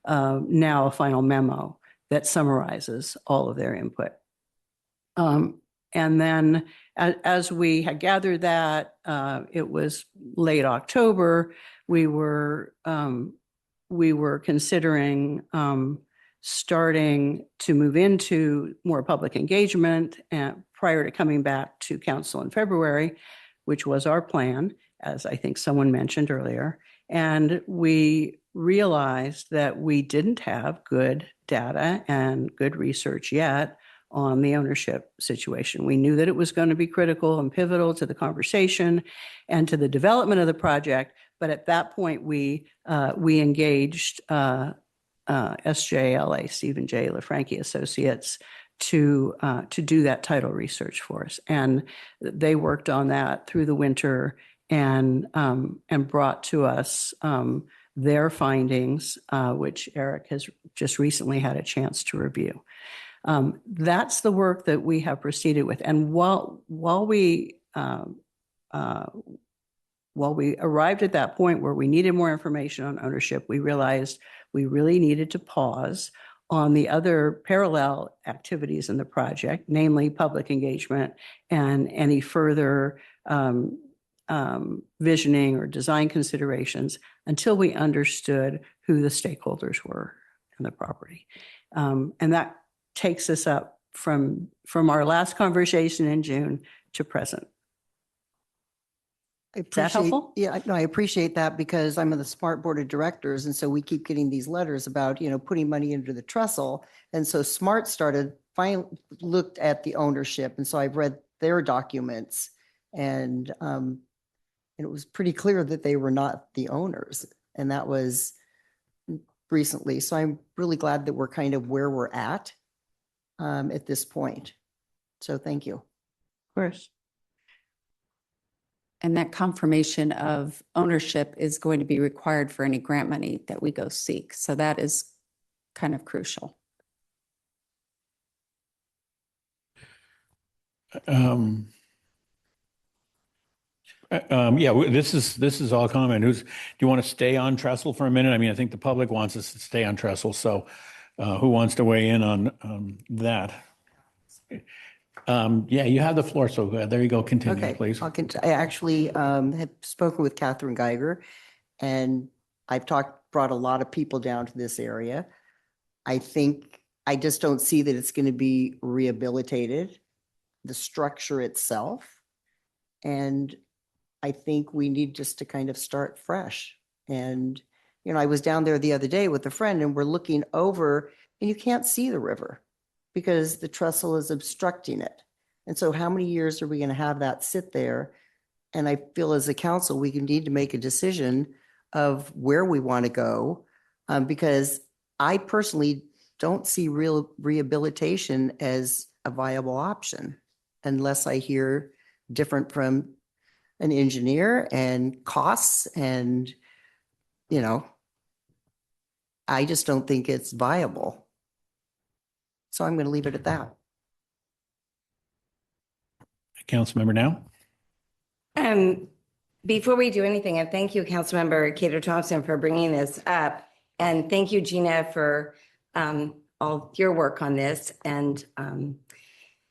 now a final memo that summarizes all of their input. And then as we had gathered that, it was late October, we were considering starting to move into more public engagement prior to coming back to council in February, which was our plan, as I think someone mentioned earlier. And we realized that we didn't have good data and good research yet on the ownership situation. We knew that it was going to be critical and pivotal to the conversation and to the development of the project. But at that point, we engaged SJLA, Stephen J. LaFranchi Associates, to do that title research for us. And they worked on that through the winter and brought to us their findings, which Eric has just recently had a chance to review. That's the work that we have proceeded with. And while we arrived at that point where we needed more information on ownership, we realized we really needed to pause on the other parallel activities in the project, namely public engagement and any further visioning or design considerations, until we understood who the stakeholders were in the property. And that takes us up from our last conversation in June to present. Is that helpful? Yeah, no, I appreciate that, because I'm on the SMART board of directors. And so we keep getting these letters about, putting money into the trestle. And so SMART looked at the ownership. And so I've read their documents, and it was pretty clear that they were not the owners. And that was recently. So I'm really glad that we're kind of where we're at this point. So thank you. Of course. And that confirmation of ownership is going to be required for any grant money that we go seek. So that is kind of crucial. Yeah, this is all comment. Do you want to stay on trestle for a minute? I mean, I think the public wants us to stay on trestle. So who wants to weigh in on that? Yeah, you have the floor. So there you go. Continue, Okay, please. I actually have spoken with Catherine Geiger, and I've brought a lot of people down to this area. I just don't see that it's going to be rehabilitated, the structure itself. And I think we need just to kind of start fresh. And, I was down there the other day with a friend and we're looking over and you can't see the river because the trestle is obstructing it. And so how many years are we going to have that sit there? And I feel as a council, we need to make a decision of where we want to go. Because I personally don't see real rehabilitation as a viable option unless I hear different from an engineer and costs and, I just don't think it's viable. So I'm going to leave it at that. Councilmember now. Before we do anything, and thank you, Councilmember Cater Thompson, for bringing this up. And thank you, Gina, for all your work on this. And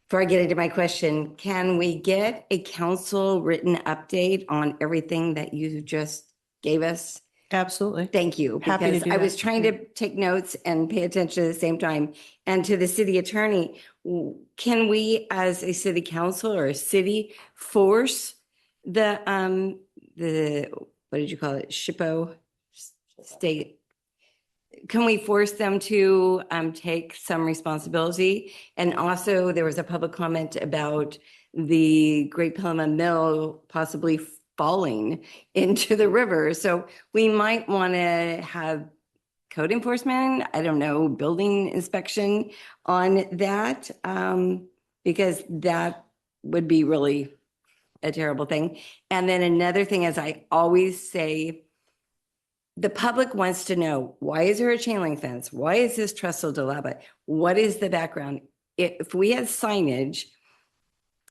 before I get into my question, can we get a council written update on everything that you just gave us? Absolutely. Thank you. Happy to Because do I that. was trying to take notes and pay attention at the same time. And to the city attorney, can we, as a city council or a city, force the what did you call it? SHPO state. Can we force them to take some responsibility? And also there was a public comment about the Great Petaluma Mill possibly falling into the river. So we might want to have code enforcement, I don't know, building inspection on that, because that would be really a terrible thing. And then another thing, as I always say, the public wants to know, why is there a chain link fence? Why is this trestle dilaba? What is the background? If we had signage,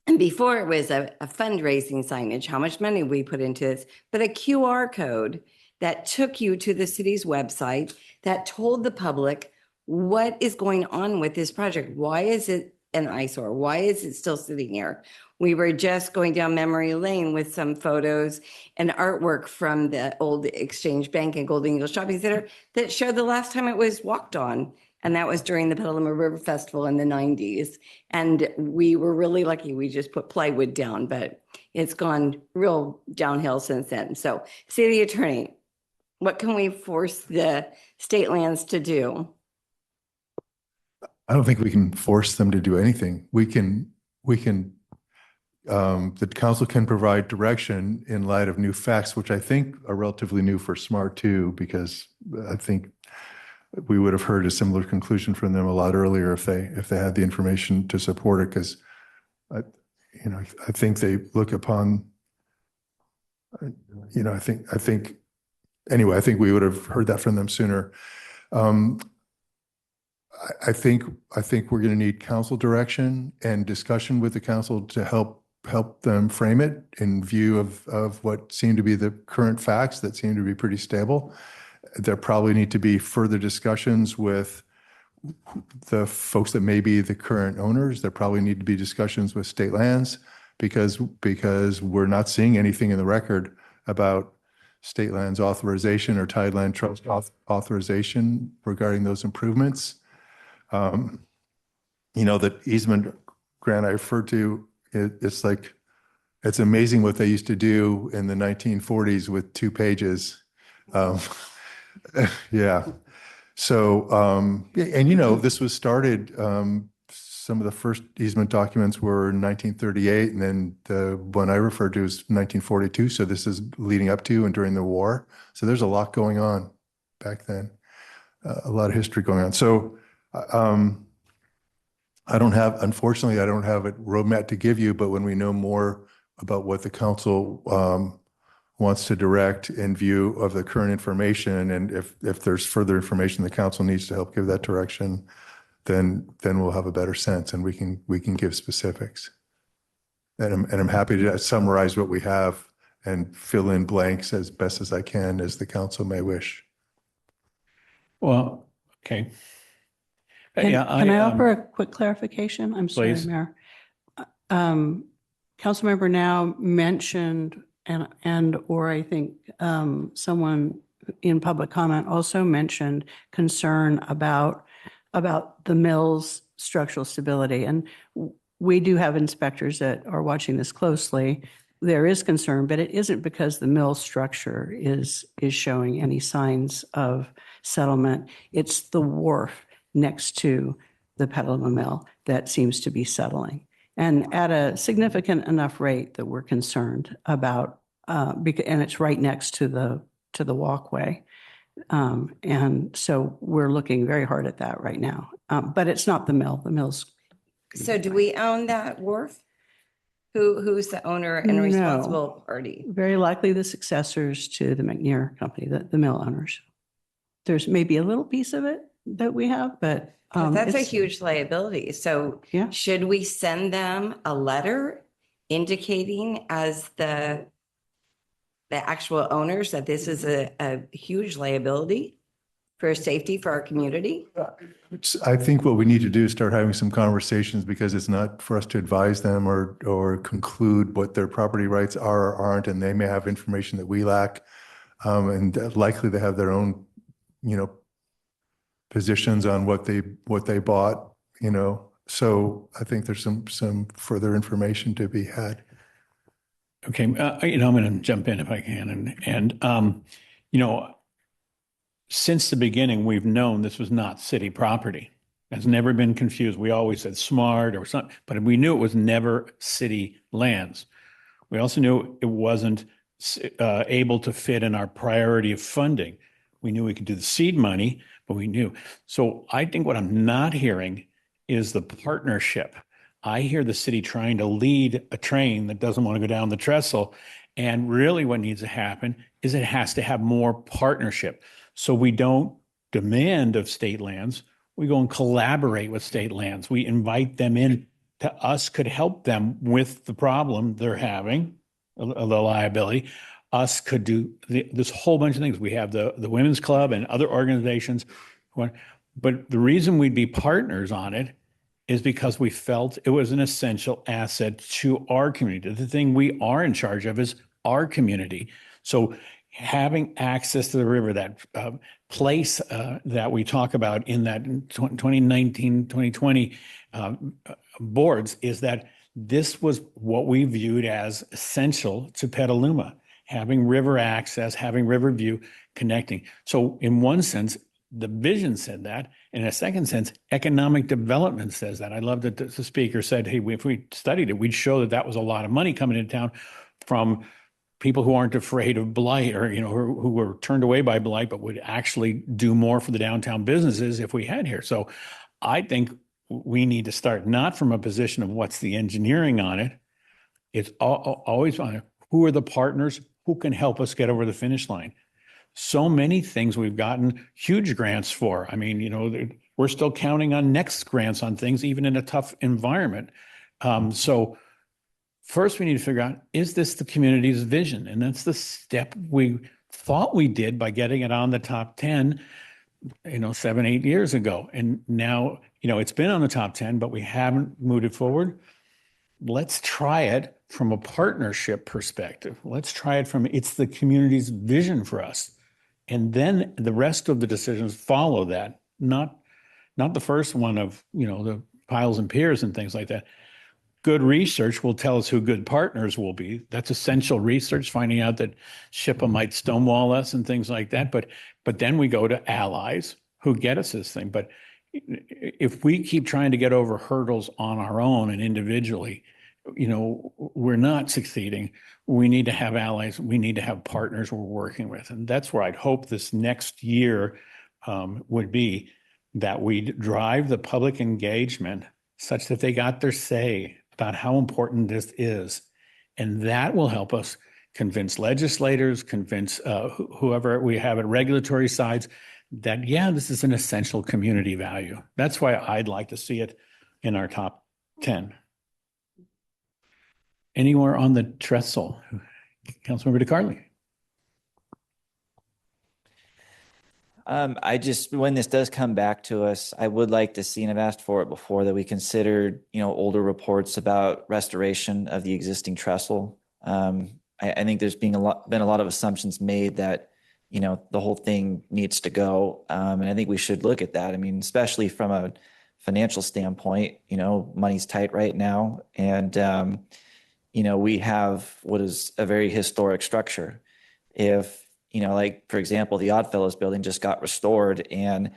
and before it was a fundraising signage, how much money we put into this, but a QR code that took you to the city's website that told the public what is going on with this project. Why is it an eyesore? Why is it still sitting here? We were just going down memory lane with some photos and artwork from the old Exchange Bank and Golden Eagle Shopping Center that showed the last time it was walked on. And that was during the Petaluma River Festival in the 90s. And we were really lucky. We just put plywood down, but it's gone real downhill since then. So, city attorney, what can we force the state lands to do? I don't think we can force them to do anything. The council can provide direction in light of new facts, which I think are relatively new for SMART too, because I think we would have heard a similar conclusion from them a lot earlier if they had the information to support it. Because I think they look upon, I think we would have heard that from them sooner. I think we're going to need council direction and discussion with the council to help them frame it in view of what seem to be the current facts that seem to be pretty stable. There probably need to be further discussions with the folks that may be the current owners. There probably need to be discussions with state lands because we're not seeing anything in the record about state lands authorization or tideland trust authorization regarding those improvements. The easement grant I referred to, it's amazing what they used to do in the 1940s with 2 pages. Yeah. So, this was started, some of the first easement documents were in 1938, and then the one I referred to is 1942. So this is leading up to and during the war. So there's a lot going on back then, a lot of history going on. So, unfortunately, I don't have a roadmap to give you, but when we know more, about what the council wants to direct in view of the current information. And if there's further information the council needs to help give that direction, then we'll have a better sense and we can give specifics. And I'm happy to summarize what we have and fill in blanks as best as I can as the council may wish. Well, okay. Can I um, offer a quick clarification? I'm sorry, Please. Mayor. Councilmember Now mentioned, or I think someone in public comment also mentioned concern about the mill's structural stability. And we do have inspectors that are watching this closely. There is concern, but it isn't because the mill structure is showing any signs of settlement. It's the wharf next to the Petaluma mill that seems to be settling, and at a significant enough rate that we're concerned about. And it's right next to the walkway, and so we're looking very hard at that right now. But it's not the mill. The mill's. So do we own that wharf? Who's the owner and No. responsible party? Very likely the successors to the McNair company, the mill owners. There's maybe a little piece of it that we have, but That's a it's- huge liability. So Yeah. should we send them a letter indicating as the actual owners that this is a huge liability for safety for our community? I think what we need to do is start having some conversations, because it's not for us to advise them or conclude what their property rights are or aren't, and they may have information that we lack, and likely they have their own, positions on what they bought, So I think there's some further information to be had. Okay, I'm going to jump in if I can, and since the beginning, we've known this was not city property. It's never been confused. We always said smart or something, but we knew it was never city lands. We also knew it wasn't able to fit in our priority of funding. We knew we could do the seed money, but we knew. So I think what I'm not hearing is the partnership. I hear the city trying to lead a train that doesn't want to go down the trestle. And really what needs to happen is it has to have more partnership. So we don't demand of state lands. We go and collaborate with state lands. We invite them in to us, could help them with the problem they're having, the liability. Us could do this whole bunch of things. We have the Women's Club and other organizations. But the reason we'd be partners on it is because we felt it was an essential asset to our community. The thing we are in charge of is our community. So having access to the river, that place that we talk about in that 2019, 2020 boards, is that this was what we viewed as essential to Petaluma, having river access, having river view, connecting. So in one sense, the vision said that. In a second sense, economic development says that. I love that the speaker said, hey, if we studied it, we'd show that was a lot of money coming into town from people who aren't afraid of blight, or who were turned away by blight, but would actually do more for the downtown businesses if we had here. So I think we need to start not from a position of what's the engineering on it. It's always on who are the partners, who can help us get over the finish line. So many things we've gotten huge grants for. I mean, we're still counting on next grants on things, even in a tough environment. So first we need to figure out, is this the community's vision? And that's the step we thought we did by getting it on the top 10, 7, 8 years ago. And now, it's been on the top 10, but we haven't moved it forward. Let's try it from a partnership perspective. Let's try it from, it's the community's vision for us. And then the rest of the decisions follow that, not the first one of, the piles and piers and things like that. Good research will tell us who good partners will be. That's essential research, finding out that SHPA might stonewall us and things like that. But then we go to allies who get us this thing. But if we keep trying to get over hurdles on our own and individually, we're not succeeding. We need to have allies. We need to have partners we're working with. And that's where I'd hope this next year would be, that we drive the public engagement such that they got their say about how important this is. And that will help us convince legislators, convince whoever we have at regulatory sides that, yeah, this is an essential community value. That's why I'd like to see it in our top 10. Anywhere on the trestle? Councilmember DeCarli. When this does come back to us, I would like to see, and I've asked for it before, that we considered, older reports about restoration of the existing trestle. I think there's been a lot of assumptions made that, the whole thing needs to go. And I think we should look at that. I mean, especially from a financial standpoint, money's tight right now. And, we have what is a very historic structure. If, like, for example, the Oddfellows building just got restored, and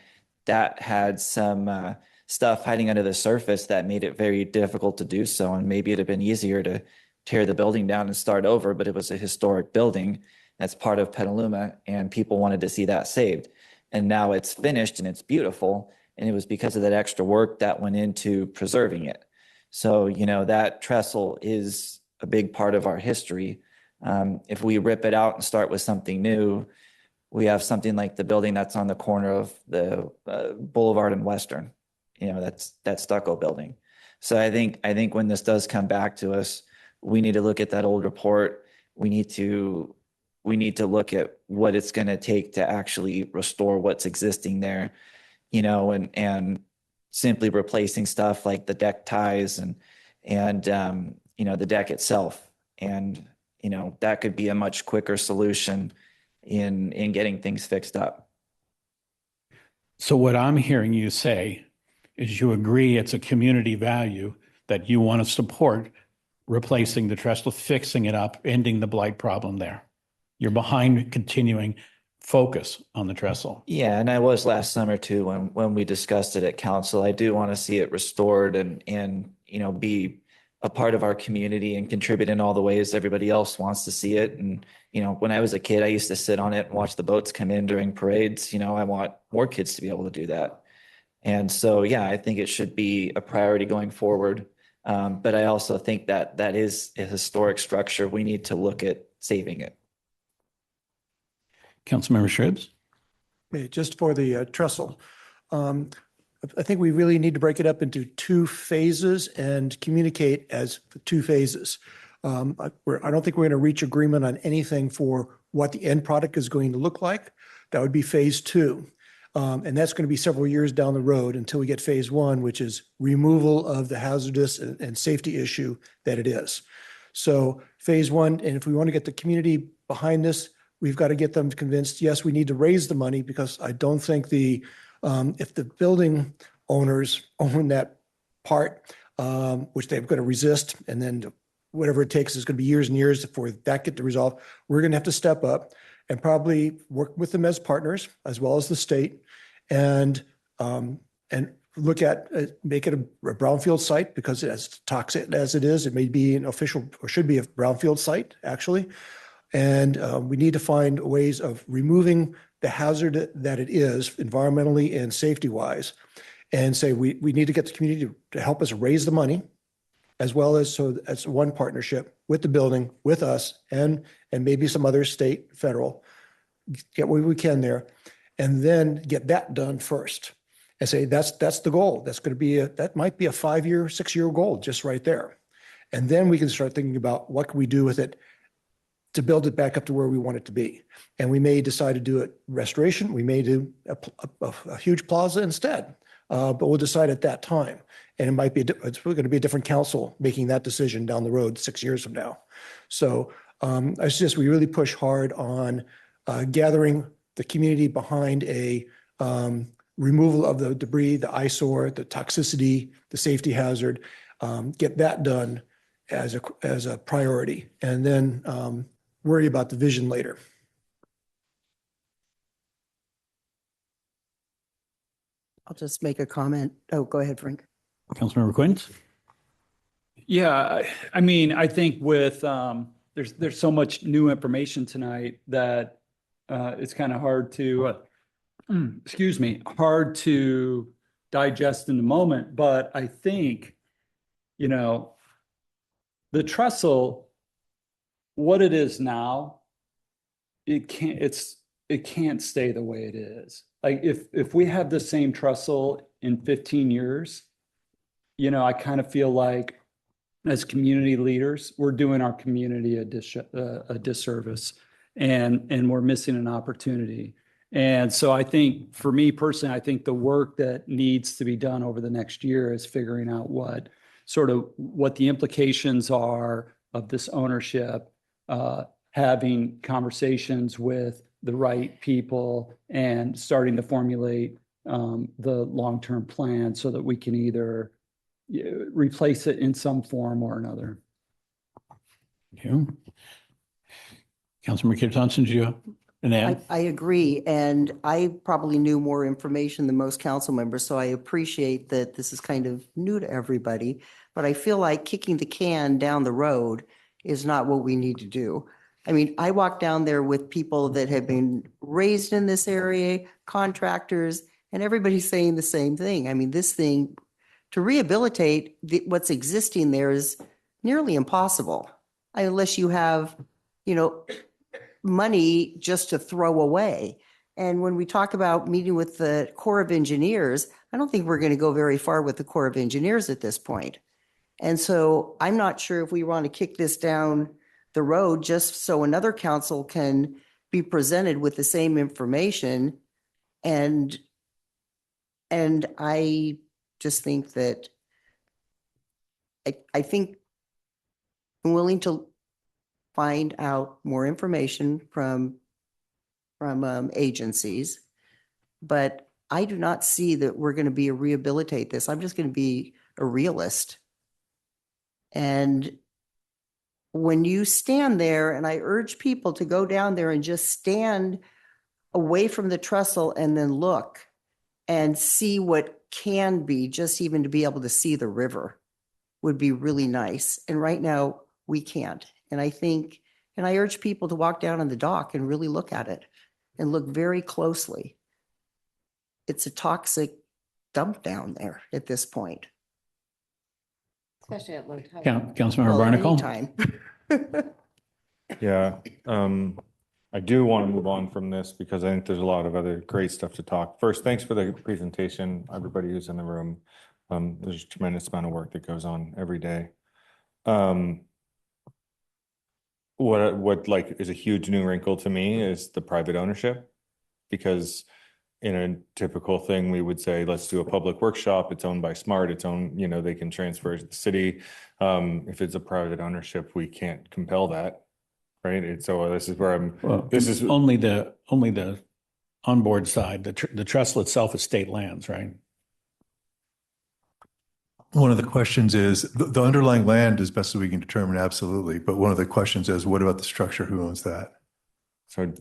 that had some stuff hiding under the surface that made it very difficult to do so. And maybe it'd have been easier to tear the building down and start over, but it was a historic building that's part of Petaluma, and people wanted to see that saved. And now it's finished and it's beautiful. And it was because of that extra work that went into preserving it. So, that trestle is a big part of our history. If we rip it out and start with something new, we have something like the building that's on the corner of the Boulevard and Western, that's that stucco building. So I think when this does come back to us, we need to look at that old report. We need to look at what it's going to take to actually restore what's existing there, and simply replacing stuff like the deck ties and the deck itself. And, that could be a much quicker solution in getting things fixed up. So what I'm hearing you say is you agree it's a community value that you want to support replacing the trestle, fixing it up, ending the blight problem there. You're behind continuing focus on the trestle. Yeah, and I was last summer too when we discussed it at council. I do want to see it restored and be a part of our community and contribute in all the ways everybody else wants to see it. And when I was a kid, I used to sit on it and watch the boats come in during parades. I want more kids to be able to do that. And so, yeah, I think it should be a priority going forward. But I also think that is a historic structure. We need to look at saving it. Councilmember Shribs? Just for the trestle, I think we really need to break it up into two phases and communicate as two phases. I don't think we're going to reach agreement on anything for what the end product is going to look like. That would be phase 2. And that's going to be several years down the road until we get phase 1, which is removal of the hazardous and safety issue that it is. So phase 1, and if we want to get the community behind this, we've got to get them convinced, yes, we need to raise the money, because I don't think if the building owners own that part, which they're going to resist, and then whatever it takes is going to be years and years before that get to resolve, we're going to have to step up and probably work with them as partners, as well as the state, and look at make it a brownfield site, because as toxic as it is, it may be an official, or should be a brownfield site actually. And we need to find ways of removing the hazard that it is environmentally and safety wise, and say we need to get the community to help us raise the money, as well as so as one partnership with the building, with us, and maybe some other state, federal, get what we can there, and then get that done first, and say that's the goal. That's going to be that might be a 5-year, 6-year goal just right there, and then we can start thinking about what can we do with it to build it back up to where we want it to be. And we may decide to do it restoration. We may do a huge plaza instead, but we'll decide at that time. And it might be, it's going to be a different council making that decision down the road 6 years from now. So I suggest we really push hard on gathering the community behind a removal of the debris, the eyesore, the toxicity, the safety hazard, get that done as a priority, and then worry about the vision later. I'll just make a comment. Oh, go ahead, Frank. Councilmember Quint? Yeah, I mean, I think with there's so much new information tonight that it's kind of hard to hard to digest in the moment. But I think, the trestle what it is now, it can't stay the way it is. Like if we have the same trestle in 15 years, I kind of feel like as community leaders, we're doing our community a disservice, and we're missing an opportunity. And so I think for me personally, I think the work that needs to be done over the next year is figuring out what the implications are of this ownership, having conversations with the right people and starting to formulate the long-term plan so that we can either replace it in some form or another. Thank you. Councilmember Kip Thompson, do you have an add? I agree, and I probably knew more information than most council members, so I appreciate that this is kind of new to everybody. But I feel like kicking the can down the road is not what we need to do. I mean, I walked down there with people that have been raised in this area, contractors, and everybody's saying the same thing. I mean, this thing, to rehabilitate what's existing there is nearly impossible unless you have, money just to throw away. And when we talk about meeting with the Corps of Engineers, I don't think we're going to go very far with the Corps of Engineers at this point. And so I'm not sure if we want to kick this down the road just so another council can be presented with the same information. And I just think that I think I'm willing to find out more information from agencies, but I do not see that we're going to rehabilitate this. I'm just going to be a realist. And when you stand there, and I urge people to go down there and just stand away from the trestle and then look and see what can be, just even to be able to see the river would be really nice. And right now we can't. And I urge people to walk down on the dock and really look at it and look very closely. It's a toxic dump down there at this point. Especially at low tide. Councilmember Barnacle. Anytime. Yeah, I do want to move on from this because I think there's a lot of other great stuff to talk. First, thanks for the presentation, everybody who's in the room. There's a tremendous amount of work that goes on every day. What like is a huge new wrinkle to me is the private ownership, because in a typical thing, we would say, let's do a public workshop. It's owned by Smart. It's owned, they can transfer it to the city. If it's a private ownership, we can't compel that, right? So this is where this is only the onboard side. The trestle itself is state lands, right? One of the questions is the underlying land, as best as we can determine, absolutely. But one of the questions is, what about the structure? Who owns that? So,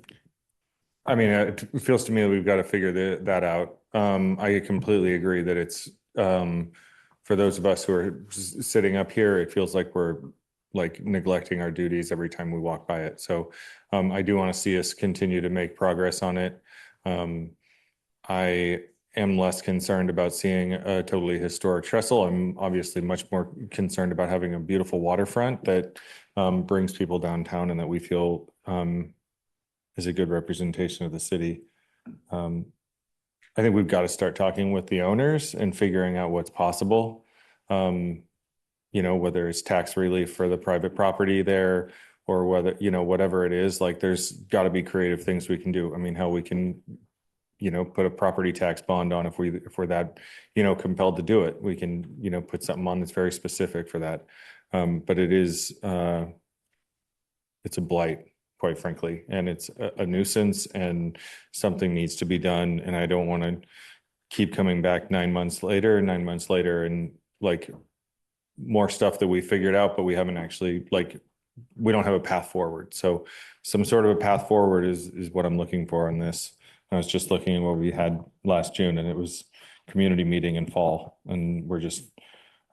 I mean, it feels to me that we've got to figure that out. I completely agree that it's for those of us who are sitting up here, it feels like we're like neglecting our duties every time we walk by it. So I do want to see us continue to make progress on it. I am less concerned about seeing a totally historic trestle. I'm obviously much more concerned about having a beautiful waterfront that brings people downtown and that we feel is a good representation of the city. I think we've got to start talking with the owners and figuring out what's possible. Whether it's tax relief for the private property there or whether, whatever it is, like there's got to be creative things we can do. I mean, how we can put a property tax bond on if we're that, compelled to do it. We can, put something on that's very specific for that. But it is, it's a blight, quite frankly, and it's a nuisance and something needs to be done. And I don't want to keep coming back 9 months later and like more stuff that we figured out, but we haven't actually we don't have a path forward. So some sort of a path forward is what I'm looking for on this. I was just looking at what we had last June and it was community meeting in fall. And we're just,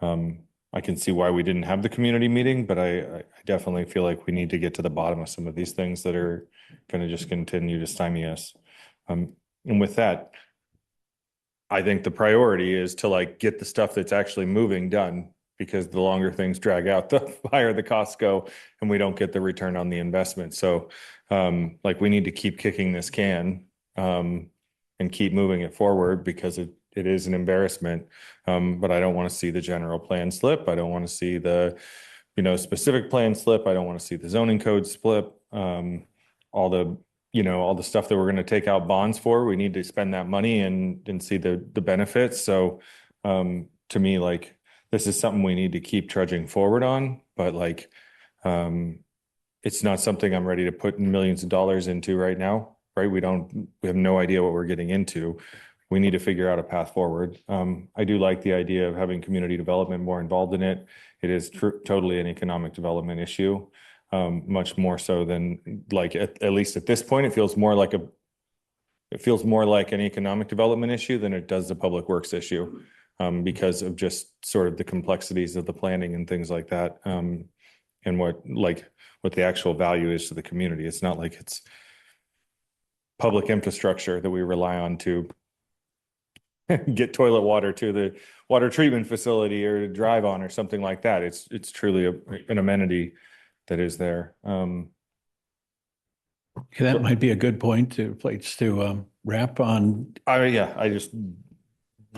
I can see why we didn't have the community meeting, but I definitely feel like we need to get to the bottom of some of these things that are going to just continue to stymie us. And with that, I think the priority is to get the stuff that's actually moving done because the longer things drag out, the higher the costs go and we don't get the return on the investment. So like we need to keep kicking this can and keep moving it forward because it is an embarrassment. But I don't want to see the general plan slip. I don't want to see the, specific plan slip. I don't want to see the zoning code slip. All the stuff that we're going to take out bonds for, we need to spend that money and see the benefits. So to me, like, this is something we need to keep trudging forward on, but like, it's not something I'm ready to put millions of dollars into right now, right? We have no idea what we're getting into. We need to figure out a path forward. I do like the idea of having community development more involved in it. It is totally an economic development issue, much more so than like, at least at this point, it feels more like an economic development issue than it does the public works issue, because of just sort of the complexities of the planning and things like that. And what the actual value is to the community. It's not like it's public infrastructure that we rely on to get toilet water to the water treatment facility or to drive on or something like that. It's truly an amenity that is there. That might be a good point to wrap on. I just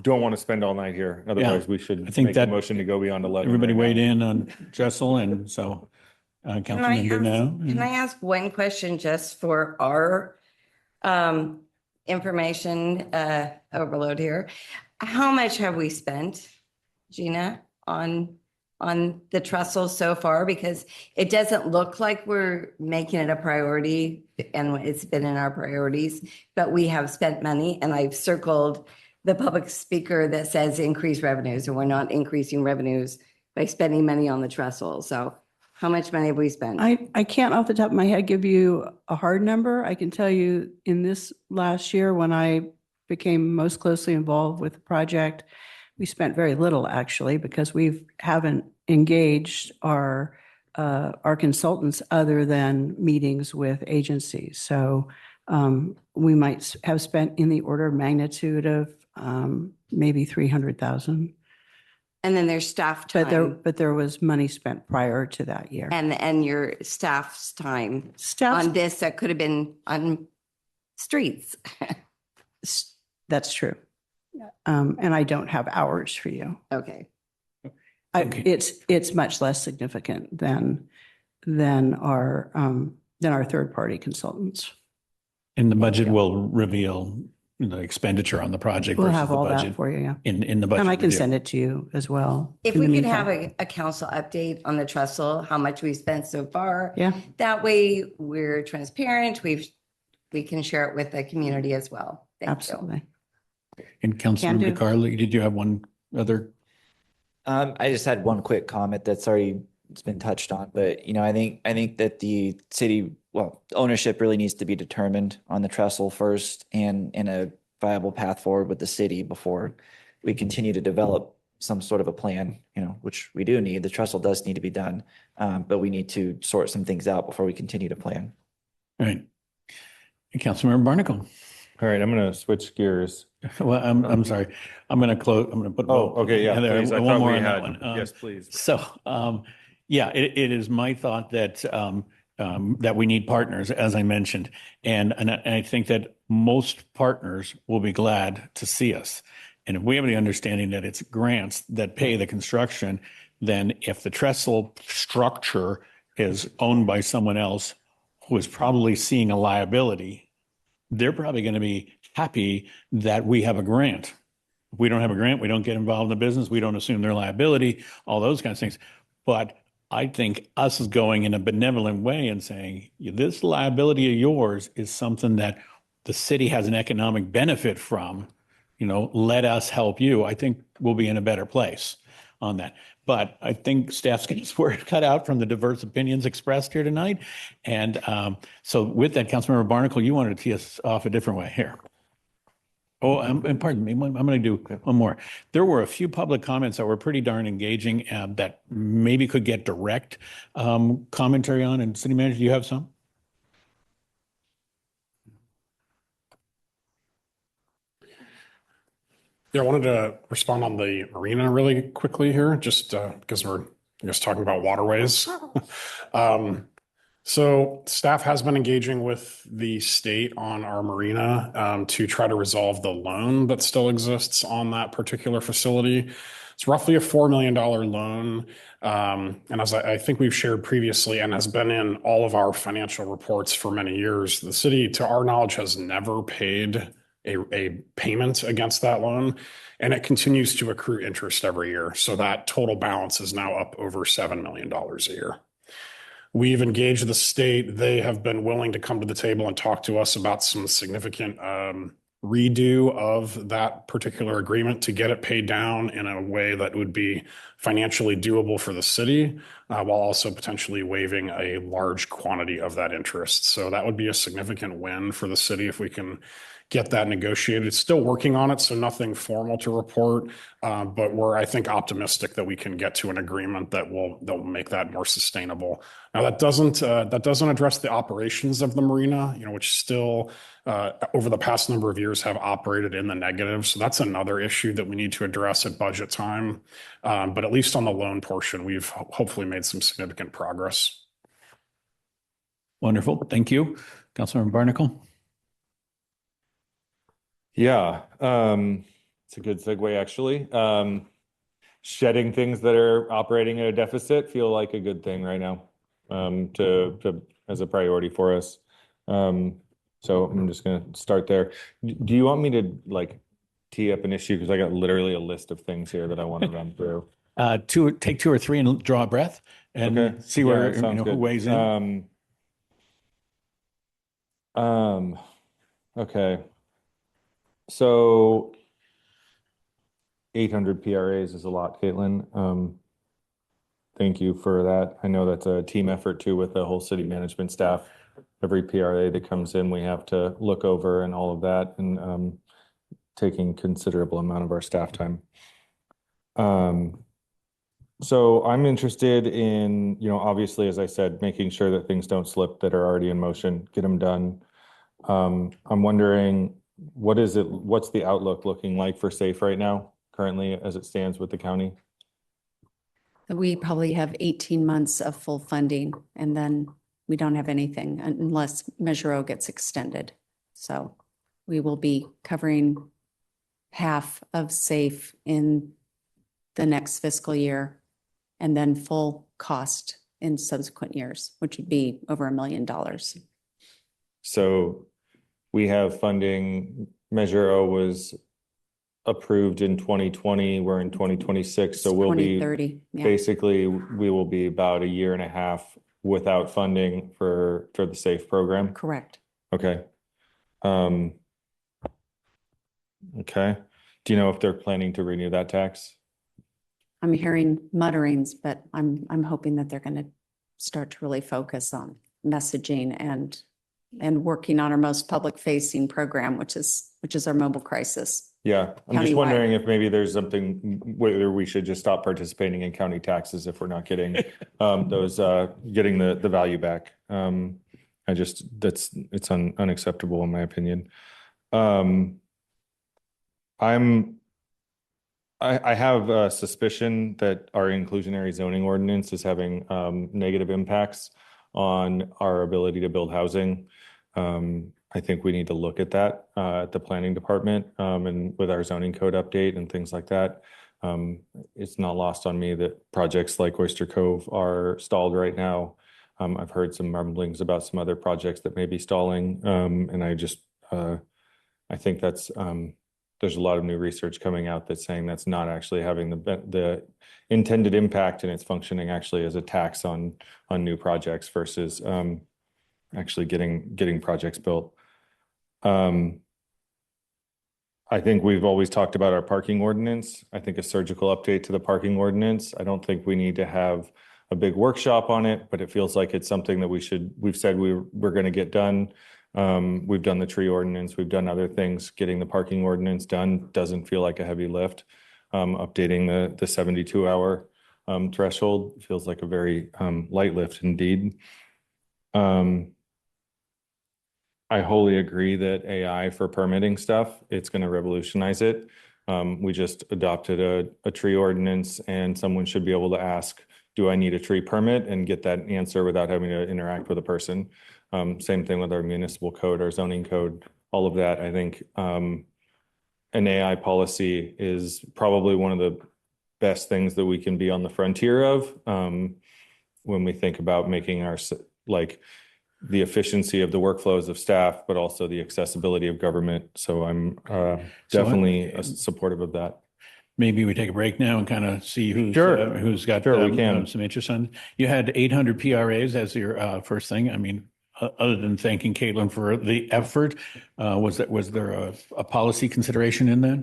don't want to spend all night here. Otherwise, we should make a motion to go beyond 11. Everybody weighed in on Jessel, and so Councilmember now. Can I ask one question just for our information overload here? How much have we spent, Gina, on the trestle so far? Because it doesn't look like we're making it a priority, and it's been in our priorities, but we have spent money, and I've circled the public speaker that says increase revenues, and we're not increasing revenues by spending money on the trestle. So how much money have we spent? I can't off the top of my head give you a hard number. I can tell you in this last year, when I became most closely involved with the project, we spent very little actually, because we haven't engaged our consultants other than meetings with agencies. So we might have spent in the order of magnitude of maybe 300,000. And then there's staff time. But there was money spent prior to that year. And your staff's time on this that could have been on streets. That's true. And I don't have hours for you. Okay. It's much less significant than our third party consultants. And the budget will reveal the expenditure on the project. We'll versus have the all budget that for you, yeah. In the budget. And I can review. send it to you as well. If in we the could meantime. have a council update on the trestle, how much we spent so far. Yeah. That way we're transparent. We can share it with the community as well. Thank Absolutely. And Can Councilmember do. DeCarlo, did you have one other? I just had one quick comment that's already it's been touched on, but I think that the city, ownership really needs to be determined on the trestle first, and in a viable path forward with the city before we continue to develop some sort of a plan, which we do need. The trestle does need to be done, but we need to sort some things out before we continue to plan. All right. Councilmember Barnacle. All right, I'm going to switch gears. Well, I'm sorry. I'm going to close. I'm going to put. Okay, yeah, please. I one thought more we on that had. one. Yes, please. So, yeah, it is my thought that that we need partners, as I mentioned, and I think that most partners will be glad to see us. And if we have the understanding that it's grants that pay the construction, then if the trestle structure is owned by someone else who is probably seeing a liability, they're probably going to be happy that we have a grant. If we don't have a grant, we don't get involved in the business. We don't assume their liability, all those kinds of things. But I think us going in a benevolent way and saying, this liability of yours is something that the city has an economic benefit from, let us help you. I think we'll be in a better place on that. But I think staff's getting its word cut out from the diverse opinions expressed here tonight. And so with that, Councilmember Barnacle, you wanted to tee us off a different way here. Oh, and pardon me, I'm going to do one more. There were a few public comments that were pretty darn engaging that maybe could get direct commentary on. And City Manager, do you have some? Yeah, I wanted to respond on the marina really quickly here, just because we're just talking about waterways. So staff has been engaging with the state on our marina to try to resolve the loan that still exists on that particular facility. It's roughly a $4 million loan. And as I think we've shared previously and has been in all of our financial reports for many years, the city, to our knowledge, has never paid a payment against that loan, and it continues to accrue interest every year. So that total balance is now up over $7 million a year. We've engaged the state. They have been willing to come to the table and talk to us about some significant redo of that particular agreement to get it paid down in a way that would be financially doable for the city, while also potentially waiving a large quantity of that interest. So that would be a significant win for the city if we can get that negotiated. It's still working on it, so nothing formal to report, but we're, I think, optimistic that we can get to an agreement that will make that more sustainable. Now, that doesn't address the operations of the marina, which still over the past number of years have operated in the negative. So that's another issue that we need to address at budget time. But at least on the loan portion, we've hopefully made some significant progress. Wonderful. Thank you. Councilmember Barnacle. Yeah, it's a good segue, actually. Shedding things that are operating at a deficit feel like a good thing right now, as a priority for us. So I'm just going to start there. Do you want me to tee up an issue? Because I got literally a list of things here that I want to run through. Take two or three and draw a breath and see where who weighs in. Okay. So 800 PRAs is a lot, Caitlin. Thank you for that. I know that's a team effort too with the whole city management staff. Every PRA that comes in, we have to look over and all of that, and taking considerable amount of our staff time. So I'm interested in, obviously, as I said, making sure that things don't slip that are already in motion, get them done. I'm wondering, what's the outlook looking like for SAFE right now, currently as it stands with the county? We probably have 18 months of full funding, and then we don't have anything unless Measure O gets extended. So we will be covering half of SAFE in the next fiscal year, and then full cost in subsequent years, which would be over $1 million. So we have funding. Measure O was approved in 2020. We're in 2026. So we'll be 2030. Yeah. basically, we will be about a year and a half without funding for the SAFE program. Correct. Okay. Okay. Do you know if they're planning to renew that tax? I'm hearing mutterings, but I'm hoping that they're going to start to really focus on messaging and working on our most public-facing program, which is our mobile crisis. Yeah, I'm just Countywide. wondering if maybe there's something, whether we should just stop participating in county taxes if we're not getting getting the value back. It's unacceptable in my opinion. I have a suspicion that our inclusionary zoning ordinance is having negative impacts on our ability to build housing. I think we need to look at that at the planning department and with our zoning code update and things like that. It's not lost on me that projects like Oyster Cove are stalled right now. I've heard some rumblings about some other projects that may be stalling, and I think that's there's a lot of new research coming out that's saying that's not actually having the intended impact, and it's functioning actually as a tax on new projects versus actually getting projects built. I think we've always talked about our parking ordinance. I think a surgical update to the parking ordinance. I don't think we need to have a big workshop on it, but it feels like it's something that we've said we're going to get done. We've done the tree ordinance, we've done other things. Getting the parking ordinance done doesn't feel like a heavy lift. Updating the 72-hour threshold feels like a very light lift indeed. I wholly agree that AI for permitting stuff, it's going to revolutionize it. We just adopted a tree ordinance, and someone should be able to ask, do I need a tree permit, and get that answer without having to interact with a person. Same thing with our municipal code, our zoning code, all of that. I think an AI policy is probably one of the best things that we can be on the frontier of when we think about making our, like, the efficiency of the workflows of staff, but also the accessibility of government. So I'm definitely supportive of that. Maybe we take a break now and kind of see who's got we can. some interest on. You had 800 PRAs as your first thing. I mean, other than thanking Caitlin for the effort, was there a policy consideration in that?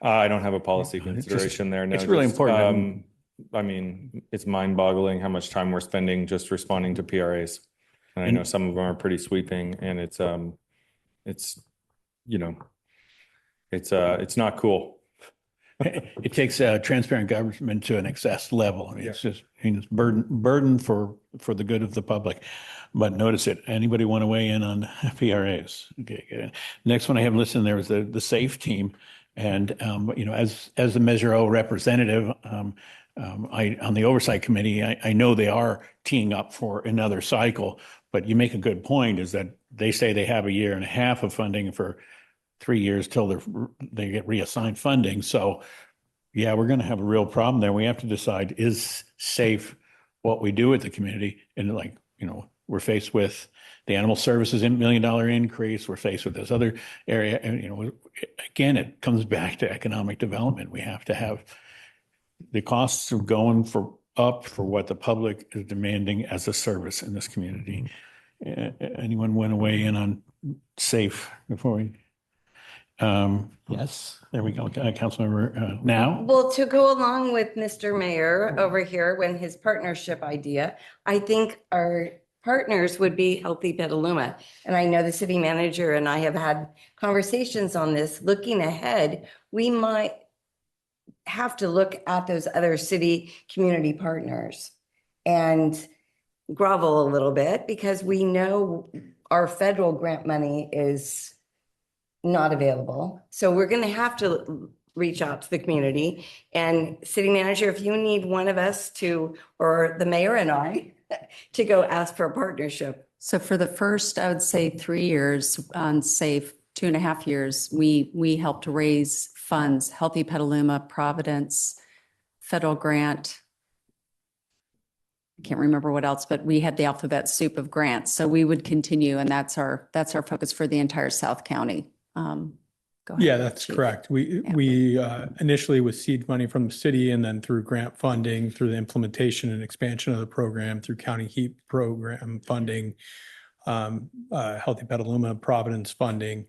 I don't have a policy consideration there. No, it's really important. I mean, it's mind-boggling how much time we're spending just responding to PRAs. And I know some of them are pretty sweeping, and it's not cool. It takes transparent government to an excess level. I mean, it's just burden for the good of the public. But notice it. Anybody want to weigh in on PRAs? Okay, good. Next one I have listed there is the SAFE team, and as the Measure O representative, on the oversight committee, I know they are teeing up for another cycle. But you make a good point, is that they say they have a year and a half of funding for 3 years till they get reassigned funding. So yeah, we're going to have a real problem there. We have to decide, is SAFE what we do with the community? And we're faced with the animal services $1 million increase. We're faced with this other area. And, again, it comes back to economic development. We have to have the costs are going up for what the public is demanding as a service in this community. Anyone want to weigh in on SAFE before we? Yes, there we go. Councilmember now. Well, to go along with Mr. Mayor over here when his partnership idea, I think our partners would be Healthy Petaluma. And I know the city manager and I have had conversations on this. Looking ahead, we might have to look at those other city community partners and grovel a little bit, because we know our federal grant money is not available. So we're going to have to reach out to the community. And city manager, if you need one of us to, or the mayor and I, to go ask for a partnership. So for the first, I would say 3 years on SAFE, 2.5 years, we helped raise funds, Healthy Petaluma, Providence, federal grant. I can't remember what else, but we had the alphabet soup of grants. So we would continue, and that's our focus for the entire South County. Go ahead, Yeah, that's Chief. correct. We initially with seed money from the city, and then through grant funding, through the implementation and expansion of the program, through county HEAP program funding, Healthy Petaluma, Providence funding,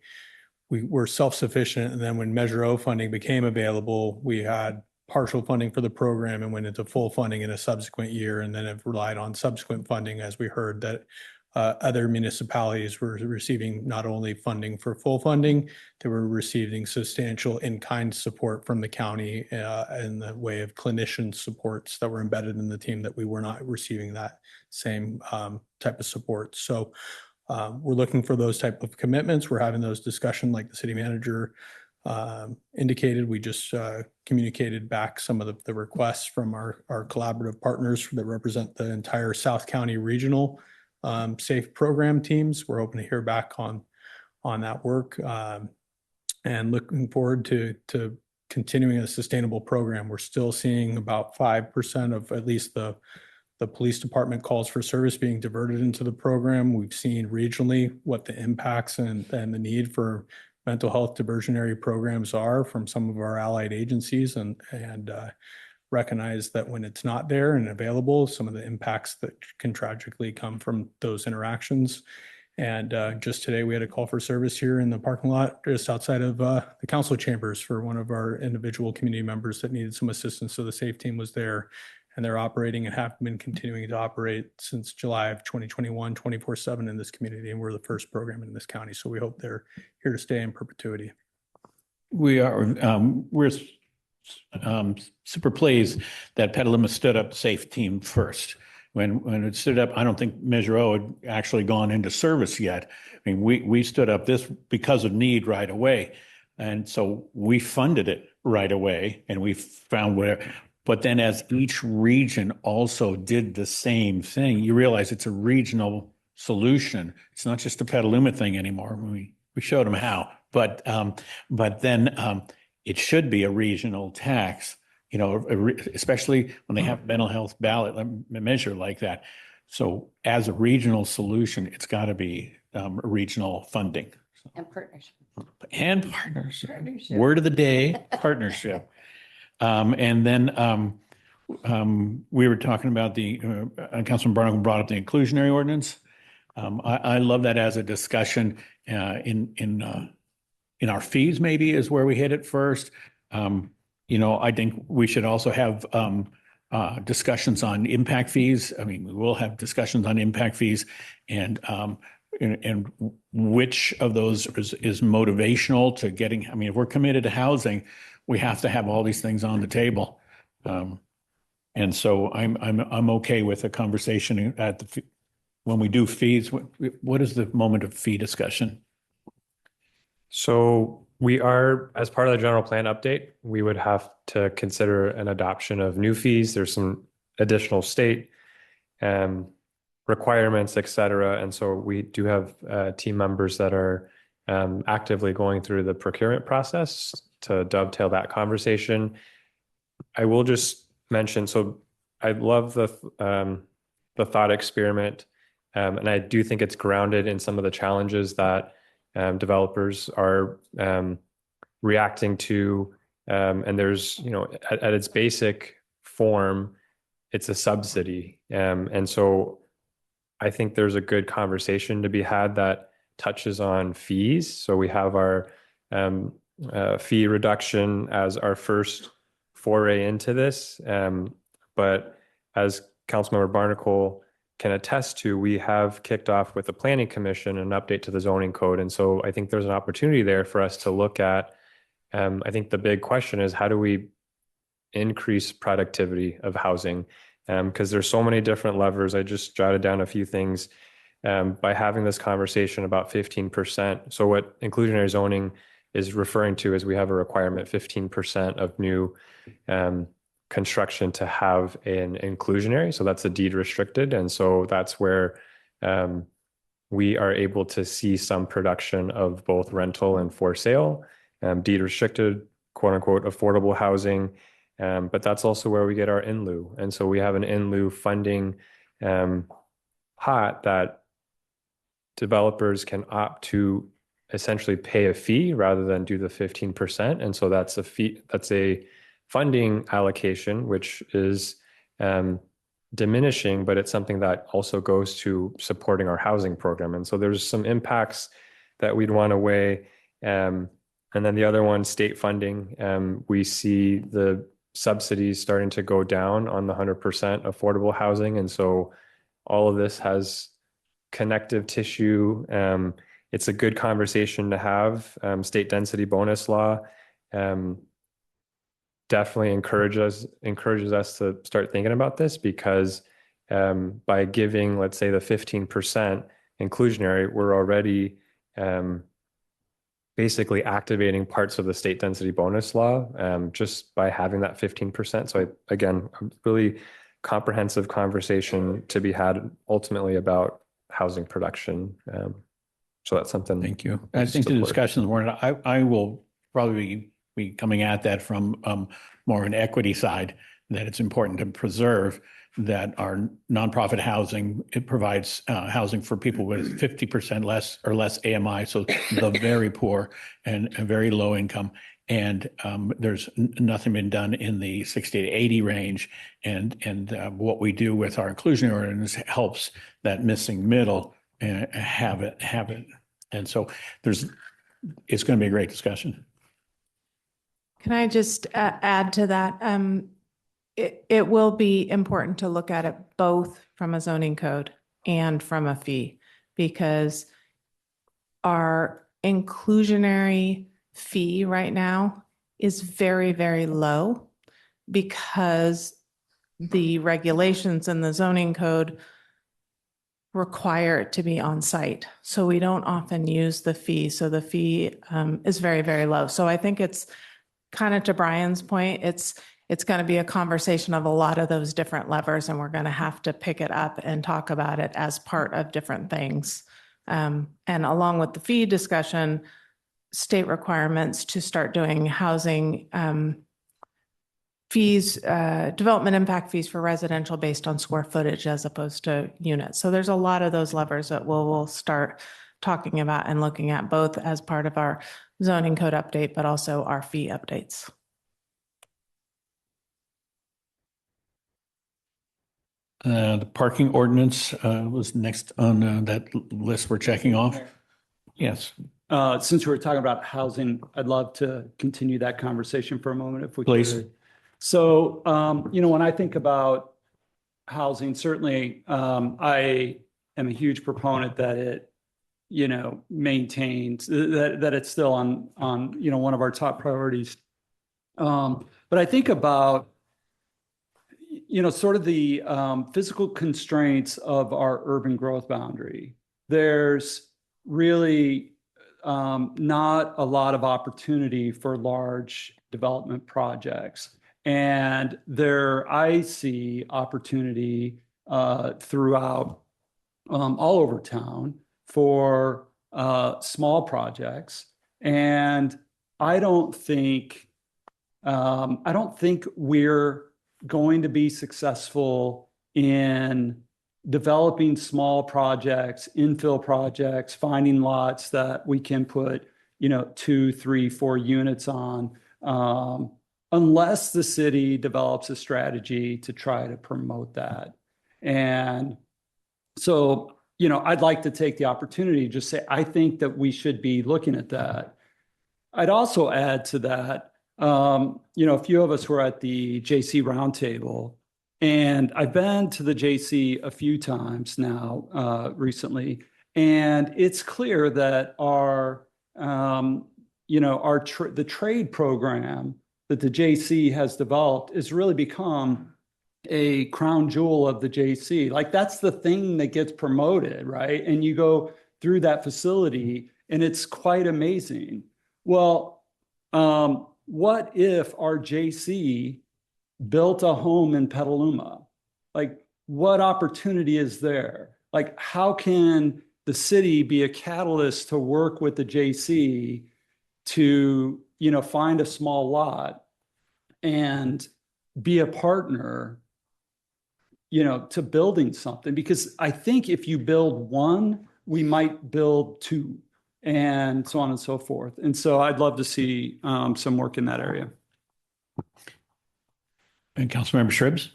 we were self-sufficient. And then when Measure O funding became available, we had partial funding for the program and went into full funding in a subsequent year, and then have relied on subsequent funding as we heard that other municipalities were receiving not only funding for full funding, they were receiving substantial in-kind support from the county in the way of clinician supports that were embedded in the team, that we were not receiving that same type of support. So we're looking for those type of commitments. We're having those discussions like the city manager indicated. We just communicated back some of the requests from our collaborative partners that represent the entire South County regional SAFE program teams. We're hoping to hear back on that work and looking forward to continuing a sustainable program. We're still seeing about 5% of at least the police department calls for service being diverted into the program. We've seen regionally what the impacts and the need for mental health diversionary programs are from some of our allied agencies, and recognize that when it's not there and available, some of the impacts that can tragically come from those interactions. And just today, we had a call for service here in the parking lot just outside of the council chambers for one of our individual community members that needed some assistance. So the SAFE team was there, and they're operating and have been continuing to operate since July of 2021, 24/7 in this community. And we're the first program in this county. So we hope they're here to stay in perpetuity. We're super pleased that Petaluma stood up the SAFE team first. When it stood up, I don't think Measure O had actually gone into service yet. I mean, we stood up this because of need right away. And so we funded it right away and we found where, but then as each region also did the same thing, you realize it's a regional solution. It's not just a Petaluma thing anymore. We showed them how, but then it should be a regional tax, you know, especially when they have mental health ballot measure like that. So as a regional solution, it's got to be regional funding. And partnership. And partnership. Word of the day, partnership. And then we were talking about the, Councilman Barnacle brought up the inclusionary ordinance. I love that as a discussion in our fees, maybe is where we hit it first. You know, I think we should also have discussions on impact fees. I mean, we will have discussions on impact fees and which of those is motivational to getting, I mean, if we're committed to housing, we have to have all these things on the table. And so I'm okay with a conversation at the, when we do fees. What is the moment of fee discussion? So we are, as part of the general plan update, we would have to consider an adoption of new fees. There's some additional state requirements, et cetera. And so we do have team members that are actively going through the procurement process to dovetail that conversation. I will just mention, so I love the thought experiment, and I do think it's grounded in some of the challenges that developers are reacting to. And there's, you know, at its basic form, it's a subsidy. And so I think there's a good conversation to be had that touches on fees. So we have our fee reduction as our first foray into this. But as Councilmember Barnacle can attest to, we have kicked off with the Planning Commission an update to the zoning code. And so I think there's an opportunity there for us to look at. I think the big question is, how do we increase productivity of housing? Because there's so many different levers. I just jotted down a few things by having this conversation about 15%. So what inclusionary zoning is referring to is we have a requirement 15% of new construction to have an inclusionary. So that's a deed restricted. And so that's where we are able to see some production of both rental and for sale, deed restricted, quote unquote, affordable housing. But that's also where we get our in lieu. And so we have an in lieu funding pot that developers can opt to essentially pay a fee rather than do the 15%. And so that's a fee, that's a funding allocation, which is diminishing, but it's something that also goes to supporting our housing program. And so there's some impacts that we'd want to weigh. And then the other one, state funding, we see the subsidies starting to go down on the 100% affordable housing. And so all of this has connective tissue. It's a good conversation to have. State density bonus law definitely encourages us to start thinking about this, because by giving, let's say, the 15% inclusionary, we're already basically activating parts of the state density bonus law just by having that 15%. So again, a really comprehensive conversation to be had ultimately about housing production. So that's something. Thank you. I think the discussion this morning, I will probably be coming at that from more an equity side, that it's important to preserve that our nonprofit housing, it provides housing for people with 50% less or less AMI, so the very poor and very low income. And there's nothing been done in the 60 to 80 range. And what we do with our inclusionary ordinance helps that missing middle have it. And so it's going to be a great discussion. Can I just add to that? It will be important to look at it both from a zoning code and from a fee, because our inclusionary fee right now is very, very low, because the regulations in the zoning code require it to be on site. So we don't often use the fee. So the fee is very, very low. So I think it's kind of to Brian's point, it's going to be a conversation of a lot of those different levers, and we're going to have to pick it up and talk about it as part of different things. And along with the fee discussion, state requirements to start doing housing fees, development impact fees for residential based on square footage as opposed to units. So there's a lot of those levers that we'll start talking about and looking at, both as part of our zoning code update, but also our fee updates. The parking ordinance was next on that list we're checking off. Yes, Since we were talking about housing, I'd love to continue that conversation for a moment if we Please. could. So, when I think about housing, certainly, I am a huge proponent that it, maintains, that it's still on, one of our top priorities. But I think about, sort of the physical constraints of our urban growth boundary. There's really not a lot of opportunity for large development projects. And I see opportunity throughout all over town for small projects. And I don't think we're going to be successful in developing small projects, infill projects, finding lots that we can put, 2, 3, 4 units on, unless the city develops a strategy to try to promote that. And so, I'd like to take the opportunity to just say, I think that we should be looking at that. I'd also add to that, a few of us were at the JC Roundtable, and I've been to the JC a few times now recently, and it's clear that the trade program that the JC has developed has really become a crown jewel of the JC. Like, that's the thing that gets promoted, right? And you go through that facility and it's quite amazing. Well, what if our JC built a home in Petaluma? Like, what opportunity is there? Like, how can the city be a catalyst to work with the JC to, find a small lot and be a partner, to building something? Because I think if you build one, we might build two, and so on and so forth. And so I'd love to see some work in that area. And Councilmember Shribs.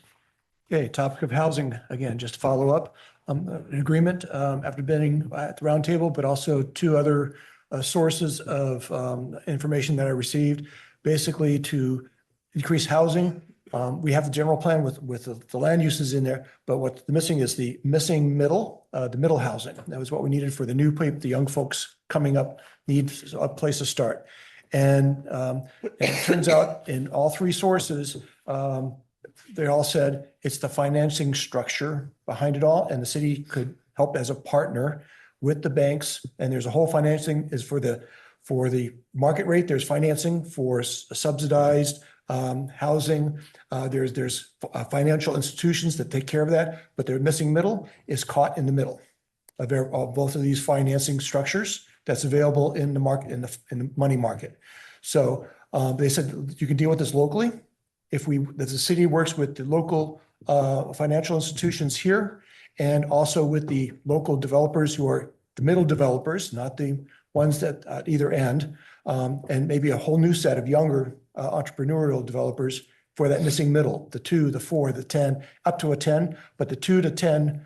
Okay, topic of housing, again, just to follow up, an agreement after being at the roundtable, but also 2 other sources of information that I received, basically to increase housing. We have the general plan with the land uses in there, but what's missing is the middle housing. That was what we needed for the new people, the young folks coming up need a place to start. And it turns out in all 3 sources, they all said it's the financing structure behind it all, and the city could help as a partner with the banks. And there's a whole financing is for the market rate. There's financing for subsidized housing. There's financial institutions that take care of that, but their missing middle is caught in the middle of both of these financing structures that's available in the market, in the money market. So they said you can deal with this locally. If the city works with the local financial institutions here, and also with the local developers who are the middle developers, not the ones that at either end, and maybe a whole new set of younger entrepreneurial developers for that missing middle, the 2, the 4, the 10, up to a 10, but the 2 to 10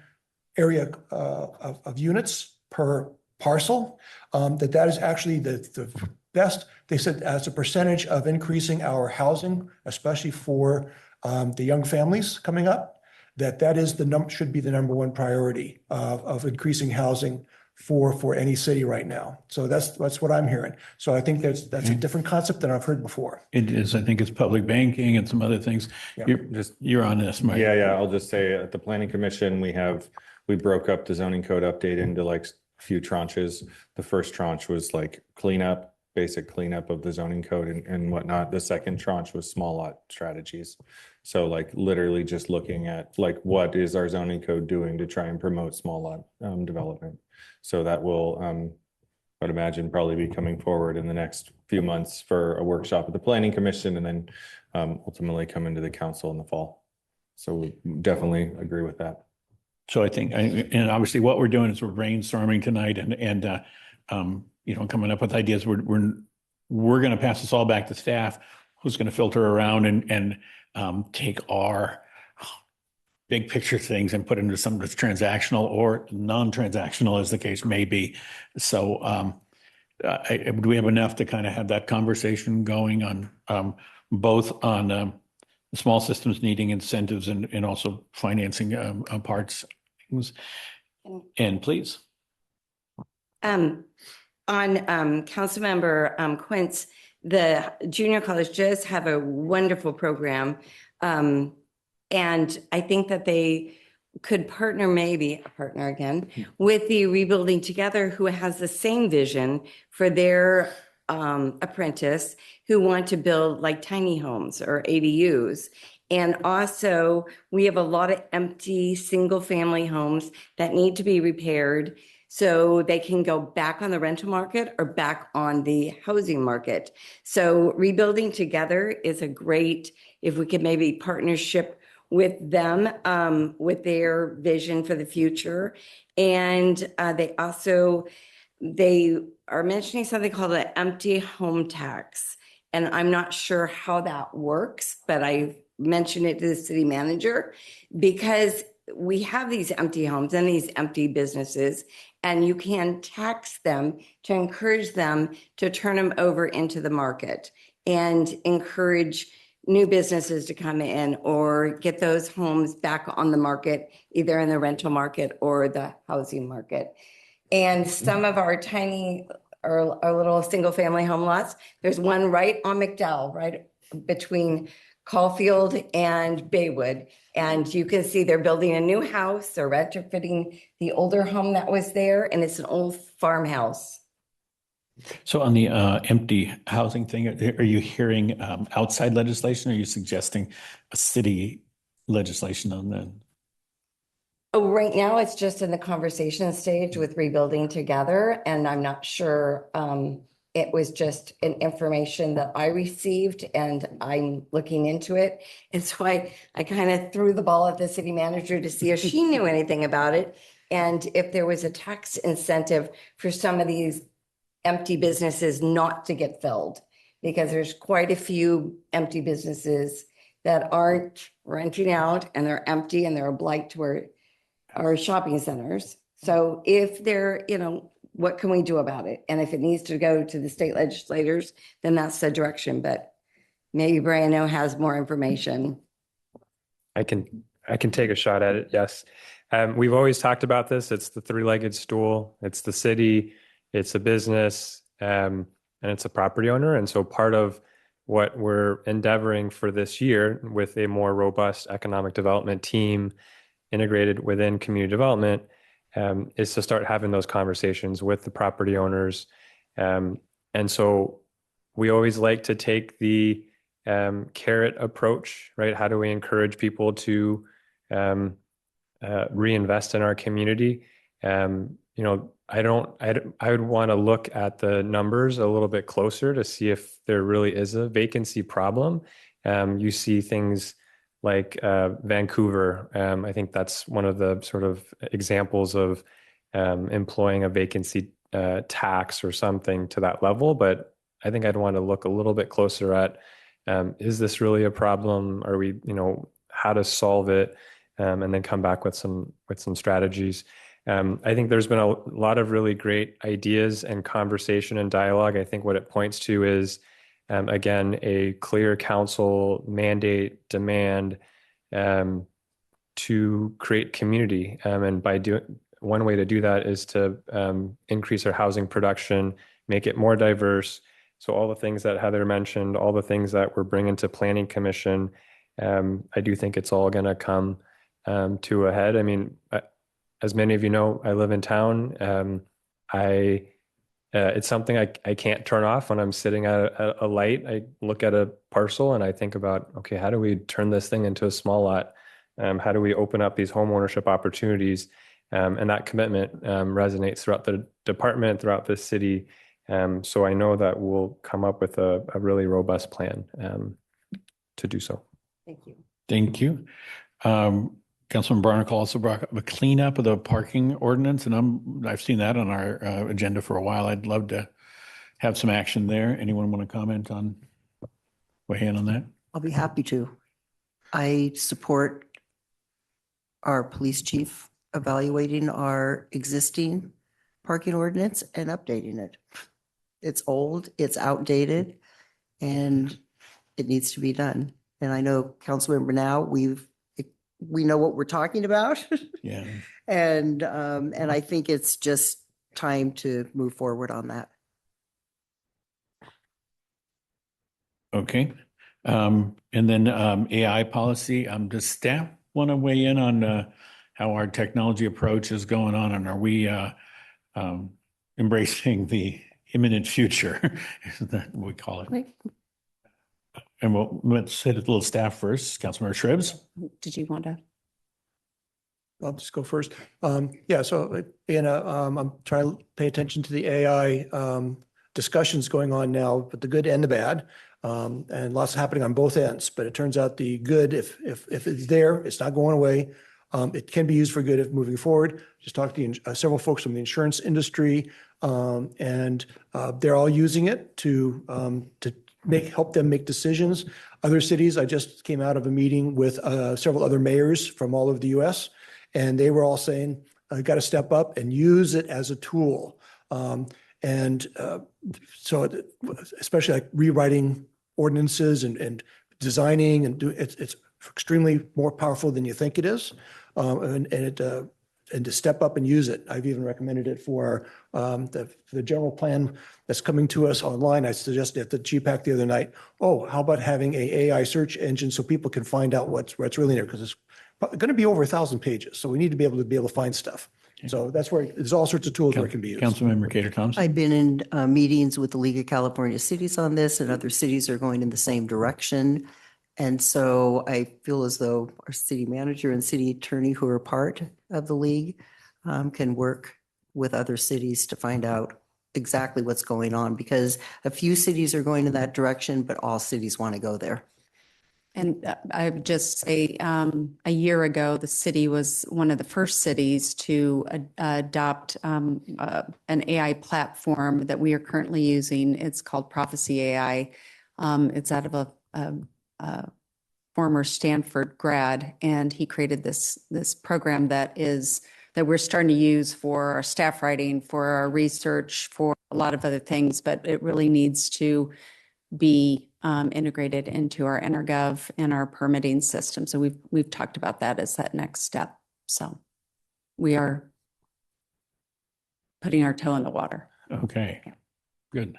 area of units per parcel, that is actually the best. They said as a percentage of increasing our housing, especially for the young families coming up, that is should be the number 1 priority of increasing housing for any city right now. So that's what I'm hearing. So I think that's a different concept than I've heard before. It is. I think it's public banking and some other things. Yeah. You're on this, Mike. Yeah. I'll just say at the Planning Commission, we have we broke up the zoning code update into like a few tranches. The first tranche was like cleanup, basic cleanup of the zoning code and whatnot. The second tranche was small lot strategies. So like literally just looking at like what is our zoning code doing to try and promote small lot development. So that will, I'd imagine, probably be coming forward in the next few months for a workshop at the Planning Commission, and then ultimately come into the council in the fall. So we definitely agree with that. So I think, and obviously what we're doing is we're brainstorming tonight and coming up with ideas. We're going to pass this all back to staff, who's going to filter around and take our big picture things and put into some that's transactional or non-transactional, as the case may be. So do we have enough to kind of have that conversation going on both on the small systems needing incentives and also financing parts? And please. On Councilmember Quint's, the junior college does have a wonderful program. And I think that they could partner again, with the Rebuilding Together, who has the same vision for their apprentice who want to build like tiny homes or ADUs. And also, we have a lot of empty single-family homes that need to be repaired so they can go back on the rental market or back on the housing market. So Rebuilding Together is a great, if we could maybe partnership with them, with their vision for the future. And they are mentioning something called an empty home tax. And I'm not sure how that works, but I mentioned it to the city manager because we have these empty homes and these empty businesses, and you can tax them to encourage them to turn them over into the market and encourage new businesses to come in or get those homes back on the market, either in the rental market or the housing market. And some of our tiny or our little single family home lots, there's one right on McDowell, right between Caulfield and Baywood. And you can see they're building a new house, they're retrofitting the older home that was there, and it's an old farmhouse. So on the empty housing thing, are you hearing outside legislation? Or are you suggesting a city legislation on that? Oh, right now it's just in the conversation stage with Rebuilding Together, and I'm not sure. It was just an information that I received, and I'm looking into it. And so I kind of threw the ball at the city manager to see if she knew anything about it, and if there was a tax incentive for some of these empty businesses not to get filled, because there's quite a few empty businesses that aren't renting out and they're empty and they're a blight to our shopping centers. So if they're, what can we do about it? And if it needs to go to the state legislators, then that's the direction. But maybe Briano has more information. I can take a shot at it. Yes. We've always talked about this. It's the three-legged stool. It's the city, it's a business, and it's a property owner. And so part of what we're endeavoring for this year with a more robust economic development team integrated within community development is to start having those conversations with the property owners. And so we always like to take the carrot approach, right? How do we encourage people to reinvest in our community? I would want to look at the numbers a little bit closer to see if there really is a vacancy problem. You see things like Vancouver. I think that's one of the sort of examples of employing a vacancy tax or something to that level. But I think I'd want to look a little bit closer at, is this really a problem? Are we, how to solve it? And then come back with some strategies. I think there's been a lot of really great ideas and conversation and dialogue. I think what it points to is, again, a clear council mandate demand to create community. And one way to do that is to increase our housing production, make it more diverse. So all the things that Heather mentioned, all the things that we're bringing to Planning Commission, I do think it's all going to come to a head. I mean, as many of you know, I live in town. It's something I can't turn off when I'm sitting at a light. I look at a parcel and I think about, okay, how do we turn this thing into a small lot? How do we open up these home ownership opportunities? And that commitment resonates throughout the department, throughout the city. So I know that we'll come up with a really robust plan to do so. Thank you. Thank you. Councilman Barnacle also brought up a cleanup of the parking ordinance, and I've seen that on our agenda for a while. I'd love to have some action there. Anyone want to comment on, weigh in on that? I'll be happy to. I support our police chief evaluating our existing parking ordinance and updating it. It's old, it's outdated, and it needs to be done. And I know Councilmember now, we know what we're talking about. Yeah. And I think it's just time to move forward on that. Okay. And then AI policy, does staff want to weigh in on how our technology approach is going on, and are we embracing the imminent future? Isn't that what we call it? Wait, And let's hit a little staff first. Councilmember Shribs. did you want to? I'll just go first. Yeah, so I'm trying to pay attention to the AI discussions going on now, but the good and the bad, and lots happening on both ends. But it turns out the good, if it's there, it's not going away. It can be used for good if moving forward. Just talked to several folks from the insurance industry, and they're all using it to help them make decisions. Other cities, I just came out of a meeting with several other mayors from all over the U.S., and they were all saying, got to step up and use it as a tool. So especially like rewriting ordinances and designing it's extremely more powerful than you think it is. And to step up and use it. I've even recommended it for the general plan that's coming to us online. I suggested at the GPAC the other night, how about having an AI search engine so people can find out what's really there? Because it's going to be over 1,000 pages. So we need to be able to find stuff. So that's where there's all sorts of tools where it can be used. Councilmember Cater Thompson. I've been in meetings with the League of California Cities on this, and other cities are going in the same direction. And so I feel as though our city manager and city attorney, who are part of the league, can work with other cities to find out exactly what's going on, because a few cities are going in that direction, but all cities want to go there. And I would just say, a year ago, the city was one of the first cities to adopt an AI platform that we are currently using. It's called Prophecy AI. It's out of a former Stanford grad, and he created this program that we're starting to use for our staff writing, for our research, for a lot of other things, but it really needs to be integrated into our EnerGov and our permitting system. So we've talked about that as that next step. So we are putting our toe in the water. Okay, good.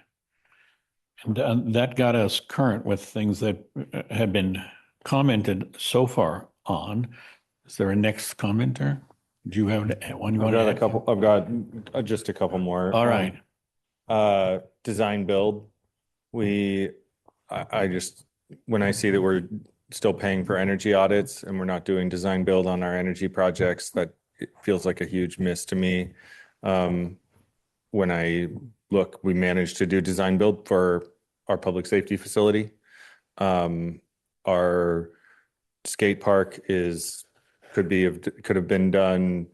And that got us current with things that have been commented so far on. Is there a next commenter? Do you have one you want to add? I've got just a couple more. All right. Design build. I just, when I see that we're still paying for energy audits and we're not doing design build on our energy projects, that it feels like a huge miss to me. When I look, we managed to do design build for our public safety facility. Our skate park could have been done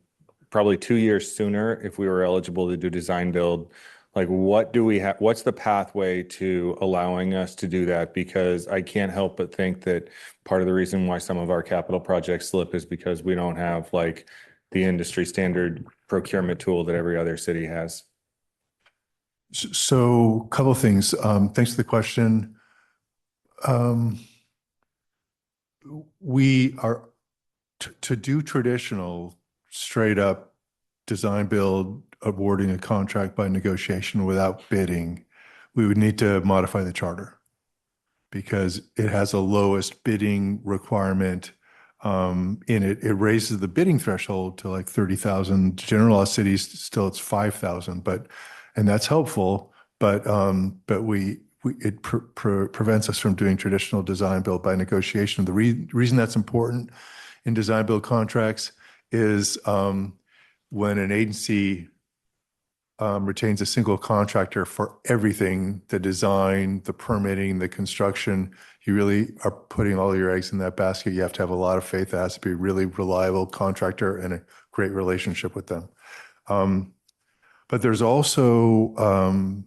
probably 2 years sooner if we were eligible to do design build. Like, what do we have? What's the pathway to allowing us to do that? Because I can't help but think that part of the reason why some of our capital projects slip is because we don't have like the industry standard procurement tool that every other city has. So a couple of things. Thanks for the question. We are to do traditional straight up design build, awarding a contract by negotiation without bidding, we would need to modify the charter because it has a lowest bidding requirement it raises the bidding threshold to like 30,000. General law cities, still it's 5,000, and that's helpful, but it prevents us from doing traditional design build by negotiation. The reason that's important in design build contracts is when an agency retains a single contractor for everything, the design, the permitting, the construction, you really are putting all your eggs in that basket. You have to have a lot of faith. It has to be a really reliable contractor and a great relationship with them. But there's also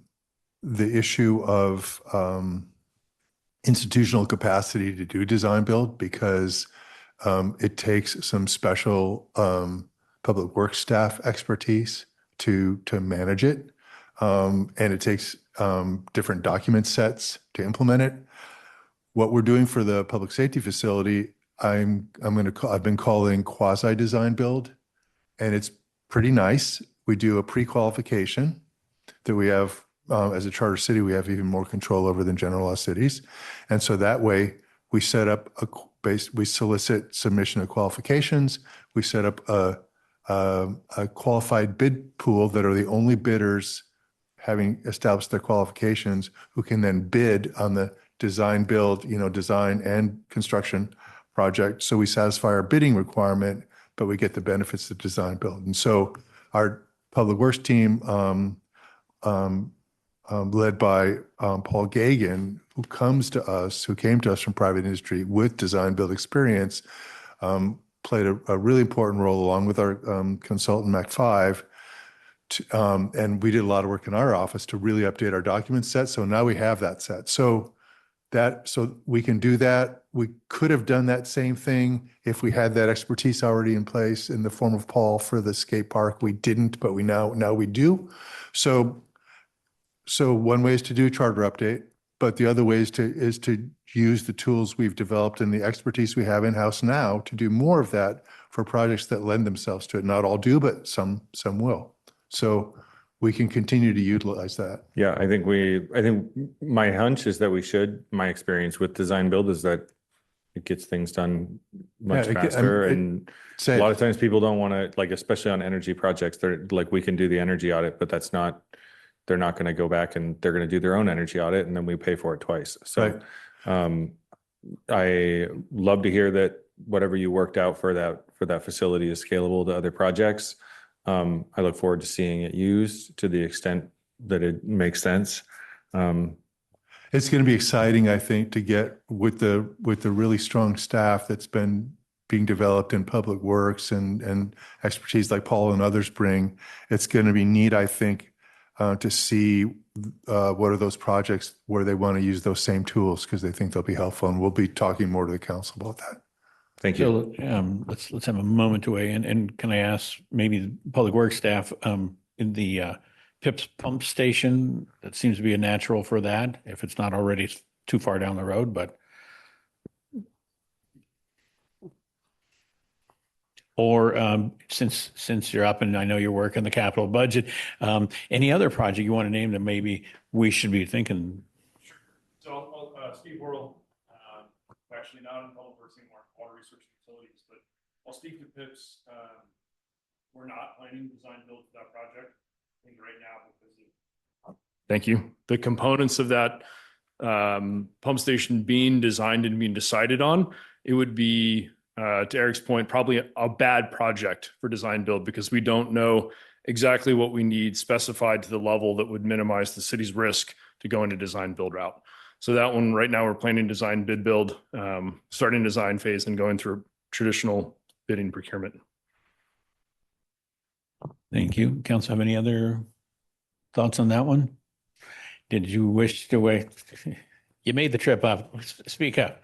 the issue of institutional capacity to do design build, because it takes some special public works staff expertise to manage it. And it takes different document sets to implement it. What we're doing for the public safety facility, I've been calling quasi design build, and it's pretty nice. We do a pre-qualification that we have, as a charter city, we have even more control over than general law cities. And so that way we set up we solicit submission of qualifications. We set up a qualified bid pool that are the only bidders having established their qualifications who can then bid on the design build, design and construction project. So we satisfy our bidding requirement, but we get the benefits of design build. And so our public works team, led by Paul Gagan, who came to us from private industry with design build experience, played a really important role along with our consultant Mac5. And we did a lot of work in our office to really update our document set. So now we have that set. So we can do that. We could have done that same thing if we had that expertise already in place in the form of Paul for the skate park. We didn't, but now we do. So one way is to do a charter update, but the other way is to use the tools we've developed and the expertise we have in-house now to do more of that for projects that lend themselves to it. Not all do, but some will. So we can continue to utilize that. Yeah, I think my hunch is that we should. My experience with design build is that it gets things done much faster. And a lot of times people don't want to, like, especially on energy projects, they're like, we can do the energy audit, but they're not going to go back and they're going to do their own energy audit, and then we pay for it twice. So I love to hear that whatever you worked out for that facility is scalable to other projects. I look forward to seeing it used to the extent that it makes sense. It's going to be exciting, I think, to get with the really strong staff that's been being developed in public works and expertise like Paul and others bring. It's going to be neat, I think, to see what are those projects where they want to use those same tools because they think they'll be helpful. And we'll be talking more to the council about that. Thank you. So let's have a moment to weigh in. And can I ask maybe the public works staff in the PIPS pump station, that seems to be a natural for that, if it's not already too far down the road, but. Or since you're up and I know you're working the capital budget, any other project you want to name that maybe we should be thinking? Sure. So Steve Worrell, actually not in public works anymore, water research and utilities, but I'll speak to PIPS. We're not planning design build for that project, I think, right now because of. Thank you. The components of that pump station being designed and being decided on, it would be, to Eric's point, probably a bad project for design build because we don't know exactly what we need specified to the level that would minimize the city's risk to go into design build route. So that one right now we're planning design bid build, starting design phase and going through traditional bidding procurement. Thank you. Council, have any other thoughts on that one? Did you wish to wait? You made the trip up. Speak up.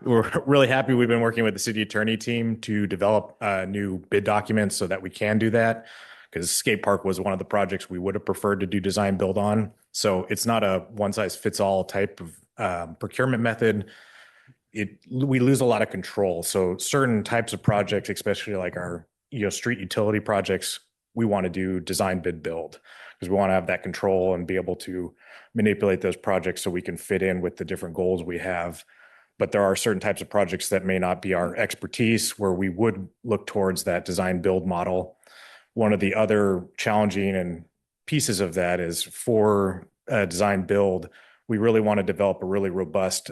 We're really happy we've been working with the city attorney team to develop new bid documents so that we can do that, because skate park was one of the projects we would have preferred to do design build on. So it's not a one size fits all type of procurement method. We lose a lot of control. So certain types of projects, especially like our street utility projects, we want to do design bid build because we want to have that control and be able to manipulate those projects so we can fit in with the different goals we have. But there are certain types of projects that may not be our expertise where we would look towards that design build model. One of the other challenging and pieces of that is for design build, we really want to develop a really robust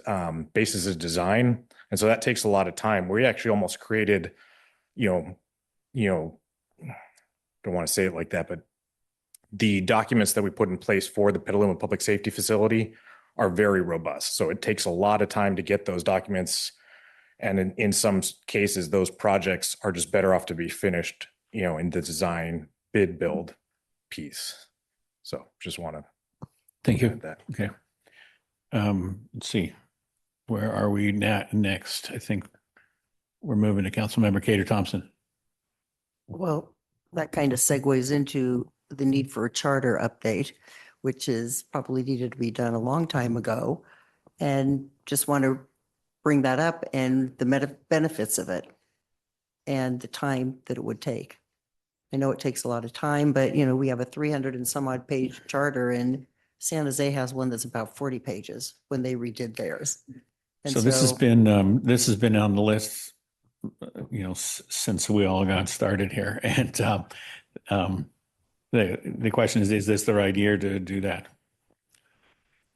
basis of design. And so that takes a lot of time. We actually almost created, don't want to say it like that, but the documents that we put in place for the Petaluma Public Safety Facility are very robust. So it takes a lot of time to get those documents. And in some cases, those projects are just better off to be finished, in the design bid build piece. So just want to. Thank you. Okay. Let's see. Where are we next? I think we're moving to Councilmember Cater Thompson. Well, that kind of segues into the need for a charter update, which is probably needed to be done a long time ago. And just want to bring that up and the benefits of it and the time that it would take. I know it takes a lot of time, but we have a 300 and some odd page charter, and San Jose has one that's about 40 pages when they redid theirs. And So this has been on the list, since we all got started here. And the question is this the right year to do that?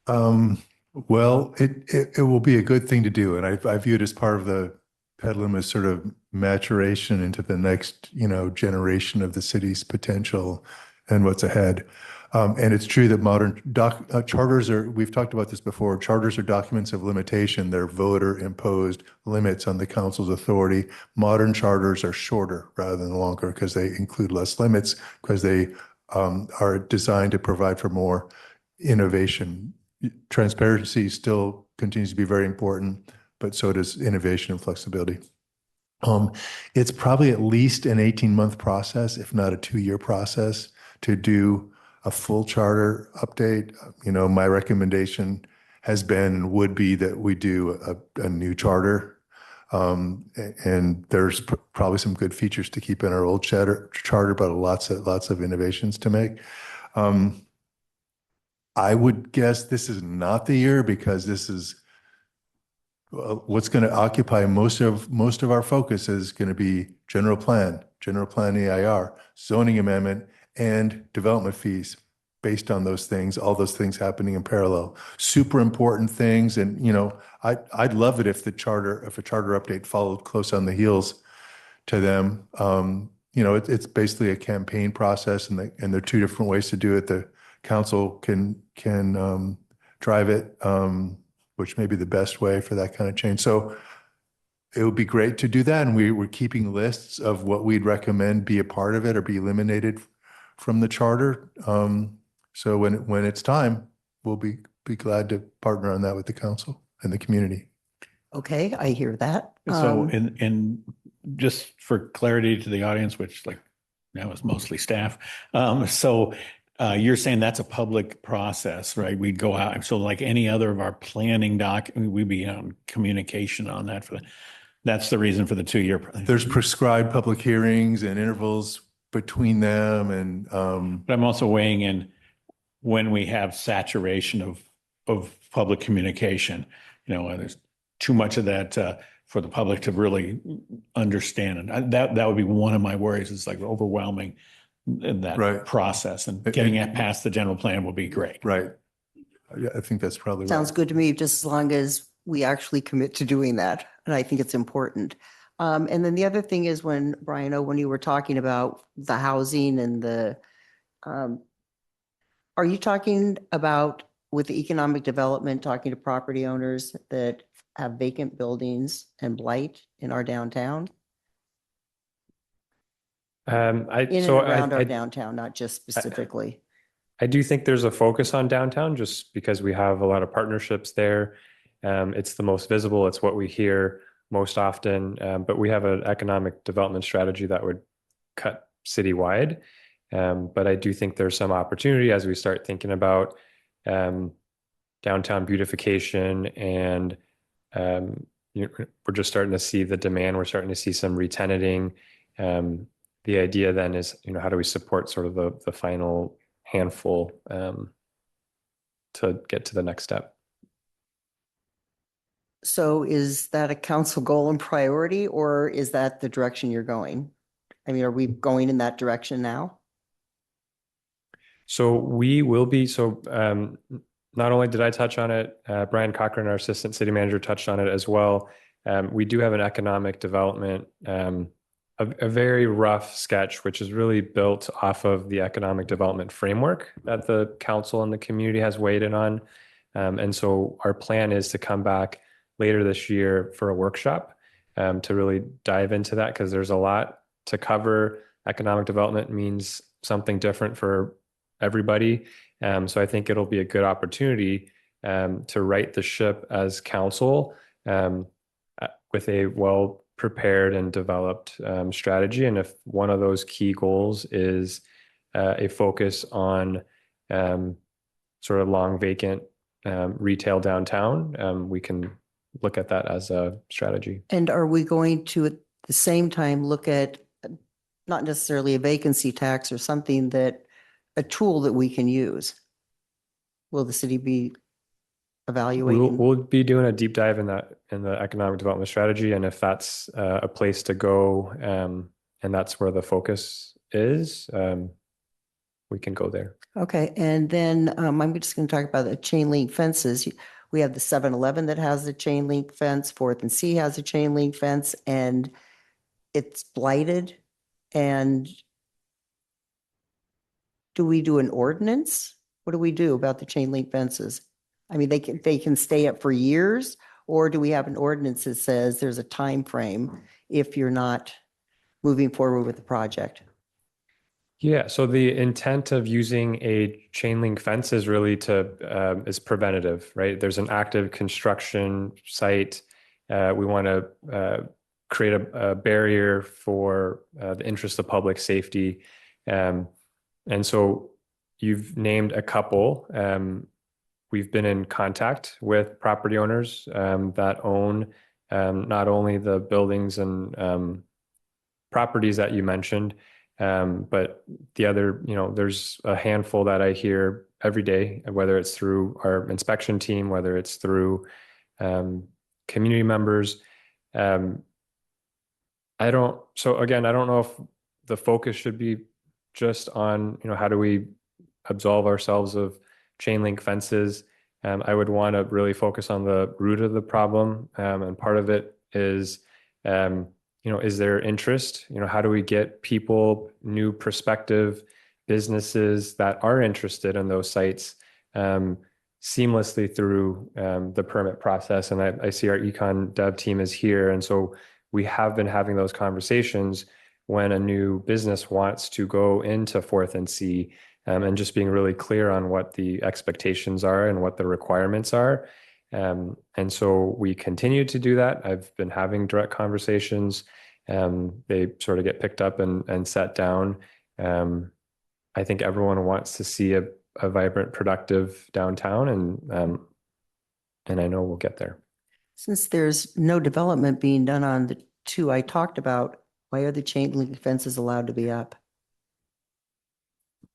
Well, it will be a good thing to do. And I view it as part of the Petaluma sort of maturation into the next, generation of the city's potential and what's ahead. And it's true that modern charters we've talked about this before, charters are documents of limitation. They're voter imposed limits on the council's authority. Modern charters are shorter rather than longer because they include less limits, because they are designed to provide for more innovation. Transparency still continues to be very important, but so does innovation and flexibility. It's probably at least an 18-month process, if not a 2-year process, to do a full charter update. My recommendation has been and would be that we do a new charter. And there's probably some good features to keep in our old charter, but lots of innovations to make. I would guess this is not the year, because this is what's going to occupy most of our focus is going to be general plan EIR, zoning amendment, and development fees based on those things, all those things happening in parallel. Super important things. And, I'd love it if a charter update followed close on the heels to them. It's basically a campaign process, and there are 2 different ways to do it. The council can drive it, which may be the best way for that kind of change. So it would be great to do that. And we're keeping lists of what we'd recommend be a part of it or be eliminated from the charter. So when it's time, we'll be glad to partner on that with the council and the community. Okay, I hear that. So, and just for clarity to the audience, which now is mostly staff. You're saying that's a public process, right? We'd go out. So like any other of our planning we'd be on communication on that that's the reason for the 2-year. There's prescribed public hearings and intervals between them. And, but I'm also weighing in when we have saturation of public communication, there's too much of that, for the public to really understand. And that would be one of my worries, is overwhelming in that process, and getting it past the general plan will be great. Right. Yeah, I think that's probably Sounds good to me, just as long as we actually commit to doing that. And I think it's important. And then the other thing is when you were talking about the housing and are you talking about with the economic development, talking to property owners that have vacant buildings and blight in our downtown? Around our downtown, not just specifically. I do think there's a focus on downtown just because we have a lot of partnerships there. It's the most visible. It's what we hear most often. But we have an economic development strategy that would cut citywide. But I do think there's some opportunity as we start thinking about downtown beautification, and we're just starting to see the demand. We're starting to see some re-tenanting. The idea then is, how do we support sort of the final handful to get to the next step. So is that a council goal and priority, or is that the direction you're going? I mean, are we going in that direction now? So we will be, not only did I touch on it, Brian Cochran, our assistant city manager, touched on it as well. We do have an economic development, a very rough sketch, which is really built off of the economic development framework that the council and the community has weighed in on. And so our plan is to come back later this year for a workshop to really dive into that, because there's a lot to cover. Economic development means something different for everybody. So I think it'll be a good opportunity to right the ship as council with a well-prepared and developed strategy. And if one of those key goals is a focus on sort of long vacant retail downtown, we can look at that as a strategy. And are we going to, at the same time, look at not necessarily a vacancy tax or something that, a tool that we can use? Will the city be evaluating? We'll be doing a deep dive in the economic development strategy, and if that's a place to go, and that's where the focus is, we can go there. Okay, and then I'm just going to talk about the chain link fences. We have the 7-Eleven that has the chain link fence, Fourth and C has a chain link fence, and it's blighted. And do we do an ordinance? What do we do about the chain link fences? I mean, they can stay up for years, or do we have an ordinance that says there's a time frame if you're not moving forward with the project? Yeah, so the intent of using a chain link fence is really is preventative, right? There's an active construction site. We want to create a barrier for the interest of public safety. And so you've named a couple. We've been in contact with property owners that own not only the buildings and properties that you mentioned, but the other, there's a handful that I hear every day, whether it's through our inspection team, whether it's through community members. I don't know if the focus should be just on, how do we absolve ourselves of chain link fences. I would want to really focus on the root of the problem. And part of it is, is there interest? How do we get people, new prospective businesses that are interested in those sites seamlessly through the permit process? And I see our econ dev team is here. And so we have been having those conversations when a new business wants to go into Fourth and C, and just being really clear on what the expectations are and what the requirements are. And so we continue to do that. I've been having direct conversations. They sort of get picked up and set down. I think everyone wants to see a vibrant, productive downtown, and I know we'll get there. Since there's no development being done on the two I talked about, why are the chain link fences allowed to be up?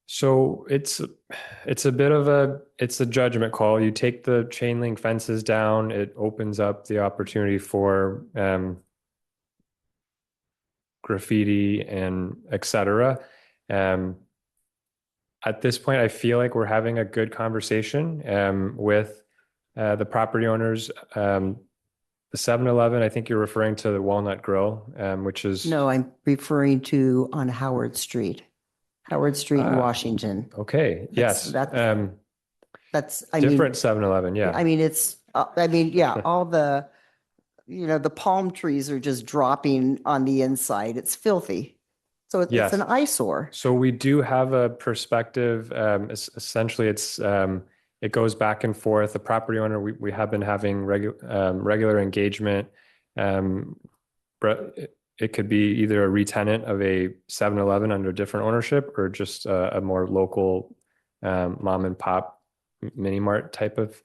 So it's a bit of a judgment call. You take the chain link fences down, it opens up the opportunity for graffiti and et cetera. At this point, I feel like we're having a good conversation with the property owners. The 7-Eleven, I think you're referring to the Walnut Grill, which is... No, I'm referring to on Howard Street in Washington. Okay, yes. That's different 7-Eleven, yeah. I mean, yeah, all the, the palm trees are just dropping on the inside. It's filthy. So it's Yes. an eyesore. So we do have a perspective. Essentially, it goes back and forth. The property owner, we have been having regular engagement. It could be either a retenant of a 7-Eleven under different ownership, or just a more local mom and pop mini mart type of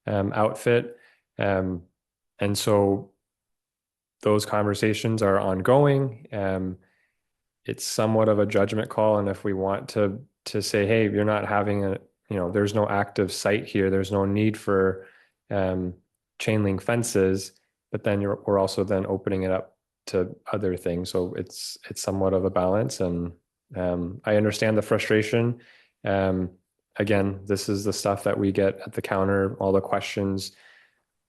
outfit. And so those conversations are ongoing. It's somewhat of a judgment call, and if we want to to say, hey, you're not having there's no active site here. There's no need for chain link fences, but then we're also then opening it up to other things. So it's somewhat of a balance. And I understand the frustration. Again, this is the stuff that we get at the counter, all the questions,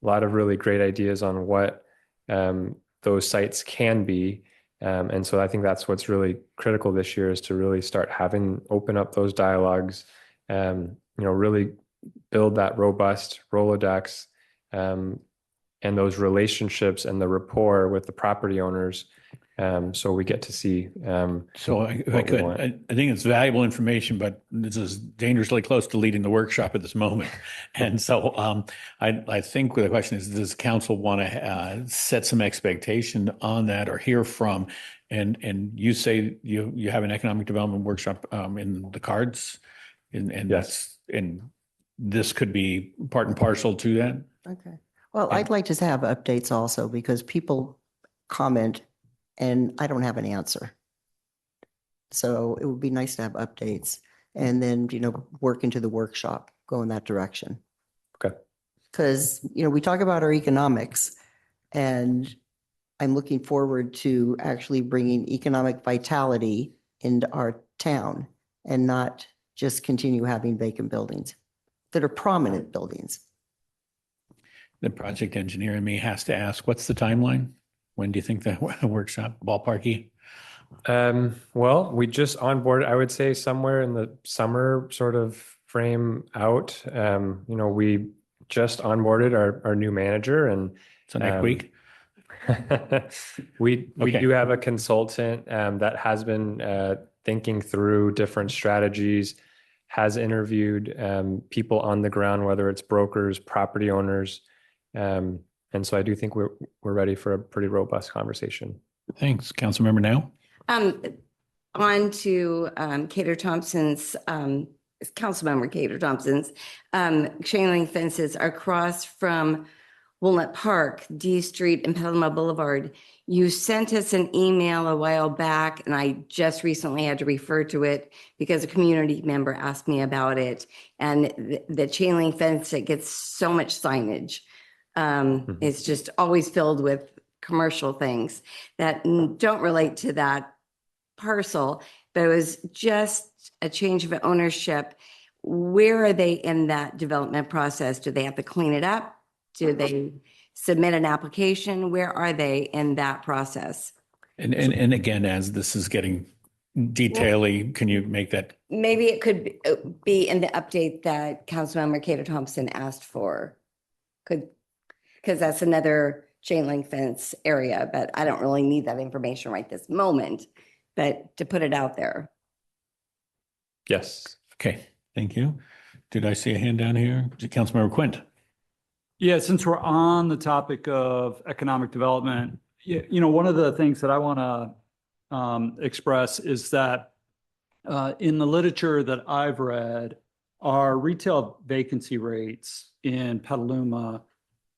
a lot of really great ideas on what those sites can be. And so I think that's what's really critical this year, is to really start open up those dialogues, really build that robust Rolodex, and those relationships and the rapport with the property owners. So we get to see. So if I could, I think it's valuable information, but this is dangerously close to leading the workshop at this moment. And so I think the question is, does council want to set some expectation on that or hear from? And you say you have an economic development workshop in the cards, and this could be part and parcel to that. Okay. Well, I'd like to have updates also, because people comment and I don't have an answer. So it would be nice to have updates and then, work into the workshop, go in that direction. Okay. Because, we talk about our economics, and I'm looking forward to actually bringing economic vitality into our town and not just continue having vacant buildings that are prominent buildings. The project engineer in me has to ask, what's the timeline? When do you think the workshop, ballparky? Well, we just onboarded, I would say somewhere in the summer sort of frame out. We just onboarded our new manager, and so next week. we do have a consultant that has been thinking through different strategies, has interviewed people on the ground, whether it's brokers, property owners. And so I do think we're ready for a pretty robust conversation. Thanks. Councilmember Now. On to Cater Thompson's, Councilmember Cater Thompson's chain link fences across from Walnut Park, D Street, and Petaluma Boulevard. You sent us an email a while back, and I just recently had to refer to it because a community member asked me about it. And the chain link fence that gets so much signage. It's just always filled with commercial things that don't relate to that parcel, but it was just a change of ownership. Where are they in that development process? Do they have to clean it up? Do they submit an application? Where are they in that process? And again, as this is getting detailing, can you make that? Maybe it could be in the update that Councilmember Cater Thompson asked for. Because that's another chain link fence area, but I don't really need that information right this moment, but to put it out there. Yes. Okay, thank you. Did I see a hand down here? Councilmember Quint. Yeah, since we're on the topic of economic development, one of the things that I want to express is that in the literature that I've read, our retail vacancy rates in Petaluma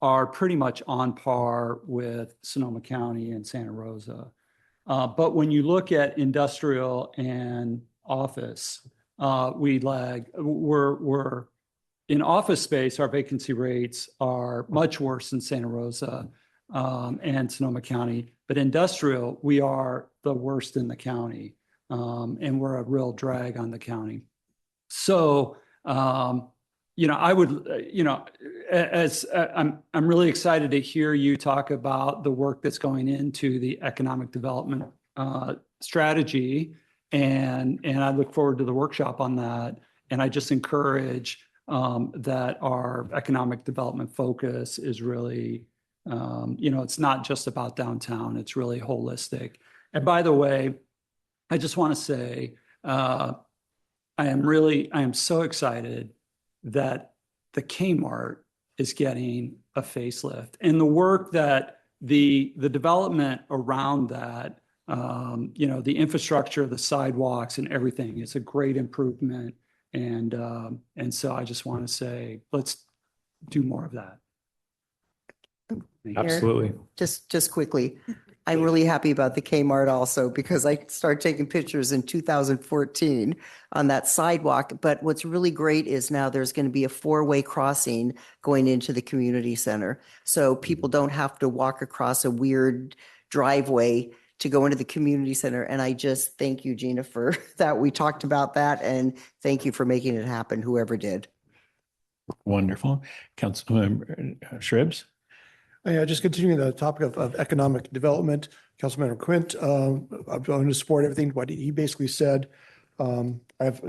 are pretty much on par with Sonoma County and Santa Rosa. But when you look at industrial and office, we lag. We're in office space, our vacancy rates are much worse than Santa Rosa and Sonoma County. But industrial, we are the worst in the county, and we're a real drag on the county. So, I would, as I'm really excited to hear you talk about the work that's going into the economic development strategy, and I look forward to the workshop on that. And I just encourage that our economic development focus is really, it's not just about downtown; it's really holistic. And by the way, I just want to say, I am so excited that the Kmart is getting a facelift, and the work that the development around that, the infrastructure, the sidewalks and everything is a great improvement. And so I just want to say, let's do more of that. Absolutely. Just quickly, I'm really happy about the Kmart also because I started taking pictures in 2014 on that sidewalk. But what's really great is now there's going to be a four-way crossing going into the community center. So people don't have to walk across a weird driveway to go into the community center. And I just thank you, Gina, for that. We talked about that, and thank you for making it happen, whoever did. Wonderful. Councilmember Shribs? Yeah, just continuing the topic of economic development, Councilmember Quint, I'm going to support everything what he basically said. I have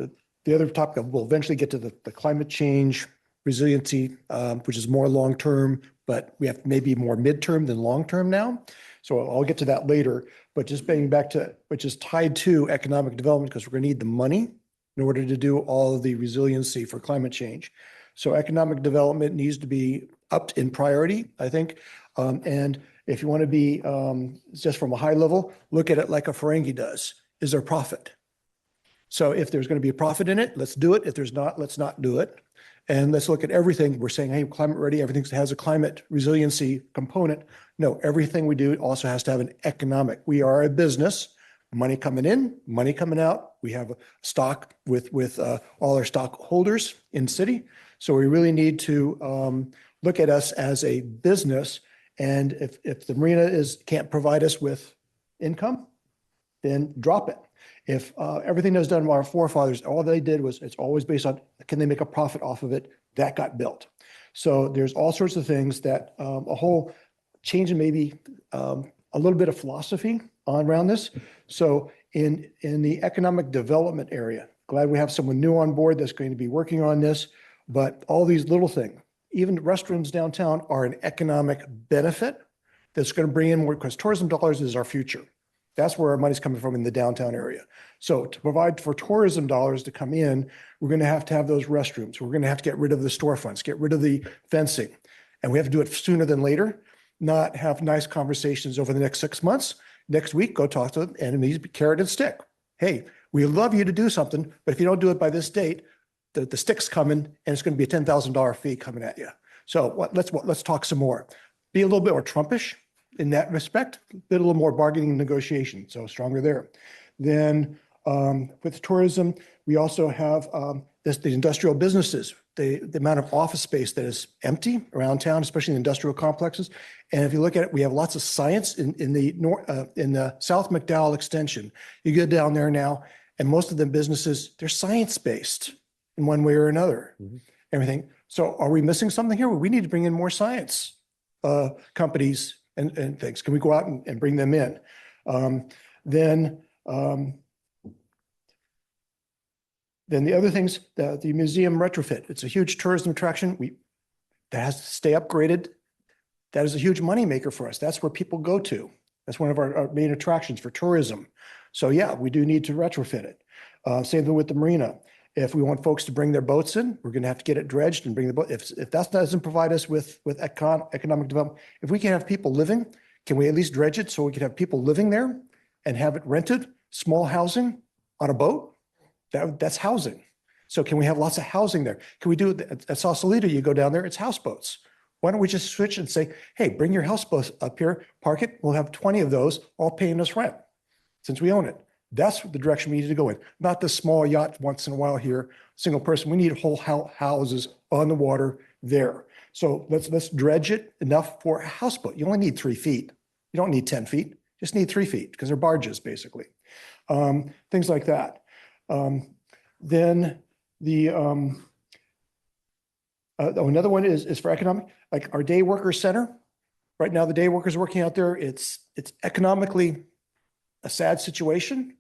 the other topic, we'll eventually get to the climate change resiliency, which is more long-term, but we have maybe more midterm than long-term now. So I'll get to that later, but just getting back to, which is tied to economic development, because we're going to need the money in order to do all of the resiliency for climate change. So economic development needs to be upped in priority, I think. And if you want to be just from a high level, look at it like a Ferengi does. Is there profit? So if there's going to be a profit in it, let's do it. If there's not, let's not do it. And let's look at everything. We're saying, hey, climate ready, everything has a climate resiliency component. No, everything we do also has to have an economic. We are a business, money coming in, money coming out. We have a stock with all our stockholders in city. So we really need to look at us as a business. And if the marina can't provide us with income, then drop it. If everything that was done by our forefathers, all they did was, it's always based on, can they make a profit off of it? That got built. So there's all sorts of things that a whole change in maybe a little bit of philosophy around this. So in the economic development area, glad we have someone new on board that's going to be working on this, but all these little things, even restrooms downtown are an economic benefit that's going to bring in more, because tourism dollars is our future. That's where our money's coming from in the downtown area. So to provide for tourism dollars to come in, we're going to have those restrooms. We're going to have to get rid of the storefronts, get rid of the fencing. And we have to do it sooner than later, not have nice conversations over the next 6 months. Next week, go talk to them and it needs to be carrot and stick. Hey, we love you to do something, but if you don't do it by this date, the stick's coming and it's going to be a $10,000 fee coming at you. So let's talk some more. Be a little bit more Trumpish in that respect, a little more bargaining negotiation, so stronger there. Then with tourism, we also have the industrial businesses, the amount of office space that is empty around town, especially in industrial complexes. And if you look at it, we have lots of science in the South McDowell extension. You go down there now, and most of the businesses, they're science-based in one way or another, everything. So are we missing something here? We need to bring in more science companies and things. Can we go out and bring them in? Then the other things, the museum retrofit, it's a huge tourism attraction. That has to stay upgraded. That is a huge moneymaker for us. That's where people go to. That's one of our main attractions for tourism. So yeah, we do need to retrofit it. Same thing with the marina. If we want folks to bring their boats in, we're going to have to get it dredged and bring the boat. If that doesn't provide us with economic development, if we can have people living, can we at least dredge it so we can have people living there and have it rented, small housing on a boat? That's housing. So can we have lots of housing there? Can we do it at Sausalito? You go down there, it's houseboats. Why don't we just switch and say, hey, bring your houseboats up here, park it. We'll have 20 of those all paying us rent since we own it. That's the direction we need to go in, not the small yacht once in a while here, single person. We need whole houses on the water there. So let's dredge it enough for a houseboat. You only need 3 feet. You don't need 10 feet. Just need 3 feet because they're barges basically. Things like that. Then another one is for economic, like our day worker center. Right now, the day workers working out there, it's economically a sad situation.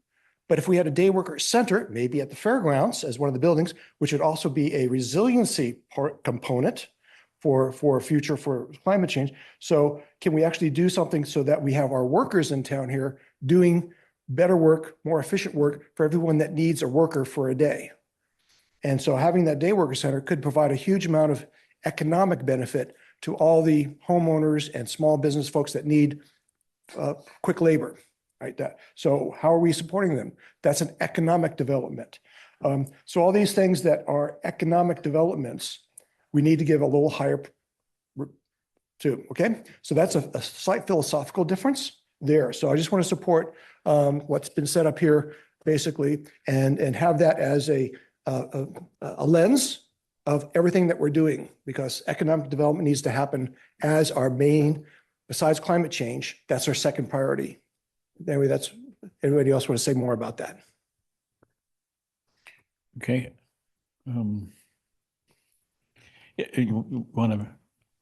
But if we had a day worker center, maybe at the fairgrounds as one of the buildings, which would also be a resiliency component for future for climate change. So can we actually do something so that we have our workers in town here doing better work, more efficient work for everyone that needs a worker for a day? And so having that day worker center could provide a huge amount of economic benefit to all the homeowners and small business folks that need quick labor. Right? So how are we supporting them? That's an economic development. So all these things that are economic developments, we need to give a little higher to, okay? So that's a slight philosophical difference. there. So I just want to support what's been set up here, basically, and have that as a lens of everything that we're doing, because economic development needs to happen as our main, besides climate change, that's our second priority. Anyway, that's, anybody else want to say more about that? Okay. You want to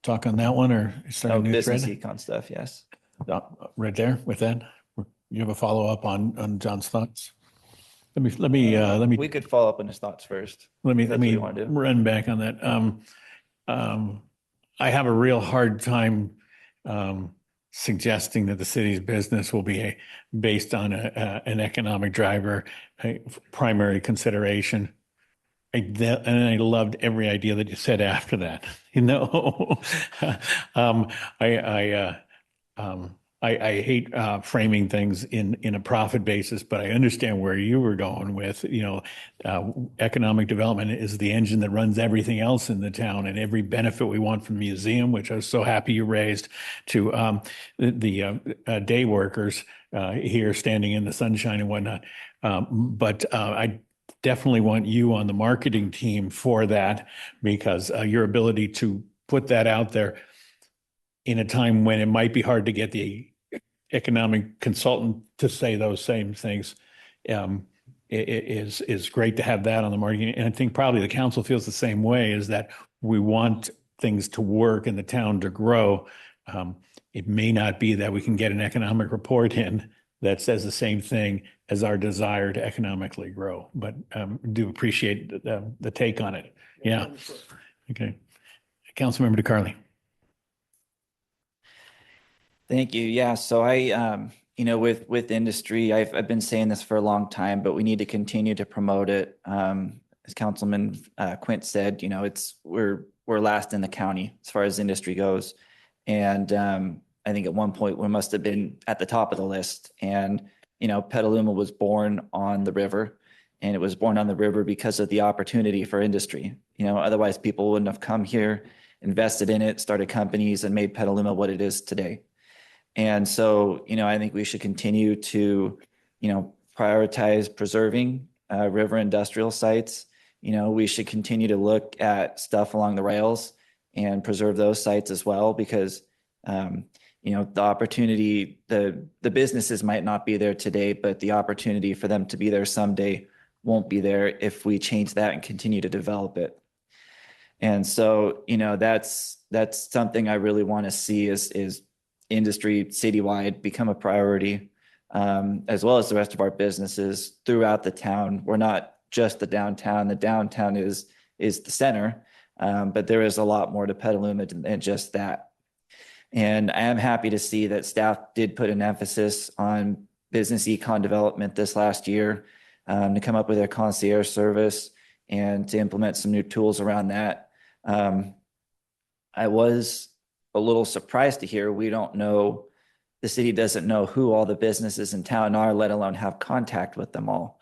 talk on that one or start a Oh, new business thread? econ stuff, yes. Right there with that. You have a follow-up on John's thoughts? Let me We could follow up on his thoughts first. Let me if that's what you want to do. run back on that. I have a real hard time suggesting that the city's business will be based on an economic driver, a primary consideration. And I loved every idea that you said after that. You know, I hate framing things in a profit basis, but I understand where you were going with, economic development is the engine that runs everything else in the town, and every benefit we want from the museum, which I was so happy you raised, to the day workers here standing in the sunshine and whatnot. But I definitely want you on the marketing team for that, because your ability to put that out there in a time when it might be hard to get the economic consultant to say those same things is great to have that on the market. And I think probably the council feels the same way, is that we want things to work and the town to grow. It may not be that we can get an economic report in that says the same thing as our desire to economically grow, but do appreciate the take on it. Yeah. Okay. Councilmember DeCarly. Thank you. Yeah. So with industry, I've been saying this for a long time, but we need to continue to promote it. As Councilman Quint said, we're last in the county as far as industry goes, and I think at one point we must have been at the top of the list. And Petaluma was born on the river, and it was born on the river because of the opportunity for industry. Otherwise people wouldn't have come here, invested in it, started companies, and made Petaluma what it is today. And so, I think we should continue to, prioritize preserving river industrial sites. We should continue to look at stuff along the rails and preserve those sites as well, because, the opportunity, the businesses might not be there today, but the opportunity for them to be there someday won't be there if we change that and continue to develop it. And so, that's something I really want to see is industry citywide become a priority, as well as the rest of our businesses throughout the town. We're not just the downtown. The downtown is the center, but there is a lot more to Petaluma than just that. And I am happy to see that staff did put an emphasis on business econ development this last year, to come up with their concierge service and to implement some new tools around that. I was a little surprised to hear the city doesn't know who all the businesses in town are, let alone have contact with them all.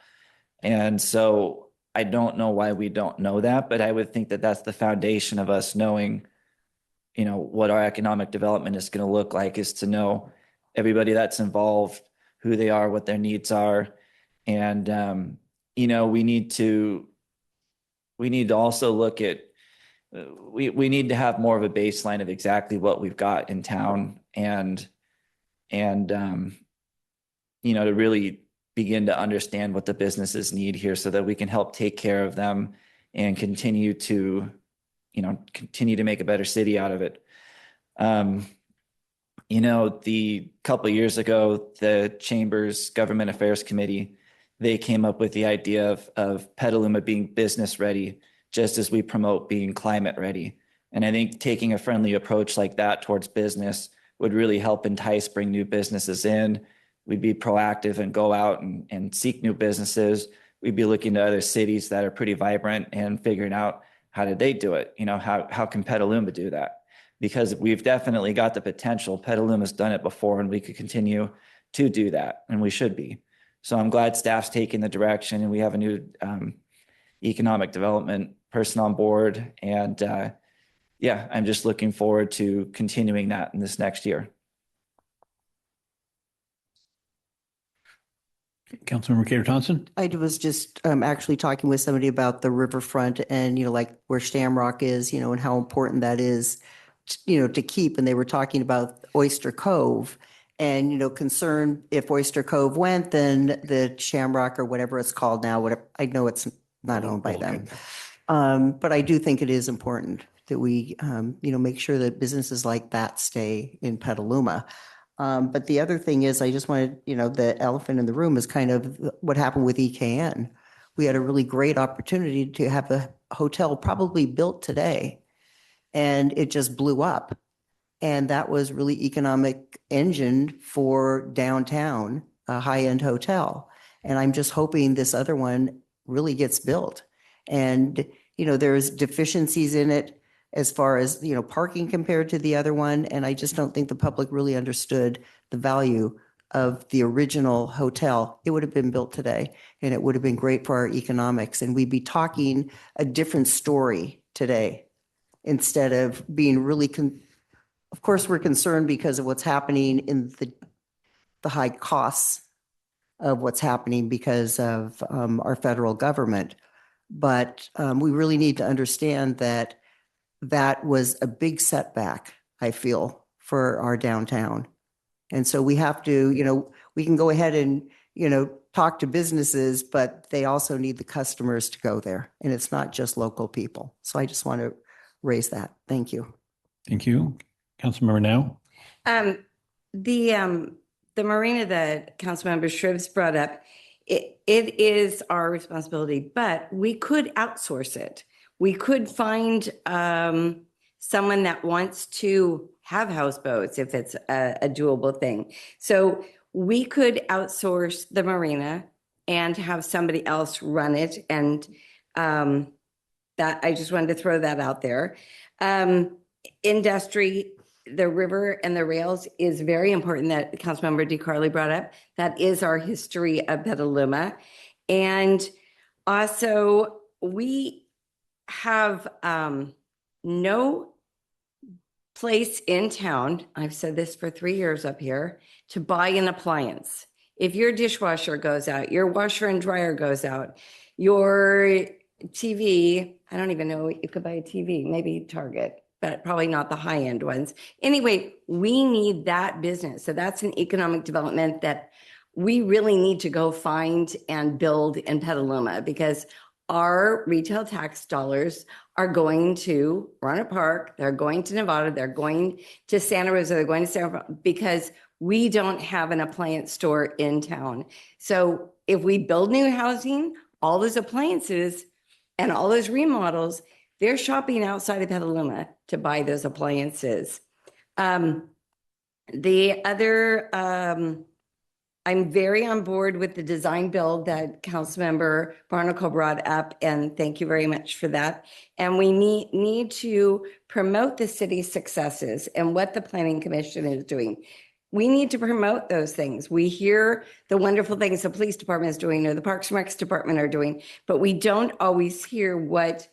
And so I don't know why we don't know that, but I would think that that's the foundation of us knowing, what our economic development is going to look like, is to know everybody that's involved, who they are, what their needs are. And, we need to also look at, we need to have more of a baseline of exactly what we've got in town, and to really begin to understand what the businesses need here so that we can help take care of them and continue to make a better city out of it. The couple of years ago, the Chamber's Government Affairs Committee, they came up with the idea of Petaluma being business ready, just as we promote being climate ready. And I think taking a friendly approach like that towards business would really help entice, bring new businesses in. We'd be proactive and go out and seek new businesses. We'd be looking to other cities that are pretty vibrant and figuring out, how did they do it? How can Petaluma do that? Because we've definitely got the potential. Petaluma's done it before, and we could continue to do that, and we should be. So I'm glad staff's taking the direction, and we have a new economic development person on board. And I'm just looking forward to continuing that in this next year. Councilmember Cater Thompson? I was just actually talking with somebody about the riverfront and, like where Shamrock is, and how important that is, to keep. And they were talking about Oyster Cove and, concern if Oyster Cove went, then the Shamrock or whatever it's called now, whatever, I know it's not owned by them. But I do think it is important that we, make sure that businesses like that stay in Petaluma. But the other thing is, I just wanted, the elephant in the room is kind of what happened with EKN. We had a really great opportunity to have a hotel probably built today, and it just blew up. And that was really economic engine for downtown, a high-end hotel. And I'm just hoping this other one really gets built. And, there's deficiencies in it as far as, parking compared to the other one. And I just don't think the public really understood the value of the original hotel. It would have been built today, and it would have been great for our economics. And we'd be talking a different story today instead of being really, of course, we're concerned because of what's happening in the high costs of what's happening because of our federal government. But we really need to understand that that was a big setback, I feel, for our downtown. And so we have to, we can go ahead and, talk to businesses, but they also need the customers to go there. And it's not just local people. So I just want to raise that. Thank you. Thank you. Councilmember Now? The marina that Councilmember Shribs brought up, it is our responsibility, but we could outsource it. We could find someone that wants to have houseboats if it's a doable thing. So we could outsource the marina and have somebody else run it. And that I just wanted to throw that out there. Industry, the river and the rails is very important that Councilmember DeCarly brought up. That is our history of Petaluma. And also we have no place in town, I've said this for 3 years up here, to buy an appliance. If your dishwasher goes out, your washer and dryer goes out, your TV, I don't even know, you could buy a TV, maybe Target, but probably not the high-end ones. Anyway, we need that business. So that's an economic development that we really need to go find and build in Petaluma, because our retail tax dollars are going to Roanoke Park, they're going to Nevada, they're going to Santa Rosa, they're going to Sarah, because we don't have an appliance store in town. So if we build new housing, all those appliances and all those remodels, they're shopping outside of Petaluma to buy those appliances. The other, I'm very on board with the design build that Councilmember Barnacle brought up, and thank you very much for that. And we need to promote the city's successes and what the Planning Commission is doing. We need to promote those things. We hear the wonderful things the police department is doing or the Parks and Recs department are doing, but we don't always hear what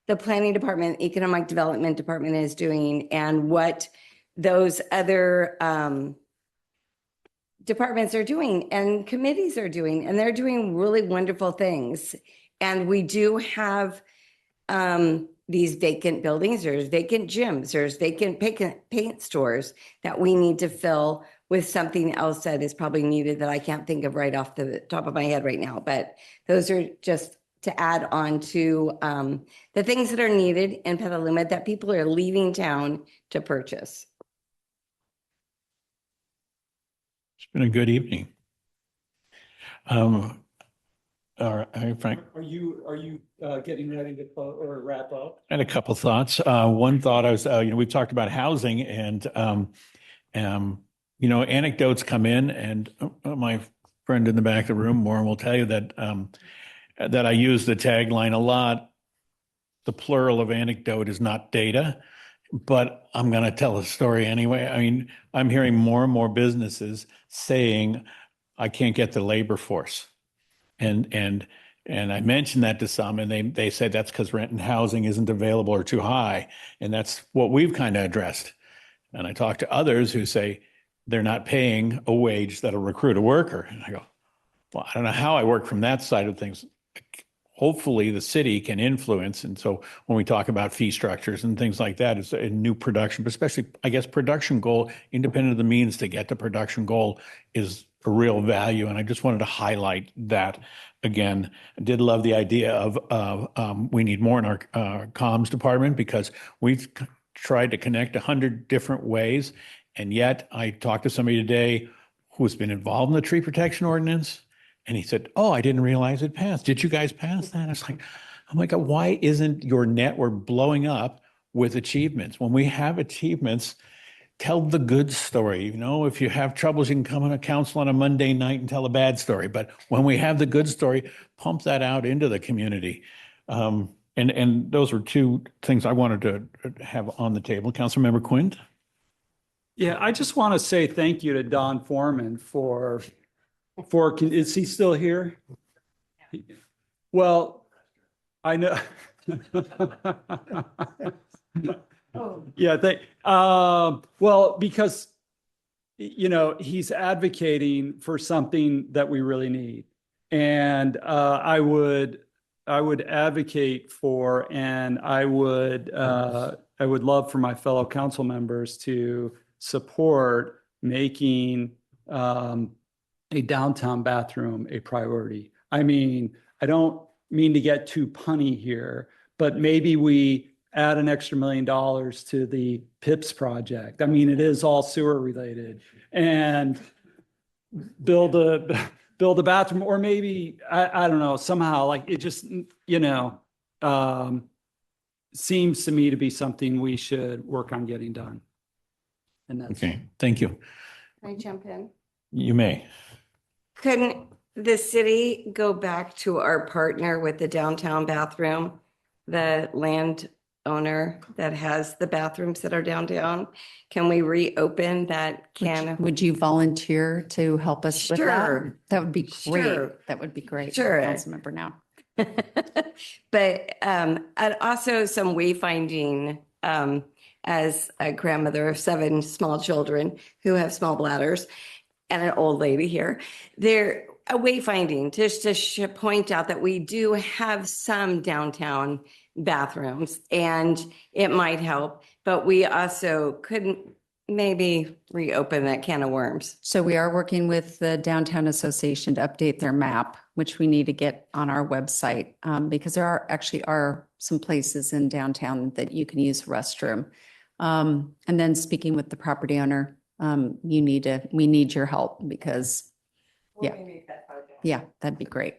the planning department, economic development department is doing, and what those other departments are doing and committees are doing, and they're doing really wonderful things. And we do have these vacant buildings, there's vacant gyms, there's vacant paint stores that we need to fill with something else that is probably needed that I can't think of right off the top of my head right now. But those are just to add on to the things that are needed in Petaluma that people are leaving town to purchase. It's been a good evening. All right, Frank. Are you getting ready to close or wrap up? I had a couple thoughts. One thought I was, we've talked about housing, and anecdotes come in, and my friend in the back of the room, Warren, will tell you that that I use the tagline a lot. The plural of anecdote is not data, but I'm going to tell a story anyway. I mean, I'm hearing more and more businesses saying, I can't get the labor force. And I mentioned that to some, and they said that's because rent and housing isn't available or too high. And that's what we've kind of addressed. And I talk to others who say they're not paying a wage that'll recruit a worker. And I go, well, I don't know how I work from that side of things. Hopefully the city can influence. And so when we talk about fee structures and things like that, it's a new production, but especially, I guess, production goal, independent of the means to get to production goal is a real value. And I just wanted to highlight that again. I did love the idea of we need more in our comms department because we've tried to connect 100 different ways. And yet I talked to somebody today who's been involved in the tree protection ordinance. And he said, "Oh, I didn't realize it passed. Did you guys pass that?" I was like, "Oh my God, why isn't your network blowing up with achievements? When we have achievements, tell the good story. You know, if you have troubles, you can come on a council on a Monday night and tell a bad story. But when we have the good story, pump that out into the community." And those were two things I wanted to have on the table. Councilmember Quint? Yeah, I just want to say thank you to Don Foreman for, is he still here? Well, I know. Yeah, well, because, you know, he's advocating for something that we really need. And I would advocate for, and I would love for my fellow council members to support making a downtown bathroom a priority. I mean, I don't mean to get too punny here, but maybe we add an extra $1 million to the PIPS project. I mean, it is all sewer related, and build a bathroom, or maybe, I don't know, somehow, like, it just, you know, seems to me to be something we should work on getting done. And that's Okay, thank you. Can I jump in? You may. Couldn't the city go back to our partner with the downtown bathroom, the landowner that has the bathrooms that are downtown? Can we reopen that can? Would you volunteer to help us with that? Sure. That would be great. Sure. That would be great. Sure. Councilmember now. But and also some wayfinding, as a grandmother of 7 small children who have small bladders and an old lady here. They're a wayfinding just to point out that we do have some downtown bathrooms and it might help, but we also couldn't maybe reopen that can of worms. So we are working with the Downtown Association to update their map, which we need to get on our website, because there are some places in downtown that you can use restroom. And then speaking with the property owner, we need your help because, yeah, that'd be great.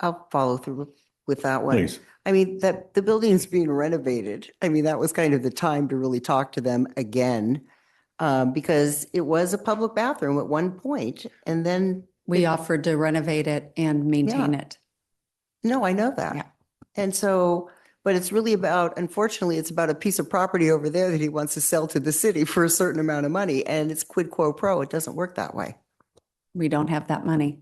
I'll follow through with that one. Please. I mean, that the building's being renovated. I mean, that was kind of the time to really talk to them again, because it was a public bathroom at one point, and then We offered to renovate it and maintain it. no, I know Yeah. that. And so, but it's really about, unfortunately, it's about a piece of property over there that he wants to sell to the city for a certain amount of money, and it's quid quo pro. It doesn't work that way. We don't have that money.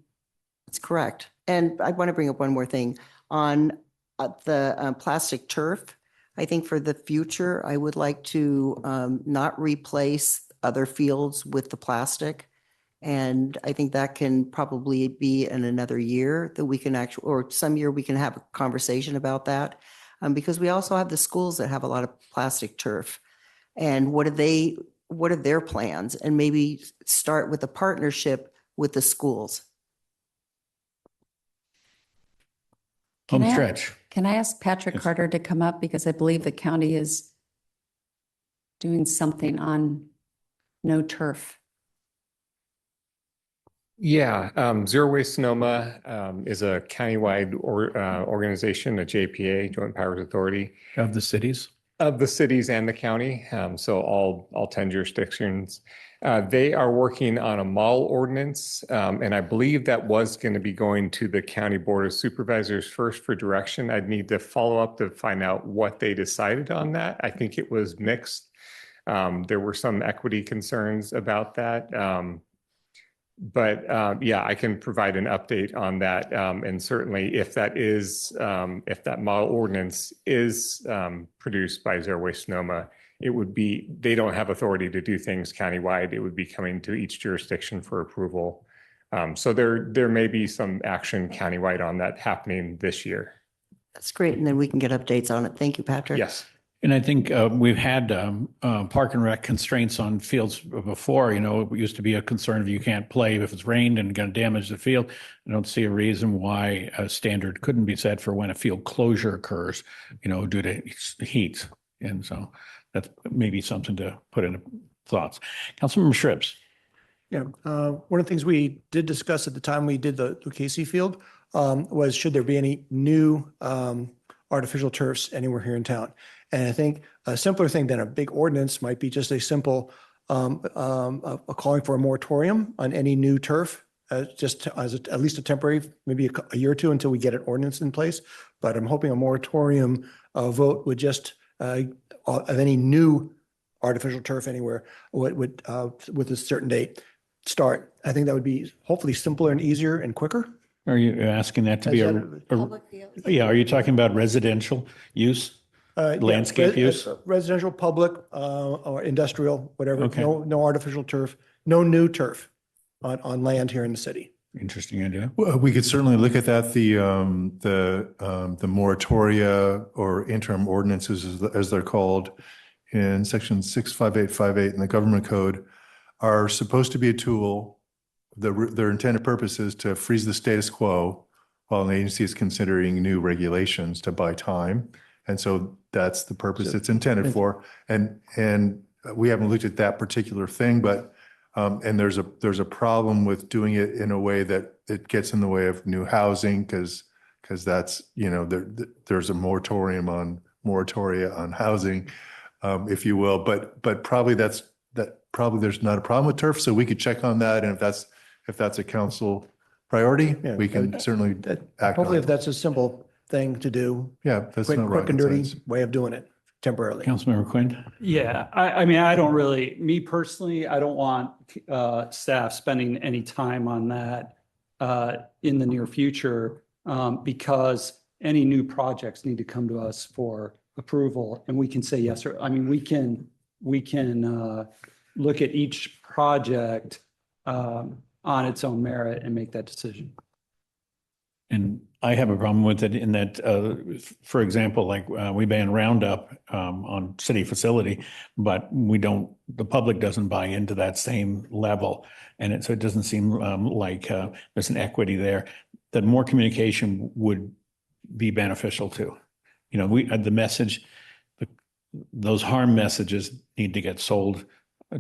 That's correct. And I want to bring up one more thing on the plastic turf. I think for the future, I would like to not replace other fields with the plastic. And I think that can probably be in another year that we can actually, or some year we can have a conversation about that. Because we also have the schools that have a lot of plastic turf. And what are their plans? And maybe start with a partnership with the schools. Can Home I- stretch. Can I ask Patrick Yes. Carter to come up because I believe the county is doing something on no turf. Yeah, Zero Waste Sonoma is a countywide organization, a JPA, Joint Powers Authority. Of the cities? Of the cities and the county, so all 10 jurisdictions. They are working on a mall ordinance, and I believe that was going to be going to the County Board of Supervisors first for direction. I'd need to follow up to find out what they decided on that. I think it was mixed. There were some equity concerns about that. But yeah, I can provide an update on that. And certainly if that model ordinance is produced by Zero Waste Sonoma, they don't have authority to do things countywide. It would be coming to each jurisdiction for approval. So there may be some action countywide on that happening this year. That's great. And then we can get updates on it. Thank you, Patrick. Yes. And I think we've had park and rec constraints on fields before. You know, it used to be a concern if you can't play if it's rained and going to damage the field. I don't see a reason why a standard couldn't be set for when a field closure occurs, you know, due to heat. And so that's maybe something to put into thoughts. Councilmember Shribs. Yeah, one of the things we did discuss at the time we did the Casey Field was should there be any new artificial turfs anywhere here in town? And I think a simpler thing than a big ordinance might be just a simple calling for a moratorium on any new turf, just as at least a temporary, maybe a year or two until we get an ordinance in place. But I'm hoping a moratorium vote would just of any new artificial turf anywhere would with a certain date start. I think that would be hopefully simpler and easier and quicker. Are you asking that to be yeah, are you talking about residential use? Landscape use? Residential, public, or industrial, whatever. Okay. No artificial turf, no new turf on land here in the city. Interesting idea. Well, we could certainly look at that. The moratoria or interim ordinances, as they're called, in section 65858 in the government code, are supposed to be a tool. Their intended purpose is to freeze the status quo while an agency is considering new regulations to buy time. And so that's the purpose it's intended for. And we haven't looked at that particular thing, but and there's a problem with doing it in a way that it gets in the way of new housing because that's, you know, there's a moratoria on housing, if you will. But probably probably there's not a problem with turf, so we could check on that. And if that's a council priority, we can certainly act Hopefully, on if that's a simple thing to do. Yeah, that's quick, not quick and rocket dirty science. way of doing it temporarily. Councilmember Quinn. Yeah, I mean, I don't really, me personally, I don't want staff spending any time on that in the near future because any new projects need to come to us for approval and we can say yes or, I mean, we can look at each project on its own merit and make that decision. And I have a problem with it in that, for example, like we ban Roundup on city facility, but the public doesn't buy into that same level. And so it doesn't seem like there's an equity there that more communication would be beneficial to. You know, the message, those harm messages need to get sold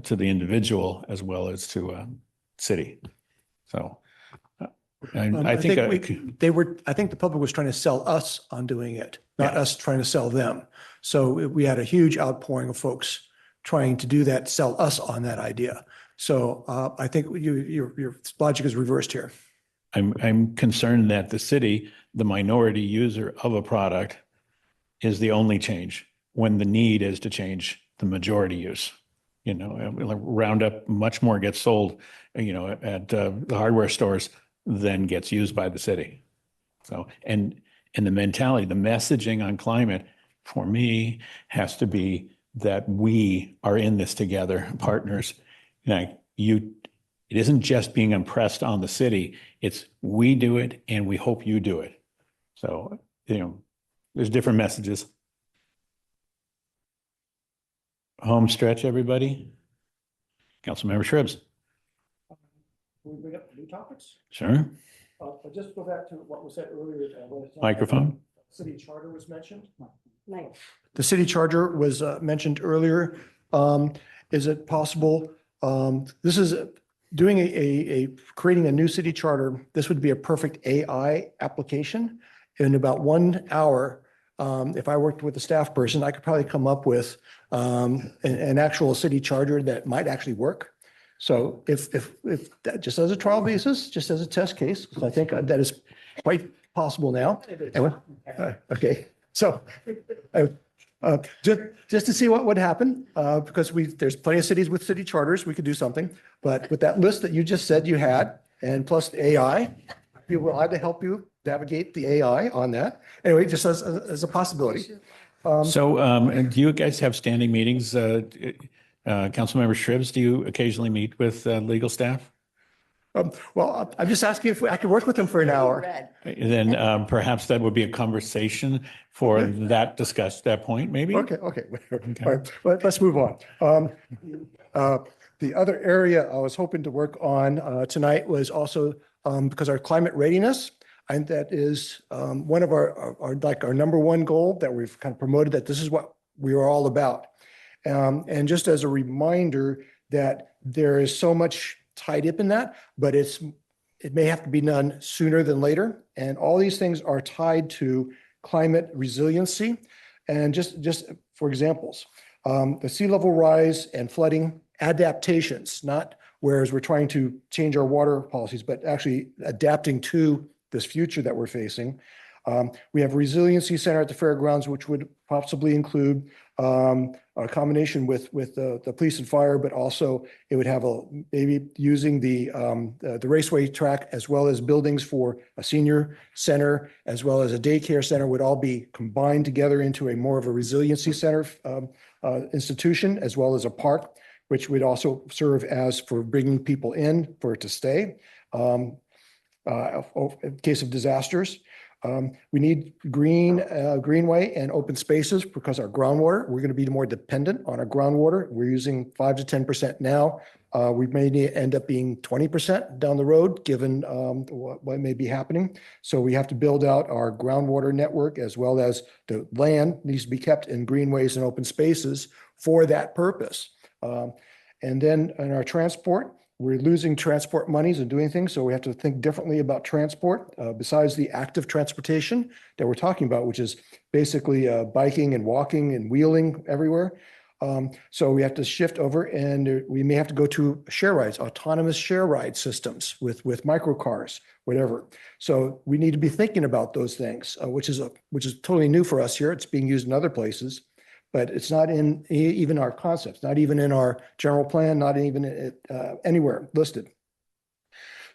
to the individual as well as to city. So I think the public was trying to sell us on doing it, not us trying to sell them. So we had a huge outpouring of folks trying to do that, sell us on that idea. So I think your logic is reversed here. I'm concerned that the city, the minority user of a product, is the only change when the need is to change the majority use. You know, Roundup much more gets sold, you know, at the hardware stores than gets used by the city. So, and the mentality, the messaging on climate for me has to be that we are in this together, partners. Like it isn't just being impressed on the city, it's we do it and we hope you do it. So, you know, there's different messages. Home stretch, everybody. Councilmember Shribs. Can we bring up new topics? Sure. But just go back to what was said earlier. Microphone. City charter was mentioned. Mike. The city charter was mentioned earlier. Is it possible? This is doing creating a new city charter. This would be a perfect AI application. In about 1 hour, if I worked with a staff person, I could probably come up with an actual city charter that might actually work. So if that just as a trial basis, just as a test case, I think that is quite possible now. Okay, so just to see what would happen, because there's plenty of cities with city charters, we could do something. But with that list that you just said you had, and plus the AI, we will either help you navigate the AI on that. Anyway, just as a possibility. Do you guys have standing meetings? Councilmember Shribs, do you occasionally meet with legal staff? Well, I'm just asking if I could work with them for an hour. Then perhaps that would be a conversation for that point, maybe? Okay, whatever. All right, let's move on. The other area I was hoping to work on tonight was also because our climate readiness, and that is one of our number one goal that we've kind of promoted, that this is what we are all about. And just as a reminder that there is so much tied up in that, but it may have to be done sooner than later. And all these things are tied to climate resiliency. And just for examples, the sea level rise and flooding adaptations, not whereas we're trying to change our water policies, but actually adapting to this future that we're facing. We have a resiliency center at the fairgrounds, which would possibly include a combination with the police and fire, but also it would have maybe using the raceway track as well as buildings for a senior center as well as a daycare center would all be combined together into a more of a resiliency center institution, as well as a park, which would also serve as for bringing people in for it to stay in case of disasters. We need greenway and open spaces because our groundwater, we're going to be more dependent on our groundwater. We're using 5 to 10% now. We may end up being 20% down the road, given what may be happening. So we have to build out our groundwater network, as well as the land needs to be kept in greenways and open spaces for that purpose. And then in our transport, we're losing transport monies and doing things, so we have to think differently about transport besides the active transportation that we're talking about, which is basically biking and walking and wheeling everywhere. So we have to shift over, and we may have to go to share rides, autonomous share ride systems with microcars, whatever. So we need to be thinking about those things, which is totally new for us here. It's being used in other places, but it's not in even our concepts, not even in our general plan, not even anywhere listed.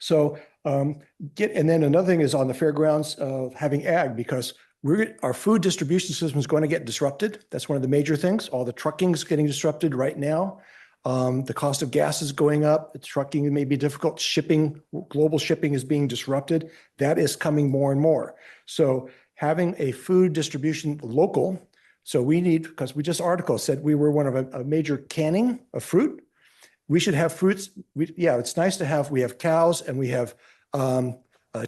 So and then another thing is on the fairgrounds having ag, because our food distribution system is going to get disrupted. That's one of the major things. All the trucking is getting disrupted right now. The cost of gas is going up. The trucking may be difficult. Global shipping is being disrupted. That is coming more and more. So having a food distribution local. So we need, because we just article said we were one of a major canning of fruit. We should have fruits. It's nice to have, we have cows and we have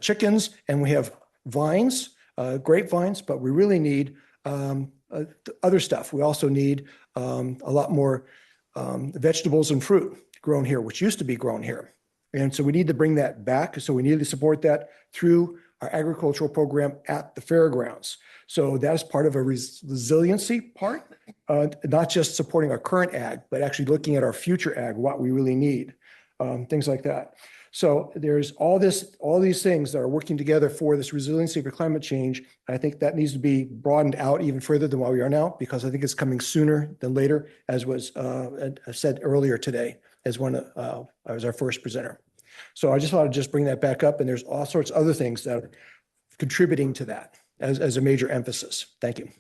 chickens and we have vines, grapevines, but we really need other stuff. We also need a lot more vegetables and fruit grown here, which used to be grown here. And so we need to bring that back. So we need to support that through our agricultural program at the fairgrounds. So that's part of a resiliency part, not just supporting our current ag, but actually looking at our future ag, what we really need, things like that. So there's all these things that are working together for this resiliency for climate change. I think that needs to be broadened out even further than what we are now, because I think it's coming sooner than later, as was said earlier today, as our first presenter. So I just thought I'd just bring that back up, and there's all sorts of other things that are contributing to that as a major emphasis. Thank you.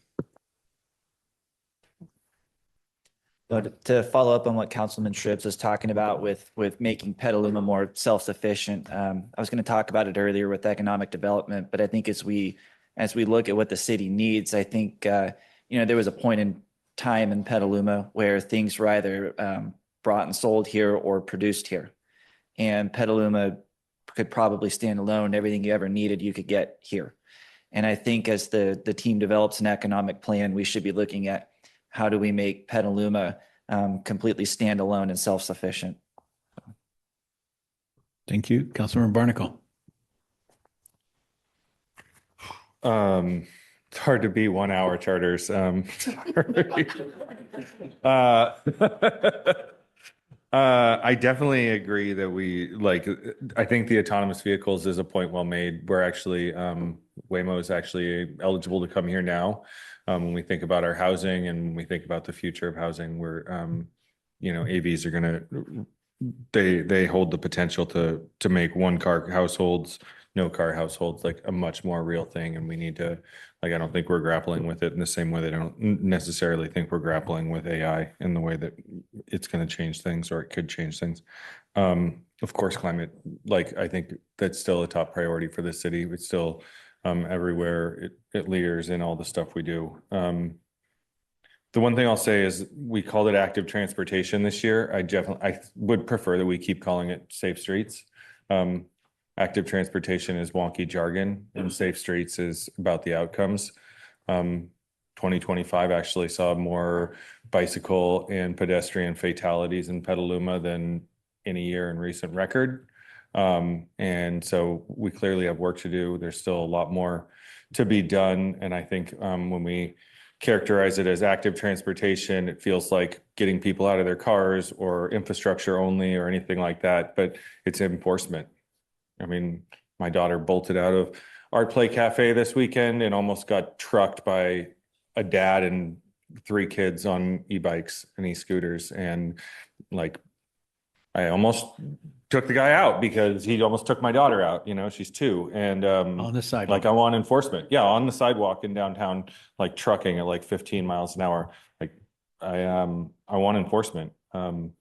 To follow up on what Councilman Tribbs was talking about with making Petaluma more self-sufficient, I was going to talk about it earlier with economic development, but I think as we look at what the city needs, I think there was a point in time in Petaluma where things were either brought and sold here or produced here, and Petaluma could probably stand alone. Everything you ever needed, you could get here. And I think as the team develops an economic plan, we should be looking at how do we make Petaluma completely standalone and self-sufficient. Thank you. Councilmember Barnacle. It's hard to beat 1 hour charters. I definitely agree that I think the autonomous vehicles is a point well made. We're actually, Waymo is actually eligible to come here now. When we think about our housing and when we think about the future of housing, we're, AVs are they hold the potential to make one car households, no car households, like a much more real thing. And we need to, I don't think we're grappling with it in the same way they don't necessarily think we're grappling with AI in the way that it's going to change things or it could change things. of course, climate, like, I think that's still a top priority for the city. It's still everywhere it leaders in all the stuff we do. The one thing I'll say is we called it active transportation this year. I would prefer that we keep calling it safe streets. Active transportation is wonky jargon, and safe streets is about the outcomes. 2025 actually saw more bicycle and pedestrian fatalities in Petaluma than any year in recent record. And so we clearly have work to do. There's still a lot more to be done. And I think when we characterize it as active transportation, it feels like getting people out of their cars or infrastructure only or anything like that, but it's enforcement. I mean, my daughter bolted out of Art Play Cafe this weekend and almost got trucked by a dad and 3 kids on e-bikes and e-scooters. And like, I almost took the guy out because he almost took my daughter out, you know, she's 2. And On the sidewalk. like, I want enforcement. Yeah, on the sidewalk in downtown, like trucking at like 15 miles an hour. Like, I want enforcement. So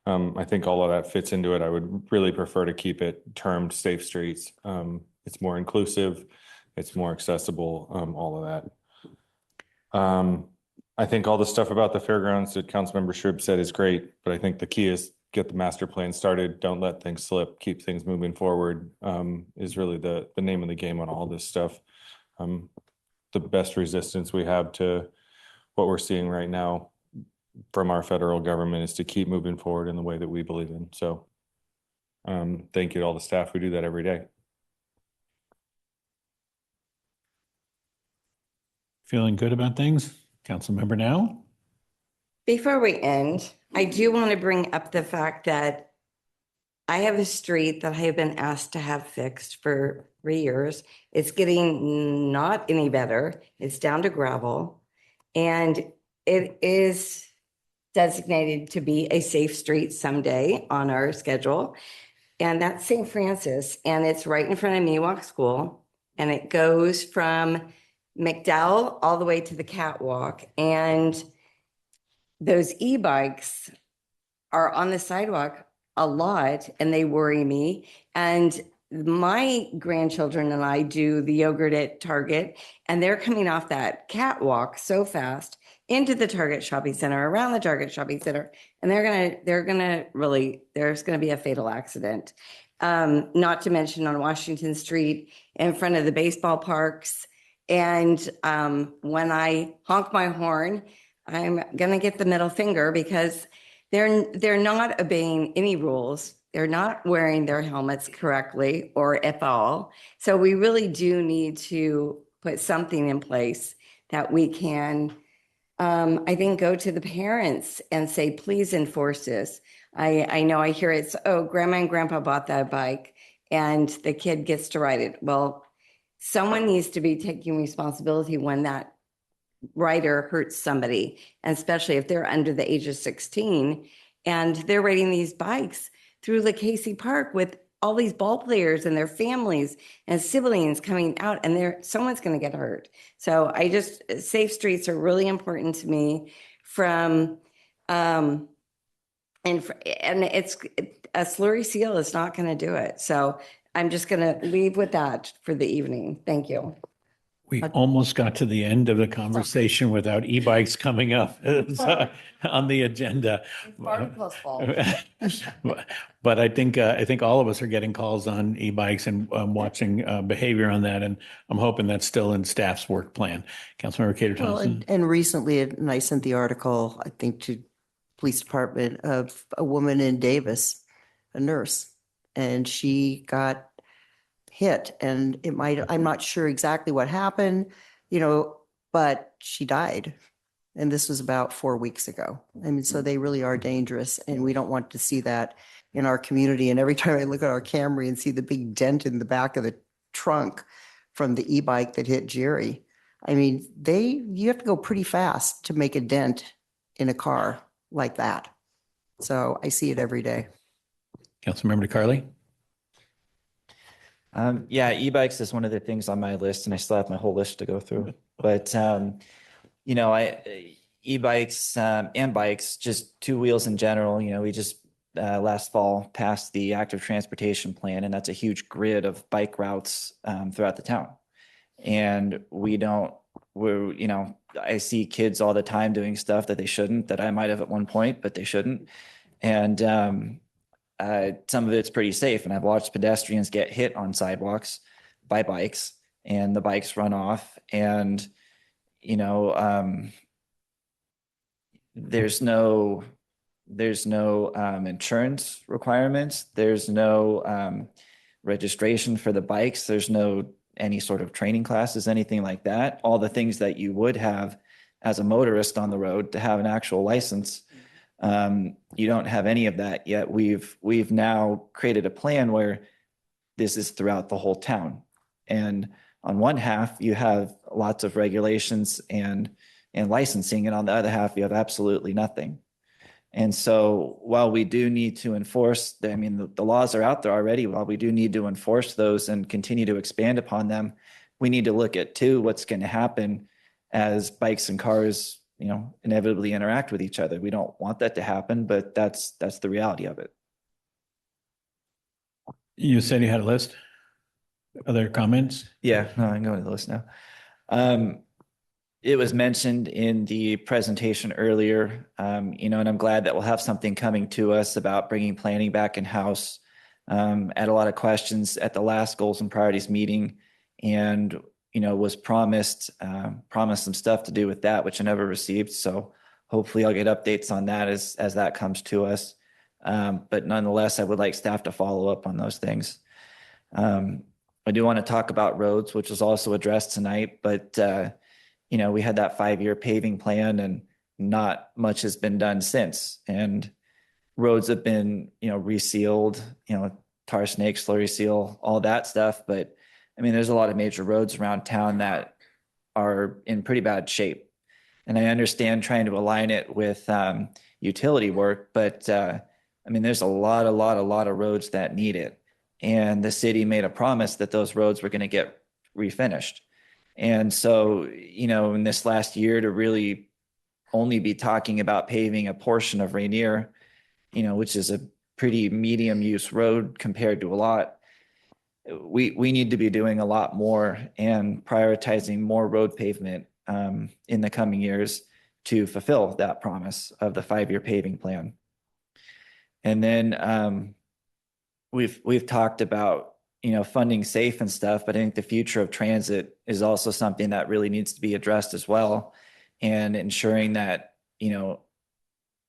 I think all of that fits into it. I would really prefer to keep it termed safe streets. It's more inclusive, it's more accessible, all of that. I think all the stuff about the fairgrounds that Councilmember Shrib said is great, but I think the key is get the master plan started. Don't let things slip. Keep things moving forward. Is really the name of the game on all this stuff. The best resistance we have to what we're seeing right now from our federal government is to keep moving forward in the way that we believe in. So thank you to all the staff who do that every day. Feeling good about things? Councilmember Now? Before we end, I do want to bring up the fact that I have a street that I have been asked to have fixed for 3 years. It's getting not any better. It's down to gravel, and it is designated to be a safe street someday on our schedule. And that's St. Francis, and it's right in front of Miwok School, and it goes from McDowell all the way to the catwalk. And those e-bikes are on the sidewalk a lot, and they worry me. And my grandchildren and I do the yogurt at Target, and they're coming off that catwalk so fast into the Target shopping center, around the Target shopping center, and there's gonna be a fatal accident. Not to mention on Washington Street in front of the baseball parks. And when I honk my horn, I'm gonna get the middle finger because they're not obeying any rules. They're not wearing their helmets correctly or at all. So we really do need to put something in place that we can, I think, go to the parents and say, please enforce this. I know I hear it's, oh, grandma and grandpa bought that bike and the kid gets to ride it. Well, someone needs to be taking responsibility when that rider hurts somebody, and especially if they're under the age of 16 and they're riding these bikes through Casey Park with all these ball players and their families and siblings coming out, and someone's going to get hurt. So safe streets are really important to me and it's a slurry seal is not going to do it. So I'm just going to leave with that for the evening. Thank you. We almost got to the end of the conversation without e-bikes coming up on the agenda. But I think all of us are getting calls on e-bikes and watching behavior on that, and I'm hoping that's still in staff's work plan. Councilmember Cater Thompson. And recently, and I sent the article, I think, to police department of a woman in Davis, a nurse, and she got hit, and I'm not sure exactly what happened, but she died. And this was about 4 weeks ago. I mean, so they really are dangerous, and we don't want to see that in our community. And every time I look at our Camry and see the big dent in the back of the trunk from the e-bike that hit Jerry, I mean, you have to go pretty fast to make a dent in a car like that. So I see it every day. Councilmember DeCarly. Yeah, e-bikes is one of the things on my list, and I still have my whole list to go through. But e-bikes and bikes, just two wheels in general. You know, we just last fall passed the active transportation plan, and that's a huge grid of bike routes throughout the town. And you know, I see kids all the time doing stuff that they shouldn't, that I might have at one point, but they shouldn't. And some of it's pretty safe. And I've watched pedestrians get hit on sidewalks by bikes, and the bikes run off. And, you know, there's no insurance requirements. There's no registration for the bikes. There's no any sort of training classes, anything like that. All the things that you would have as a motorist on the road to have an actual license. You don't have any of that yet. We've now created a plan where this is throughout the whole town. And on one half, you have lots of regulations and licensing, and on the other half, you have absolutely nothing. And so while we do need to enforce, I mean, the laws are out there already. While we do need to enforce those and continue to expand upon them, we need to look at too what's going to happen as bikes and cars, you know, inevitably interact with each other. We don't want that to happen, but that's the reality of it. You said you had a list. Other comments? Yeah, no, I can go to the list now. It was mentioned in the presentation earlier, you know, and I'm glad that we'll have something coming to us about bringing planning back in-house. Had a lot of questions at the last goals and priorities meeting, and, you know, was promised some stuff to do with that, which I never received. So hopefully I'll get updates on that as that comes to us. But nonetheless, I would like staff to follow up on those things. I do want to talk about roads, which was also addressed tonight, but you know, we had that 5-year paving plan and not much has been done since. And roads have been, you know, resealed, you know, tar snake, slurry seal, all that stuff. But I mean, there's a lot of major roads around town that are in pretty bad shape. And I understand trying to align it with utility work, but I mean, there's a lot of roads that need it. And the city made a promise that those roads were going to get refinished. And so, you know, in this last year to really only be talking about paving a portion of Rainier, you know, which is a pretty medium use road compared to a lot, we need to be doing a lot more and prioritizing more road pavement in the coming years to fulfill that promise of the 5-year paving plan. And then we've talked about, you know, funding safe and stuff, but I think the future of transit is also something that really needs to be addressed as well, and ensuring that, you know,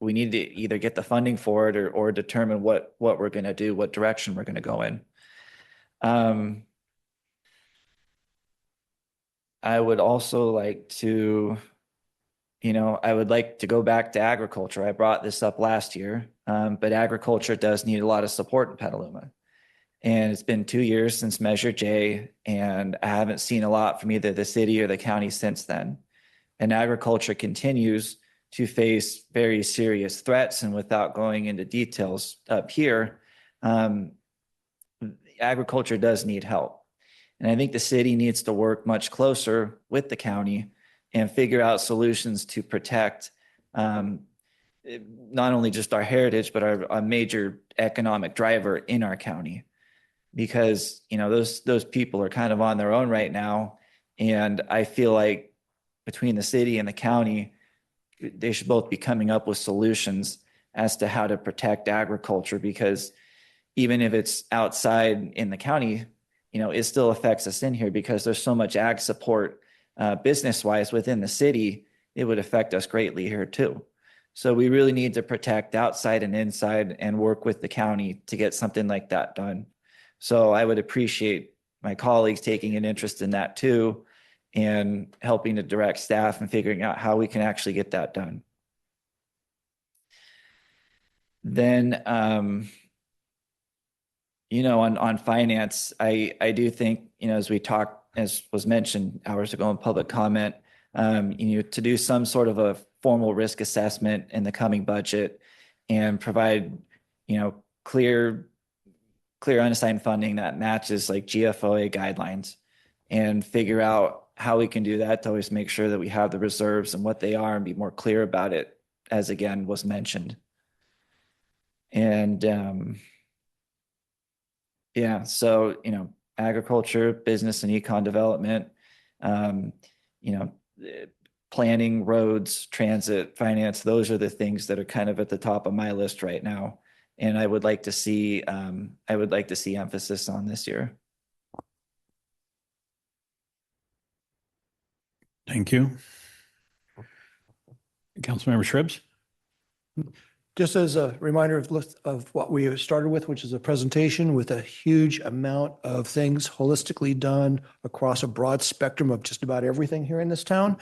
we need to either get the funding for it or determine what we're going to do, what direction we're going to go in. I would also like to, you know, I would like to go back to agriculture. I brought this up last year, but agriculture does need a lot of support in Petaluma. And it's been 2 years since Measure J, and I haven't seen a lot from either the city or the county since then. And agriculture continues to face very serious threats. And without going into details up here, agriculture does need help. And I think the city needs to work much closer with the county and figure out solutions to protect not only just our heritage, but our major economic driver in our county. Because, you know, those people are kind of on their own right now. And I feel like between the city and the county, they should both be coming up with solutions as to how to protect agriculture, because even if it's outside in the county, you know, it still affects us in here because there's so much ag support business-wise within the city, it would affect us greatly here too. So we really need to protect outside and inside and work with the county to get something like that done. So I would appreciate my colleagues taking an interest in that too, and helping to direct staff and figuring out how we can actually get that done. Then, you know, on finance, I do think, you know, as we talked, as was mentioned hours ago in public comment, you know, to do some sort of a formal risk assessment in the coming budget and provide, you know, clear unassigned funding that matches like GFOA guidelines, and figure out how we can do that to always make sure that we have the reserves and what they are and be more clear about it, as again was mentioned. And yeah, so, agriculture, business and econ development, planning, roads, transit, finance, those are the things that are kind of at the top of my list right now. And I would like to see emphasis on this year. Thank you. Councilmember Shribs? Just as a reminder of what we started with, which is a presentation with a huge amount of things holistically done across a broad spectrum of just about everything here in this town.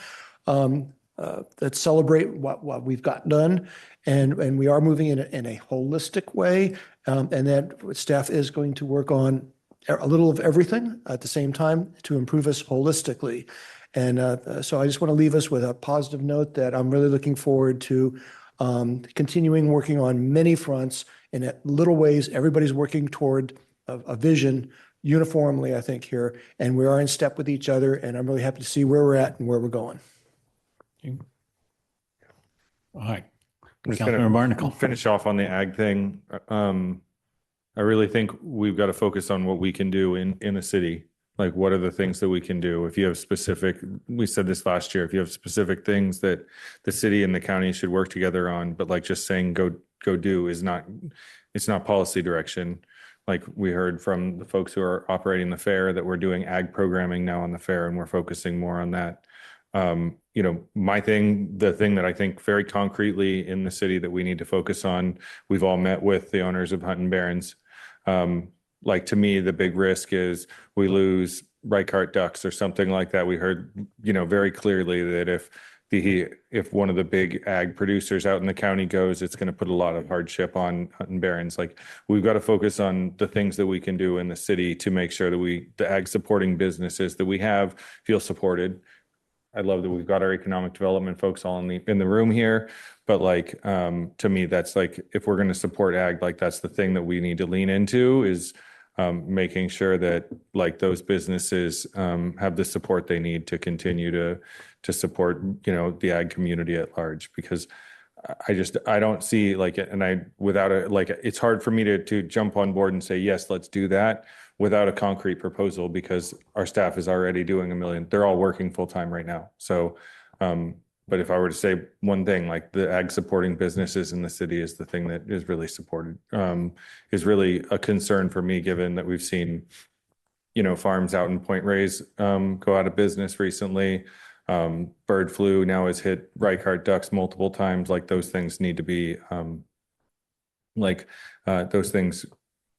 That celebrate what we've got done, and we are moving in a holistic way, and that staff is going to work on a little of everything at the same time to improve us holistically. And so I just want to leave us with a positive note that I'm really looking forward to continuing working on many fronts in little ways. Everybody's working toward a vision uniformly, I think, here, and we are in step with each other, and I'm really happy to see where we're at and where we're going. All right. I'm just Councilmember Barnacle. going to finish off on the ag thing. I really think we've got to focus on what we can do in the city. Like, what are the things that we can do? If you have specific, we said this last year, if you have specific things that the city and the county should work together on, but like just saying go do is not, it's not policy direction. Like we heard from the folks who are operating the fair that we're doing ag programming now on the fair, and we're focusing more on that. The thing that I think very concretely in the city that we need to focus on, we've all met with the owners of Hunt and Barons. Like, to me, the big risk is we lose Reichart ducks or something like that. We heard, very clearly that if one of the big ag producers out in the county goes, it's going to put a lot of hardship on Hunt and Barons. Like, we've got to focus on the things that we can do in the city to make sure that the ag supporting businesses that we have feel supported. I love that we've got our economic development folks all in the room here, but like, to me, that's like, if we're going to support ag, like that's the thing that we need to lean into is making sure that like those businesses have the support they need to continue to support, the ag community at large, because I don't see it's hard for me to jump on board and say, yes, let's do that without a concrete proposal, because our staff is already doing $1 million. They're all working full time right now. So, but if I were to say one thing, like the ag supporting businesses in the city is the thing that is really supported, is really a concern for me, given that we've seen, farms out in Point Reyes go out of business recently. Bird flu now has hit Reichart ducks multiple times. Like, those things need to be, those things